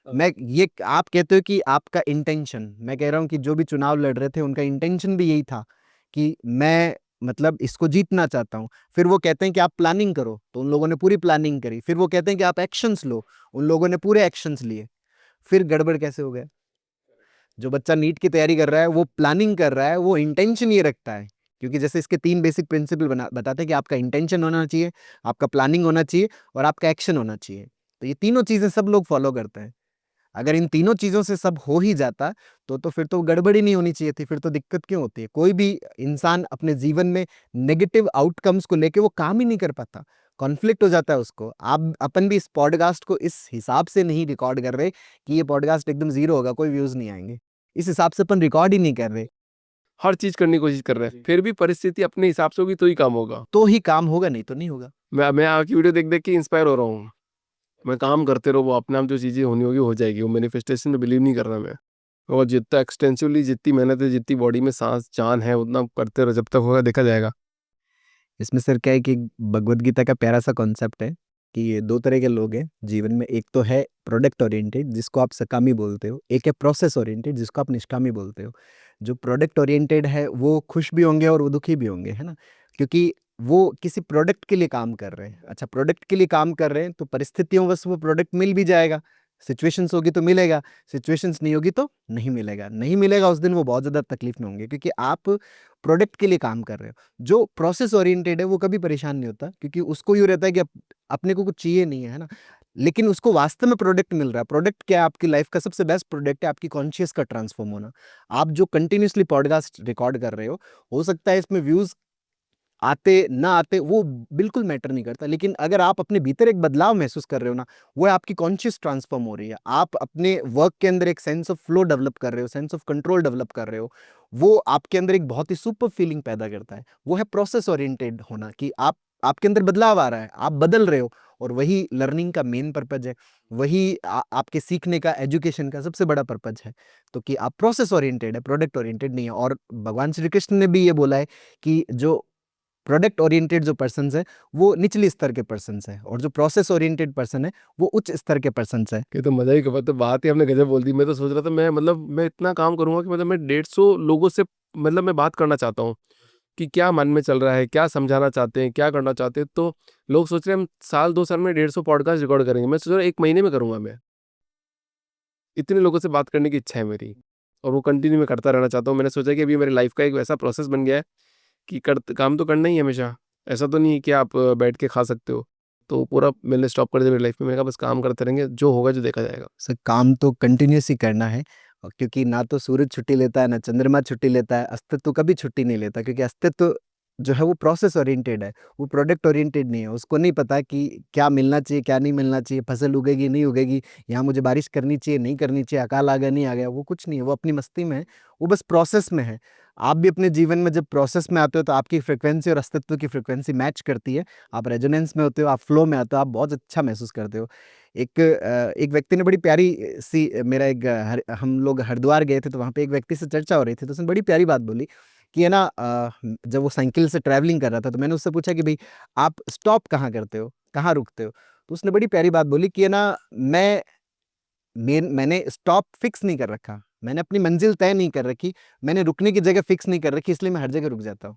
मैं ये आप कहते हो कि आपका इंटेंशन, मैं कह रहा हूँ कि जो भी चुनाव लड़ रहे थे उनका इंटेंशन भी यही था कि मैं मतलब इसको जीतना चाहता हूँ। फिर वो कहते हैं कि आप प्लानिंग करो, तो उन लोगों ने पूरी प्लानिंग करी। फिर वो कहते हैं कि आप एक्शंस लो, उन लोगों ने पूरे एक्शंस लिए। फिर गड़बड़ कैसे हो गया? जो बच्चा नीट की तैयारी कर रहा है वो प्लानिंग कर रहा है, वो इंटेंशन ये रखता है, क्योंकि जैसे इसके 3 बेसिक प्रिंसिपल बताते हैं कि आपका इंटेंशन होना चाहिए, आपका प्लानिंग होना चाहिए और आपका एक्शन होना चाहिए। तो ये तीनों चीजें सब लोग फॉलो करते हैं। अगर इन तीनों चीजों से सब हो ही जाता तो फिर तो गड़बड़ी नहीं होनी चाहिए थी, फिर तो दिक्कत क्यों होती है? कोई भी इंसान अपने जीवन में नेगेटिव आउटकम्स को लेके वो काम ही नहीं कर पाता, कॉन्फ्लिक्ट हो जाता है उसको। आप अपन भी इस पॉडकास्ट को इस हिसाब से नहीं रिकॉर्ड कर रहे कि ये पॉडकास्ट एकदम जीरो होगा, कोई व्यूज नहीं आएंगे, इस हिसाब से अपन रिकॉर्ड ही नहीं कर रहे। हर चीज करने की कोशिश कर रहे हैं, फिर भी परिस्थिति अपने हिसाब से होगी तो ही काम होगा। तो ही काम होगा, नहीं तो नहीं होगा। मैं आपकी वीडियो देख देख के इंस्पायर हो रहा हूँ। मैं काम करते रहो, वो अपने आप जो चीजें होनी होगी हो जाएगी। वो मैनिफेस्टेशन में बिलीव नहीं कर रहा मैं। और जितना एक्सटेंसिवली जितनी मेहनत है, जितनी बॉडी में सांस जान है, उतना करते रहो, जब तक होगा देखा जाएगा। इसमें सर क्या है कि भगवत गीता का प्यारा सा कॉन्सेप्ट है कि ये 2 तरह के लोग हैं जीवन में। एक तो है प्रोडक्ट ओरिएंटेड जिसको आप सकामी बोलते हो, एक है प्रोसेस ओरिएंटेड जिसको आप निष्कामी बोलते हो। जो प्रोडक्ट ओरिएंटेड है वो खुश भी होंगे और वो दुखी भी होंगे, है ना, क्योंकि वो किसी प्रोडक्ट के लिए काम कर रहे हैं। अच्छा, प्रोडक्ट के लिए काम कर रहे हैं तो परिस्थितियों बस वो प्रोडक्ट मिल भी जाएगा, सिचुएशंस होगी तो मिलेगा, सिचुएशंस नहीं होगी तो नहीं मिलेगा। नहीं मिलेगा उस दिन वो बहुत ज़्यादा तकलीफ में होंगे, क्योंकि आप प्रोडक्ट के लिए काम कर रहे हो। जो प्रोसेस ओरिएंटेड है वो कभी परेशान नहीं होता, क्योंकि उसको यूँ रहता है कि अपने को कुछ चाहिए नहीं है ना, लेकिन उसको वास्तव में प्रोडक्ट मिल रहा है। प्रोडक्ट क्या है? आपकी लाइफ का सबसे बेस्ट प्रोडक्ट है आपकी कॉन्शियस का ट्रांसफॉर्म होना। आप जो कंटिन्यूअसली पॉडकास्ट रिकॉर्ड कर रहे हो सकता है इसमें व्यूज आते ना आते वो बिल्कुल मैटर नहीं करता, लेकिन अगर आप अपने भीतर एक बदलाव महसूस कर रहे हो ना, वो है आपकी कॉन्शियस ट्रांसफॉर्म हो रही है। आप अपने वर्क के अंदर एक सेंस ऑफ फ्लो डेवलप कर रहे हो, सेंस ऑफ कंट्रोल डेवलप कर रहे हो, वो आपके अंदर एक बहुत ही सुपर फीलिंग पैदा करता है। वो है प्रोसेस ओरिएंटेड होना, कि आपके अंदर बदलाव आ रहा है, आप बदल रहे हो, और वही लर्निंग का मेन पर्पज है। वही आपके सीखने का, एजुकेशन का सबसे बड़ा पर्पज है। तो कि आप प्रोसेस ओरिएंटेड है, प्रोडक्ट ओरिएंटेड नहीं है। और भगवान श्री कृष्ण ने भी ये बोला है कि जो प्रोडक्ट ओरिएंटेड जो पर्सन्स है वो निचले स्तर के पर्सन्स है, और जो प्रोसेस ओरिएंटेड पर्सन है वो उच्च स्तर के पर्सन्स है। ये तो मजा ही कमा, तो बात ही हमने गजब बोल दी। मैं तो सोच रहा था, मैं इतना काम करूंगा कि मतलब मैं 150 लोगों से मतलब मैं बात करना चाहता हूँ कि क्या मन में चल रहा है, क्या समझाना चाहते हैं, क्या करना चाहते हैं। तो लोग सोच रहे हैं हम साल 2 साल में 150 पॉडकास्ट रिकॉर्ड करेंगे। मैं सोच रहा हूँ 1 महीने में करूंगा मैं। इतने लोगों से बात करने की इच्छा है मेरी, और वो कंटिन्यू मैं करता रहना चाहता हूँ। मैंने सोचा कि अभी मेरी लाइफ का एक वैसा प्रोसेस बन गया है कि काम तो करना ही है हमेशा। ऐसा तो नहीं है कि आप बैठ के खा सकते हो। तो पूरा मैंने स्टॉप कर दिया मेरी लाइफ में। मैंने कहा बस काम करते रहेंगे, जो होगा जो देखा जाएगा। सर काम तो कंटिन्यूस ही करना है, और क्योंकि ना तो सूरज छुट्टी लेता है ना चंद्रमा छुट्टी लेता है, अस्तित्व कभी छुट्टी नहीं लेता, क्योंकि अस्तित्व जो है वो प्रोसेस ओरिएंटेड है, वो प्रोडक्ट ओरिएंटेड नहीं है। उसको नहीं पता कि क्या मिलना चाहिए क्या नहीं मिलना चाहिए, फसल उगेगी नहीं उगेगी, यहाँ मुझे बारिश करनी चाहिए नहीं करनी चाहिए, अकाल आ गया नहीं आ गया, वो कुछ नहीं है। वो अपनी मस्ती में है, वो बस प्रोसेस में है। आप भी अपने जीवन में जब प्रोसेस में आते हो तो आपकी फ्रिक्वेंसी और अस्तित्व की फ्रिक्वेंसी मैच करती है, आप रेजोनेंस में होते हो, आप फ्लो में आते हो, आप बहुत अच्छा महसूस करते हो। एक व्यक्ति ने बड़ी प्यारी सी मेरा एक हम लोग हरिद्वार गए थे तो वहाँ पे एक व्यक्ति से चर्चा हो रही थी, तो उसने बड़ी प्यारी बात बोली कि है ना, जब वो साइकिल से ट्रैवलिंग कर रहा था तो मैंने उससे पूछा कि भाई आप स्टॉप कहाँ करते हो, कहाँ रुकते हो? तो उसने बड़ी प्यारी बात बोली कि है ना, मैंने स्टॉप फिक्स नहीं कर रखा, मैंने अपनी मंजिल तय नहीं कर रखी, मैंने रुकने की जगह फिक्स नहीं कर रखी, इसलिए मैं हर जगह रुक जाता हूँ।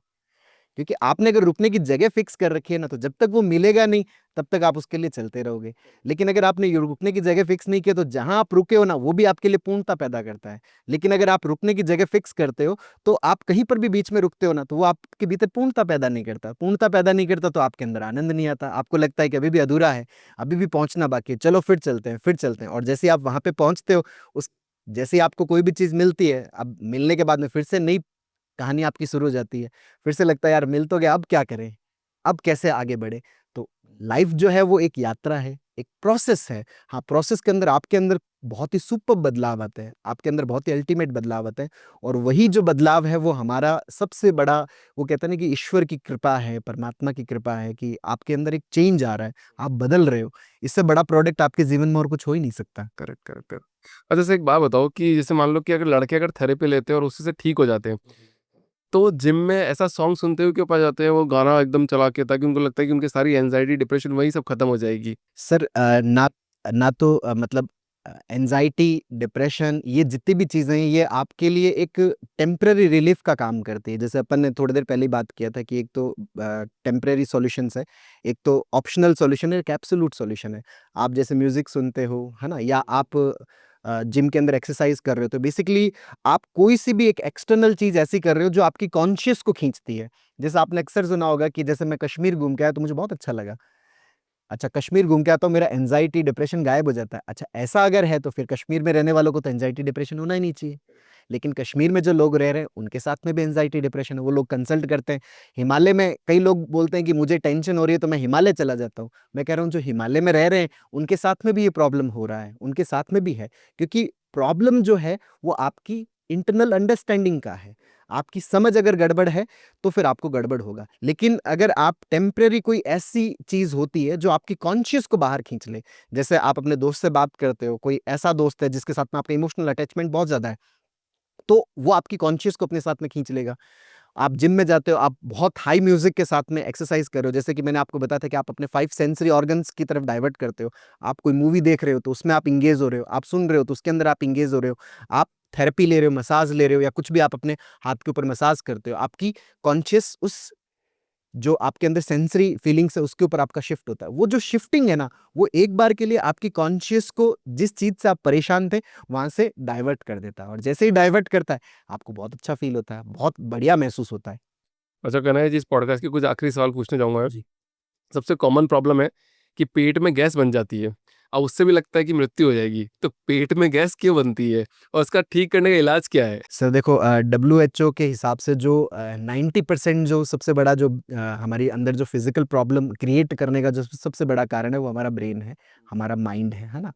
क्योंकि आपने अगर रुकने की जगह फिक्स कर रखी है ना, तो जब तक वो मिलेगा नहीं तब तक आप उसके लिए चलते रहोगे। लेकिन अगर आपने ये रुकने की जगह फिक्स नहीं की, तो जहां आप रुके हो ना, वो भी आपके लिए पूर्णता पैदा करता है। लेकिन अगर आप रुकने की जगह फिक्स करते हो, तो आप कहीं पर भी बीच में रुकते हो ना, तो वो आपके भीतर पूर्णता पैदा नहीं करता। पूर्णता पैदा नहीं करता तो आपके अंदर आनंद नहीं आता, आपको लगता है कि अभी भी अधूरा है, अभी भी पहुंचना बाकी है, चलो फिर चलते हैं, फिर चलते हैं। और जैसे ही आप वहां पे पहुंचते हो, उस जैसे ही आपको कोई भी चीज मिलती है, अब मिलने के बाद में फिर से नई कहानी आपकी शुरू हो जाती है। फिर से लगता है यार मिल तो गया, अब क्या करें, अब कैसे आगे बढ़े। तो लाइफ जो है वो एक यात्रा है, एक प्रोसेस है। हाँ, प्रोसेस के अंदर आपके अंदर बहुत ही सुपर बदलाव आते हैं, आपके अंदर बहुत ही अल्टीमेट बदलाव आते हैं। और वही जो बदलाव है वो हमारा सबसे बड़ा, वो कहते हैं ना कि ईश्वर की कृपा है, परमात्मा की कृपा है कि आपके अंदर एक चेंज आ रहा है, आप बदल रहे हो। इससे बड़ा प्रोडक्ट आपके जीवन में और कुछ हो ही नहीं सकता। Correct, correct, correct. अच्छा, जैसे एक बात बताओ कि जैसे मान लो कि अगर लड़के अगर थेरेपी लेते हैं और उसी से ठीक हो जाते हैं, तो जिम में ऐसा सॉन्ग सुनते हुए क्यों पा जाते हैं वो गाना एकदम चला के, ताकि उनको लगता है कि उनकी सारी एंग्जायटी, डिप्रेशन वही सब खत्म हो जाएगी? सर ना ना तो मतलब एंजाइटी, डिप्रेशन, ये जितनी भी चीज़ें हैं, ये आपके लिए एक टेम्पररी रिलीफ का काम करती है। जैसे अपन ने थोड़ी देर पहले ही बात किया था कि एक तो टेम्पररी सॉल्यूशंस है, एक तो ऑप्शनल सॉल्यूशन है, एक एब्सोल्यूट सॉल्यूशन है। आप जैसे म्यूज़िक सुनते हो, है ना? या आप जिम के अंदर एक्सरसाइज कर रहे हो, तो बेसिकली आप कोई सी भी एक एक्सटर्नल चीज़ ऐसी कर रहे हो जो आपकी कॉन्शियस को खींचती है। जैसे आपने अक्सर सुना होगा कि जैसे मैं कश्मीर घूम के आया तो मुझे बहुत अच्छा लगा। अच्छा, कश्मीर घूम के आता हूँ, मेरा एंग्ज़ायटी, डिप्रेशन गायब हो जाता है। अच्छा, ऐसा अगर है तो फिर कश्मीर में रहने वालों को तो एंग्ज़ायटी, डिप्रेशन होना ही नहीं चाहिए। लेकिन कश्मीर में जो लोग रह रहे हैं, उनके साथ में भी एंग्ज़ायटी, डिप्रेशन है। वो लोग कंसल्ट करते हैं। हिमालय में कई लोग बोलते हैं कि मुझे टेंशन हो रही है तो मैं हिमालय चला जाता हूँ। मैं कह रहा हूँ जो हिमालय में रह रहे हैं, उनके साथ में भी ये प्रॉब्लम हो रहा है, उनके साथ में भी है। क्योंकि प्रॉब्लम जो है वो आपकी इंटरनल अंडरस्टैंडिंग का है। आपकी समझ अगर गड़बड़ है तो फिर आपको गड़बड़ होगा। लेकिन अगर आप टेम्परेरी कोई ऐसी चीज़ होती है जो आपकी कॉन्शियस को बाहर खींच ले, जैसे आप अपने दोस्त से बात करते हो, कोई ऐसा दोस्त है जिसके साथ में आपका इमोशनल अटैचमेंट बहुत ज़्यादा है, तो वो आपकी कॉन्शियस को अपने साथ में खींच लेगा। आप जिम में जाते हो, आप बहुत हाई म्यूज़िक के साथ में एक्सरसाइज़ कर रहे हो, जैसे कि मैंने आपको बताया था कि आप अपने 5 सेंसरी ऑर्गन्स की तरफ डाइवर्ट करते हो। आप कोई मूवी देख रहे हो तो उसमें आप एंगेज हो रहे हो, आप सुन रहे हो तो उसके अंदर आप एंगेज हो रहे हो, आप थेरेपी ले रहे हो, मसाज ले रहे हो, या कुछ भी आप अपने हाथ के ऊपर मसाज करते हो। आपकी कॉन्शियस उस जो आपके अंदर सेंसरी फीलिंग्स है उसके ऊपर आपका शिफ्ट होता है। वो जो शिफ्टिंग है ना, वो एक बार के लिए आपकी कॉन्शियस को जिस चीज़ से आप परेशान थे, वहाँ से डाइवर्ट कर देता है। और जैसे ही डाइवर्ट करता है, आपको बहुत अच्छा फ़ील होता है, बहुत बढ़िया महसूस होता है। अच्छा, कहना है जी, इस पॉडकास्ट के कुछ आखिरी सवाल पूछने जाऊँगा मैं। जी। सबसे कॉमन प्रॉब्लम है कि पेट में गैस बन जाती है और उससे भी लगता है कि मृत्यु हो जाएगी। तो पेट में गैस क्यों बनती है और उसका ठीक करने का इलाज क्या है? सर देखो, डब्ल्यूएचओ के हिसाब से जो 90% जो सबसे बड़ा जो हमारी अंदर जो फिज़िकल प्रॉब्लम क्रिएट करने का जो सबसे बड़ा कारण है, वो हमारा ब्रेन है, हमारा माइंड है ना?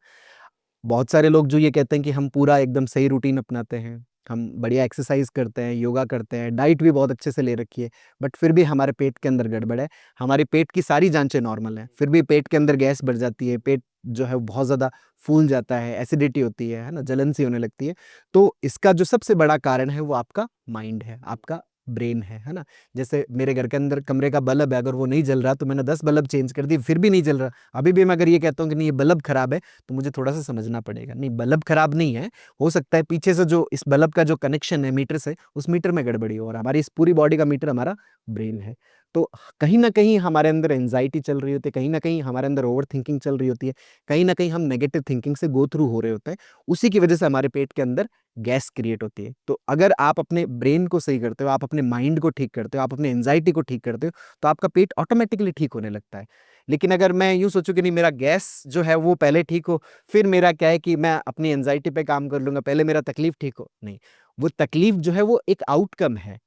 बहुत सारे लोग जो ये कहते हैं कि हम पूरा एकदम सही रूटीन अपनाते हैं, हम बढ़िया एक्सरसाइज करते हैं, योगा करते हैं, डाइट भी बहुत अच्छे से ले रखी है, बट फिर भी हमारे पेट के अंदर गड़बड़ है। हमारे पेट की सारी जाँचें नॉर्मल हैं, फिर भी पेट के अंदर गैस बढ़ जाती है, पेट जो है वो बहुत ज़्यादा फूल जाता है, एसिडिटी होती है ना? जलन सी होने लगती है। तो इसका जो सबसे बड़ा कारण है वो आपका माइंड है, आपका ब्रेन है ना? जैसे मेरे घर के अंदर कमरे का बल्ब है, अगर वो नहीं जल रहा तो मैंने 10 बल्ब चेंज कर दिए, फिर भी नहीं जल रहा। अभी भी मैं अगर ये कहता हूँ कि नहीं ये बल्ब खराब है, तो मुझे थोड़ा-सा समझना पड़ेगा। नहीं, बल्ब खराब नहीं है, हो सकता है पीछे से जो इस बल्ब का जो कनेक्शन है मीटर से, उस मीटर में गड़बड़ी हो, और हमारी इस पूरी बॉडी का मीटर हमारा ब्रेन है। तो कहीं न कहीं हमारे अंदर एंग्ज़ायटी चल रही होती है, कहीं न कहीं हमारे अंदर ओवरथिंकिंग चल रही होती है, कहीं न कहीं हम नेगेटिव थिंकिंग से गो थ्रू हो रहे होते हैं। उसी की वजह से हमारे पेट के अंदर गैस क्रिएट होती है। तो अगर आप अपने ब्रेन को सही करते हो, आप अपने माइंड को ठीक करते हो, आप अपनी एंग्ज़ायटी को ठीक करते हो, तो आपका पेट ऑटोमैटिकली ठीक होने लगता है। लेकिन अगर मैं यूँ सोचूँ कि नहीं मेरा गैस जो है वो पहले ठीक हो, फिर मेरा क्या है कि मैं अपनी एंग्ज़ायटी पे काम कर लूँगा, पहले मेरा तकलीफ़ ठीक हो, नहीं। वो तकलीफ़ जो है वो एक आउटकम है,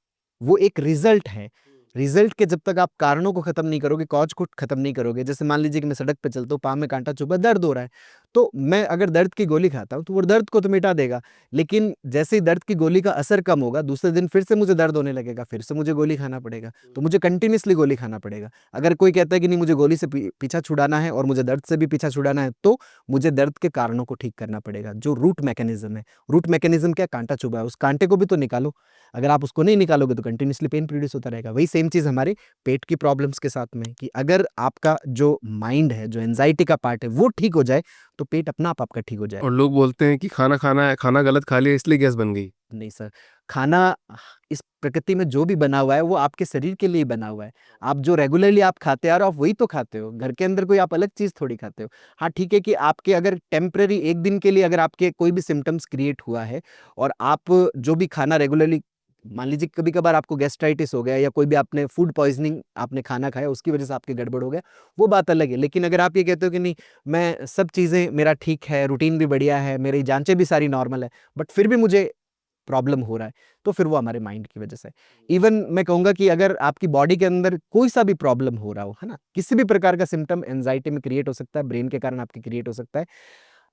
वो एक रिज़ल्ट है। रिज़ल्ट के जब तक आप कारणों को ख़त्म नहीं करोगे, कॉज़ को ख़त्म नहीं करोगे, जैसे मान लीजिए कि मैं सड़क पे चलता हूँ, पाँव में काँटा चुभा, दर्द हो रहा है, तो मैं अगर दर्द की गोली खाता हूँ, तो वो दर्द को तो मिटा देगा। लेकिन जैसे ही दर्द की गोली का असर कम होगा, दूसरे दिन फिर से मुझे दर्द होने लगेगा, फिर से मुझे गोली खाना पड़ेगा। तो मुझे कंटीन्यूअसली गोली खाना पड़ेगा। अगर कोई कहता है कि नहीं मुझे गोली से पीछा छुड़ाना है और मुझे दर्द से भी पीछा छुड़ाना है, तो मुझे दर्द के कारणों को ठीक करना पड़ेगा, जो रूट मैकेनिज़्म है। रूट मैकेनिज़्म क्या? काँटा चुभा है, उस काँटे को भी तो निकालो। अगर आप उसको नहीं निकालोगे तो कंटीन्यूअसली पेन प्रोड्यूस होता रहेगा। वही सेम चीज़ हमारे पेट की प्रॉब्लम्स के साथ में है कि अगर आपका जो माइंड है, जो एंग्ज़ायटी का पार्ट है, वो ठीक हो जाए, तो पेट अपना आप आपका ठीक हो जाएगा। और लोग बोलते हैं कि खाना गलत खा लिया इसलिए गैस बन गई। नहीं सर, खाना इस प्रकृति में जो भी बना हुआ है वो आपके शरीर के लिए बना हुआ है। आप जो रेगुलरली आप खाते आ रहे हो आप वही तो खाते हो, घर के अंदर कोई आप अलग चीज़ थोड़ी खाते हो। हाँ ठीक है कि आपके अगर टेम्पररी एक दिन के लिए अगर आपके कोई भी सिम्टम्स क्रिएट हुआ है और आप जो भी खाना रेगुलरली, मान लीजिए कभी कभार आपको गैस्ट्राइटिस हो गया या कोई भी आपने फूड पॉइजनिंग आपने खाना खाया उसकी वजह से आपके गड़बड़ हो गया, वो बात अलग है। लेकिन अगर आप ये कहते हो कि नहीं मैं सब चीज़ें मेरा ठीक है, रूटीन भी बढ़िया है, मेरी जांचें भी सारी नॉर्मल है, बट फिर भी मुझे प्रॉब्लम हो रहा है, तो फिर वो हमारे माइंड की वजह से है। इवन मैं कहूँगा कि अगर आपकी बॉडी के अंदर कोई सा भी प्रॉब्लम हो रहा हो, है ना, किसी भी प्रकार का सिम्टम एंजाइटी में क्रिएट हो सकता है, ब्रेन के कारण आपके क्रिएट हो सकता है।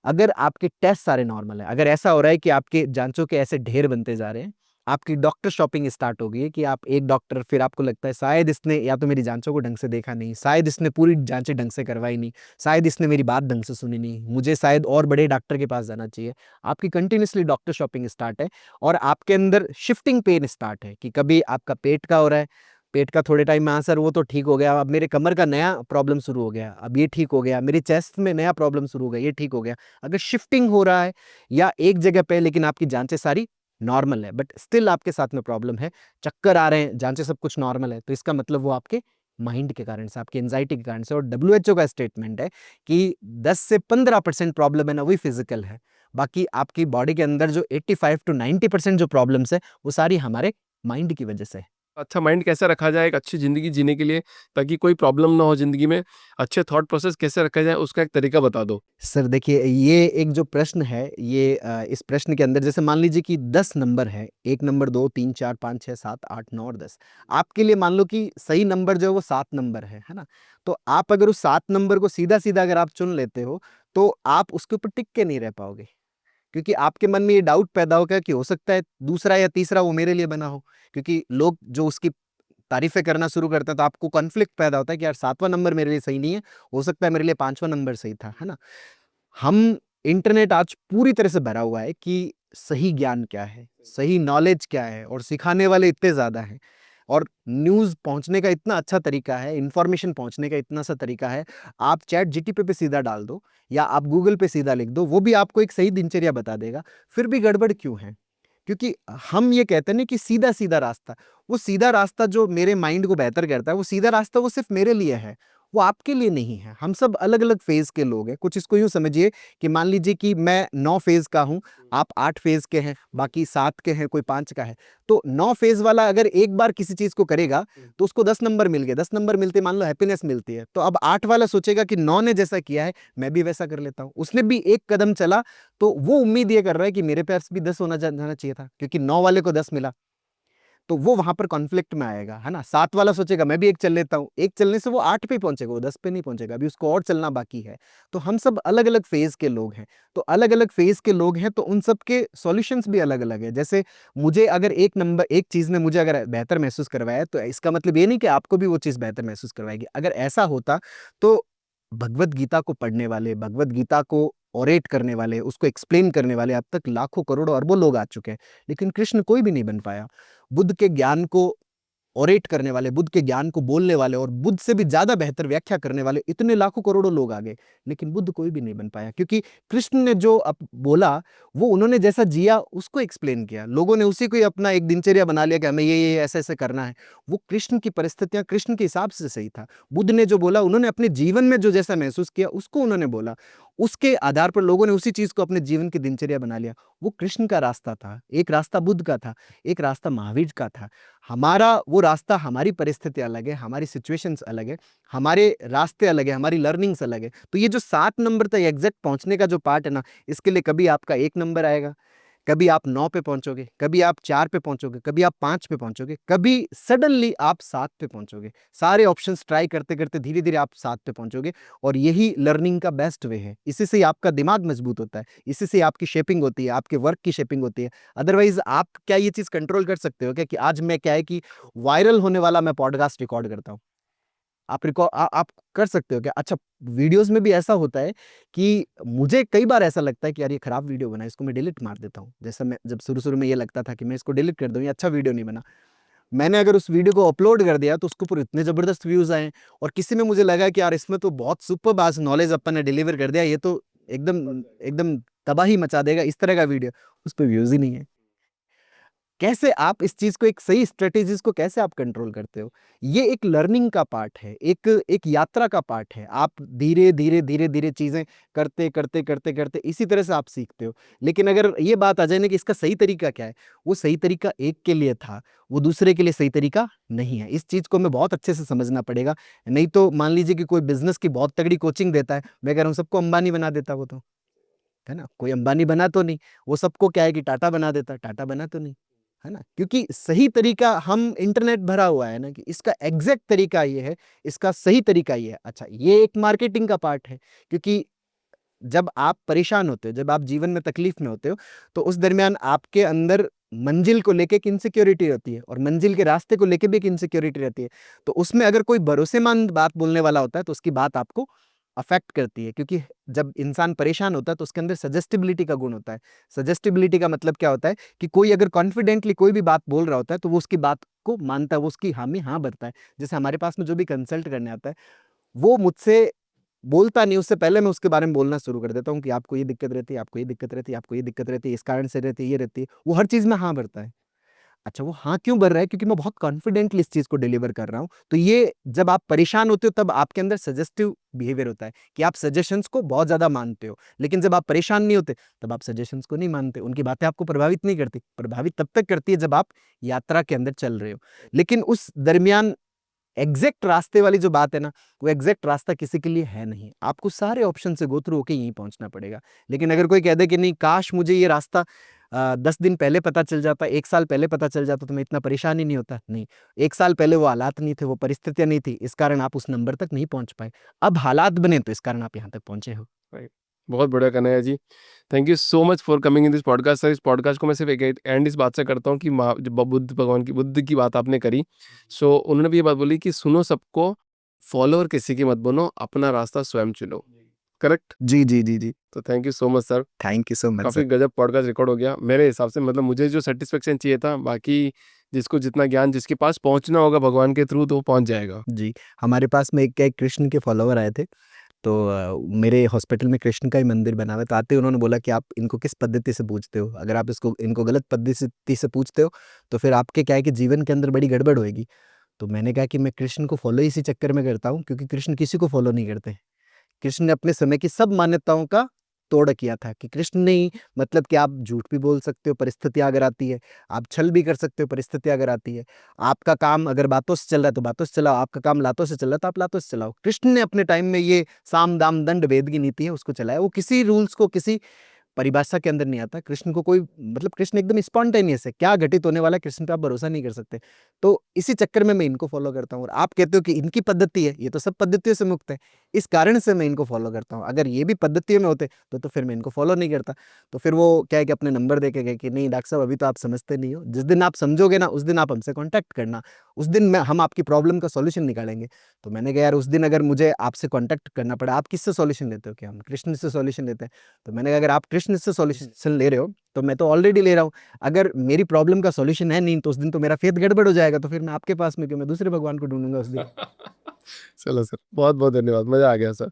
अगर आपके टेस्ट सारे नॉर्मल है, अगर ऐसा हो रहा है कि आपके जांचों के ऐसे ढेर बनते जा रहे हैं, आपकी डॉक्टर शॉपिंग स्टार्ट हो गई है कि आप एक डॉक्टर, फिर आपको लगता है शायद इसने या तो मेरी जांचों को ढंग से देखा नहीं, शायद इसने पूरी जांचें ढंग से करवाई नहीं, शायद इसने मेरी बात ढंग से सुनी नहीं, मुझे शायद और बड़े डॉक्टर के पास जाना चाहिए। आपकी कंटिन्यूसली डॉक्टर शॉपिंग स्टार्ट है और आपके अंदर शिफ्टिंग पेन स्टार्ट है कि कभी आपका पेट का हो रहा है, पेट का थोड़े टाइम में हाँ सर वो तो ठीक हो गया, अब मेरे कमर का नया प्रॉब्लम शुरू हो गया, अब ये ठीक हो गया, मेरी चेस्ट में नया प्रॉब्लम शुरू हो गया, ये ठीक हो गया। अगर शिफ्टिंग हो रहा है या एक जगह पे लेकिन आपकी जांचें सारी नॉर्मल है बट स्टिल आपके साथ में प्रॉब्लम है, चक्कर आ रहे हैं, जांचें सब कुछ नॉर्मल है, तो इसका मतलब वो आपके माइंड के कारण से, आपकी एंजाइटी के कारण से। और डब्ल्यूएचओ का स्टेटमेंट है कि 10 से 15% प्रॉब्लम है ना वही फिजिकल है, बाकी आपकी बॉडी के अंदर जो 85 टू 90% जो प्रॉब्लम्स है वो सारी हमारे माइंड की वजह से है। अच्छा माइंड कैसे रखा जाए एक अच्छी ज़िंदगी जीने के लिए, ताकि कोई प्रॉब्लम ना हो ज़िंदगी में, अच्छे थॉट प्रोसेस कैसे रखा जाए उसका एक तरीका बता दो? सर देखिए, ये एक जो प्रश्न है ये इस प्रश्न के अंदर जैसे मान लीजिए कि 10 नंबर है, 1 नंबर, 2, 3, 4, 5, 6, 7, 8, 9 और 10। आपके लिए मान लो कि सही नंबर जो है वो 7 नंबर है ना? तो आप अगर उस 7 नंबर को सीधा-सीधा अगर आप चुन लेते हो, तो आप उसके ऊपर टिक के नहीं रह पाओगे। क्योंकि आपके मन में ये डाउट पैदा होगा कि हो सकता है दूसरा या तीसरा वो मेरे लिए बना हो। क्योंकि लोग जो उसकी तारीफ़ें करना शुरू करते हैं तो आपको कॉन्फ्लिक्ट पैदा होता है कि यार 7वां नंबर मेरे लिए सही नहीं है, हो सकता है मेरे लिए 5वां नंबर सही था, है ना? हम इंटरनेट आज पूरी तरह से भरा हुआ है कि सही ज्ञान क्या है, सही नॉलेज क्या है और सिखाने वाले इतने ज़्यादा हैं और न्यूज़ पहुँचने का इतना अच्छा तरीका है, इन्फॉर्मेशन पहुँचने का इतना सा तरीका है। आप चैट जीटीपी पे सीधा डाल दो या आप गूगल पे सीधा लिख दो, वो भी आपको एक सही दिनचर्या बता देगा। फिर भी गड़बड़ क्यों है? क्योंकि हम ये कहते हैं ना कि सीधा-सीधा रास्ता, वो सीधा रास्ता जो मेरे माइंड को बेहतर करता है, वो सीधा रास्ता वो सिर्फ़ मेरे लिए है, वो आपके लिए नहीं है। हम सब अलग-अलग फ़ेज़ के लोग हैं। कुछ इसको यूँ समझिए कि मान लीजिए कि मैं 9 फ़ेज़ का हूँ, आप 8 फ़ेज़ के हैं, बाकी 7 के हैं, कोई 5 का है। तो 9 फ़ेज़ वाला अगर एक बार किसी चीज़ को करेगा, तो उसको 10 नंबर मिल गए, 10 नंबर मिलते मान लो हैप्पीनेस मिलती है। तो अब 8 वाला सोचेगा कि 9 ने जैसा किया है, मैं भी वैसा कर लेता हूँ। उसने भी एक कदम चला तो वो उम्मीद ये कर रहा है कि मेरे पास भी 10 होना जाना चाहिए था क्योंकि 9 वाले को 10 मिला। तो वो वहाँ पर कॉन्फ्लिक्ट में आएगा, है ना? 7 वाला सोचेगा मैं भी 1 चल लेता हूँ, 1 चलने से वो 8 पे ही पहुँचेगा, वो 10 पे नहीं पहुँचेगा, अभी उसको और चलना बाकी है। तो हम सब अलग-अलग फ़ेज़ के लोग हैं, तो अलग-अलग फ़ेज़ के लोग हैं तो उन सब के सॉल्यूशंस भी अलग-अलग है। जैसे मुझे अगर एक चीज़ ने मुझे अगर बेहतर महसूस करवाया तो इसका मतलब ये नहीं कि आपको भी वो चीज़ बेहतर महसूस करवाएगी। अगर ऐसा होता तो भगवद गीता को पढ़ने वाले, भगवद गीता को ओरेट करने वाले, उसको एक्सप्लेन करने वाले अब तक लाखों, करोड़ों, अरबों लोग आ चुके हैं, लेकिन कृष्ण कोई भी नहीं बन पाया। बुद्ध के ज्ञान को ओरेट करने वाले, बुद्ध के ज्ञान को बोलने वाले और बुद्ध से भी ज़्यादा बेहतर व्याख्या करने वाले इतने लाखों करोड़ों लोग आ गए, लेकिन बुद्ध कोई भी नहीं बन पाया क्योंकि कृष्ण ने जो बोला, वो उन्होंने जैसा जिया उसको एक्सप्लेन किया। लोगों ने उसी को ही अपना एक दिनचर्या बना लिया कि हमें ये ऐसे-ऐसे करना है। वो कृष्ण की परिस्थितियाँ कृष्ण के हिसाब से सही था। बुद्ध ने जो बोला, उन्होंने अपने जीवन में जो जैसा महसूस किया, उसको उन्होंने बोला। उसके आधार पर लोगों ने उसी चीज़ को अपने जीवन की दिनचर्या बना लिया। वो कृष्ण का रास्ता था, एक रास्ता बुद्ध का था, एक रास्ता महावीर का था। हमारा वो रास्ता, हमारी परिस्थिति अलग है, हमारी सिचुएशंस अलग है, हमारे रास्ते अलग है, हमारी लर्निंग्स अलग है। तो ये जो 7 नंबर तक एग्ज़ैक्ट पहुँचने का जो पार्ट है ना, इसके लिए कभी आपका 1 नंबर आएगा, कभी आप 9 पे पहुँचोगे, कभी आप 4 पे पहुँचोगे, कभी आप 5 पे पहुँचोगे, कभी सडनली आप 7 पे पहुँचोगे। सारे ऑप्शंस ट्राई करते-करते धीरे-धीरे आप 7 पे पहुँचोगे और यही लर्निंग का बेस्ट वे है। इसी से ही आपका दिमाग मजबूत होता है, इसी से आपकी शेपिंग होती है, आपके वर्क की शेपिंग होती है। अदरवाइज़ आप क्या ये चीज़ कंट्रोल कर सकते हो क्या कि आज मैं क्या है कि वायरल होने वाला मैं पॉडकास्ट रिकॉर्ड करता हूँ। आप कर सकते हो क्या? अच्छा, वीडियोज़ में भी ऐसा होता है कि मुझे कई बार ऐसा लगता है कि यार ये खराब वीडियो बना है, इसको मैं डिलीट मार देता हूँ। जैसे मैं जब शुरू-शुरू में ये लगता था कि मैं इसको डिलीट कर दूँ, ये अच्छा वीडियो नहीं बना। मैंने अगर उस वीडियो को अपलोड कर दिया तो उसके ऊपर इतने ज़बरदस्त व्यूज़ आए और किसी में मुझे लगा कि यार इसमें तो बहुत सुपर्ब आज नॉलेज अपन ने डिलीवर कर दिया, ये तो एकदम एकदम तबाही मचा देगा, इस तरह का वीडियो, उस पे व्यूज ही नहीं है। कैसे आप इस चीज को, एक सही स्ट्रेटेजीज को कैसे आप कंट्रोल करते हो? ये एक लर्निंग का पार्ट है, एक एक यात्रा का पार्ट है। आप धीरे धीरे धीरे धीरे चीजें करते करते करते करते इसी तरह से आप सीखते हो। लेकिन अगर ये बात आ जाए ना कि इसका सही तरीका क्या है, वो सही तरीका एक के लिए था, वो दूसरे के लिए सही तरीका नहीं है। इस चीज को हमें बहुत अच्छे से समझना पड़ेगा। नहीं तो मान लीजिए कि कोई बिजनेस की बहुत तगड़ी कोचिंग देता है, मैं कह रहा हूँ सबको अंबानी बना देता, वो तो है ना, कोई अंबानी बना तो नहीं। वो सबको क्या है कि टाटा बना देता, टाटा बना तो नहीं, है ना। क्योंकि सही तरीका, हम इंटरनेट भरा हुआ है ना कि इसका एग्जैक्ट तरीका ये है, इसका सही तरीका ये है। अच्छा, ये एक मार्केटिंग का पार्ट है, क्योंकि जब आप परेशान होते हो, जब आप जीवन में तकलीफ में होते हो, तो उस दरमियान आपके अंदर मंजिल को लेके एक इनसिक्योरिटी रहती है, और मंजिल के रास्ते को लेके भी एक इनसिक्योरिटी रहती है। तो उसमें अगर कोई भरोसेमंद बात बोलने वाला होता है, तो उसकी बात आपको अफेक्ट करती है। क्योंकि जब इंसान परेशान होता है तो उसके अंदर सजेस्टिबिलिटी का गुण होता है। सजेस्टिबिलिटी का मतलब क्या होता है कि कोई अगर कॉन्फिडेंटली कोई भी बात बोल रहा होता है, तो वो उसकी बात को मानता है, वो उसकी हामी हाँ भरता है। जैसे हमारे पास में जो भी कंसल्ट करने आता है, वो मुझसे बोलता नहीं, उससे पहले मैं उसके बारे में बोलना शुरू कर देता हूँ कि आपको ये दिक्कत रहती है, आपको ये दिक्कत रहती है, आपको ये दिक्कत रहती है, इस कारण से रहती है, ये रहती है। वो हर चीज़ में हाँ भरता है। अच्छा, वो हाँ क्यों भर रहा है? क्योंकि मैं बहुत कॉन्फिडेंटली इस चीज़ को डिलीवर कर रहा हूँ। तो ये जब आप परेशान होते हो, तब आपके अंदर सजेस्टिव बिहेवियर होता है कि आप सजेशंस को बहुत ज़्यादा मानते हो। लेकिन जब आप परेशान नहीं होते, तब आप सजेशंस को नहीं मानते। उनकी बातें आपको प्रभावित नहीं करती। प्रभावित तब तक करती है जब आप यात्रा के अंदर चल रहे हो। लेकिन उस दरमियान एग्जैक्ट रास्ते वाली जो बात है ना, वो एग्जैक्ट रास्ता किसी के लिए है नहीं। आपको सारे ऑप्शन से गो थ्रू होके यहीं पहुंचना पड़ेगा। लेकिन अगर कोई कह दे कि नहीं, काश मुझे ये रास्ता 10 दिन पहले पता चल जाता, 1 साल पहले पता चल जाता, तो मैं इतना परेशान ही नहीं होता। नहीं, 1 साल पहले वो हालात नहीं थे, वो परिस्थितियां नहीं थी, इस कारण आप उस नंबर तक नहीं पहुंच पाए। अब हालात बने, तो इस कारण आप यहाँ तक पहुंचे हो। राइट। बहुत बढ़िया Kanhaiya ji. Thank you so much for coming in this podcast sir. इस पॉडकास्ट को मैं सिर्फ एक एंड इस बात से करता हूँ कि बुद्ध भगवान की बुद्ध की बात आपने करी। सो उन्होंने भी ये बात बोली कि सुनो सबको, फॉलोअर किसी की मत बनो, अपना रास्ता स्वयं चुनो। करेक्ट। जी जी जी जी। तो thank you so much sir. Thank you so much काफ़ी सर। गजब पॉडकास्ट रिकॉर्ड हो गया मेरे हिसाब से। मतलब मुझे जो सेटिस्फेक्शन चाहिए था, बाकी जिसको जितना ज्ञान जिसके पास पहुंचना होगा भगवान के थ्रू, तो वो पहुंच जाएगा। जी, हमारे पास में एक कृष्ण के फॉलोवर आए थे। तो मेरे हॉस्पिटल में कृष्ण का ही मंदिर बना हुआ है। तो आते ही उन्होंने बोला कि आप इनको किस पद्धति से पूजते हो? अगर आप इनको गलत पद्धति से पूजते हो, तो फिर आपके क्या है कि जीवन के अंदर बड़ी गड़बड़ होएगी। तो मैंने कहा कि मैं कृष्ण को फॉलो इसी चक्कर में करता हूँ, क्योंकि कृष्ण किसी को फॉलो नहीं करते। कृष्ण ने अपने समय की सब मान्यताओं का तोड़ किया था, कि कृष्ण ने ही, मतलब कि आप झूठ भी बोल सकते हो परिस्थितियां अगर आती है, आप छल भी कर सकते हो परिस्थितियां अगर आती है, आपका काम अगर बातों से चल रहा है तो बातों से चलाओ, आपका काम लातों से चल रहा है तो आप लातों से चलाओ। कृष्ण ने अपने टाइम में ये साम दाम दंड भेद की नीति है उसको चलाया। वो किसी रूल्स को, किसी परिभाषा के अंदर नहीं आता। कृष्ण को कोई, मतलब कृष्ण एकदम स्पॉन्टेनियस है, क्या घटित होने वाला है कृष्ण पे आप भरोसा नहीं कर सकते। तो इसी चक्कर में मैं इनको फॉलो करता हूँ। और आप कहते हो कि इनकी पद्धति है, ये तो सब पद्धतियों से मुक्त है, इस कारण से मैं इनको फॉलो करता हूँ। अगर ये भी पद्धतियों में होते तो फिर मैं इनको फॉलो नहीं करता। तो फिर वो क्या है कि अपने नंबर दे के गए कि नहीं डॉक्टर साहब, अभी तो आप समझते नहीं हो, जिस दिन आप समझोगे ना, उस दिन आप हमसे कॉन्टैक्ट करना, उस दिन हम आपकी प्रॉब्लम का सॉल्यूशन निकालेंगे। तो मैंने कहा यार, उस दिन अगर मुझे आपसे कॉन्टैक्ट करना पड़ा, आप किससे सॉल्यूशन लेते हो? क्या हम कृष्ण से सॉल्यूशन लेते हैं? तो मैंने कहा अगर आप कृष्ण से सॉल्यूशन ले रहे हो, तो मैं तो ऑलरेडी ले रहा हूँ। अगर मेरी प्रॉब्लम का सॉल्यूशन है नहीं, तो उस दिन तो मेरा फेथ गड़बड़ हो जाएगा। तो फिर मैं आपके पास में क्यों, मैं दूसरे भगवान को ढूंढूंगा उस दिन। चलो सर, बहुत बहुत धन्यवाद, मजा आ गया सर।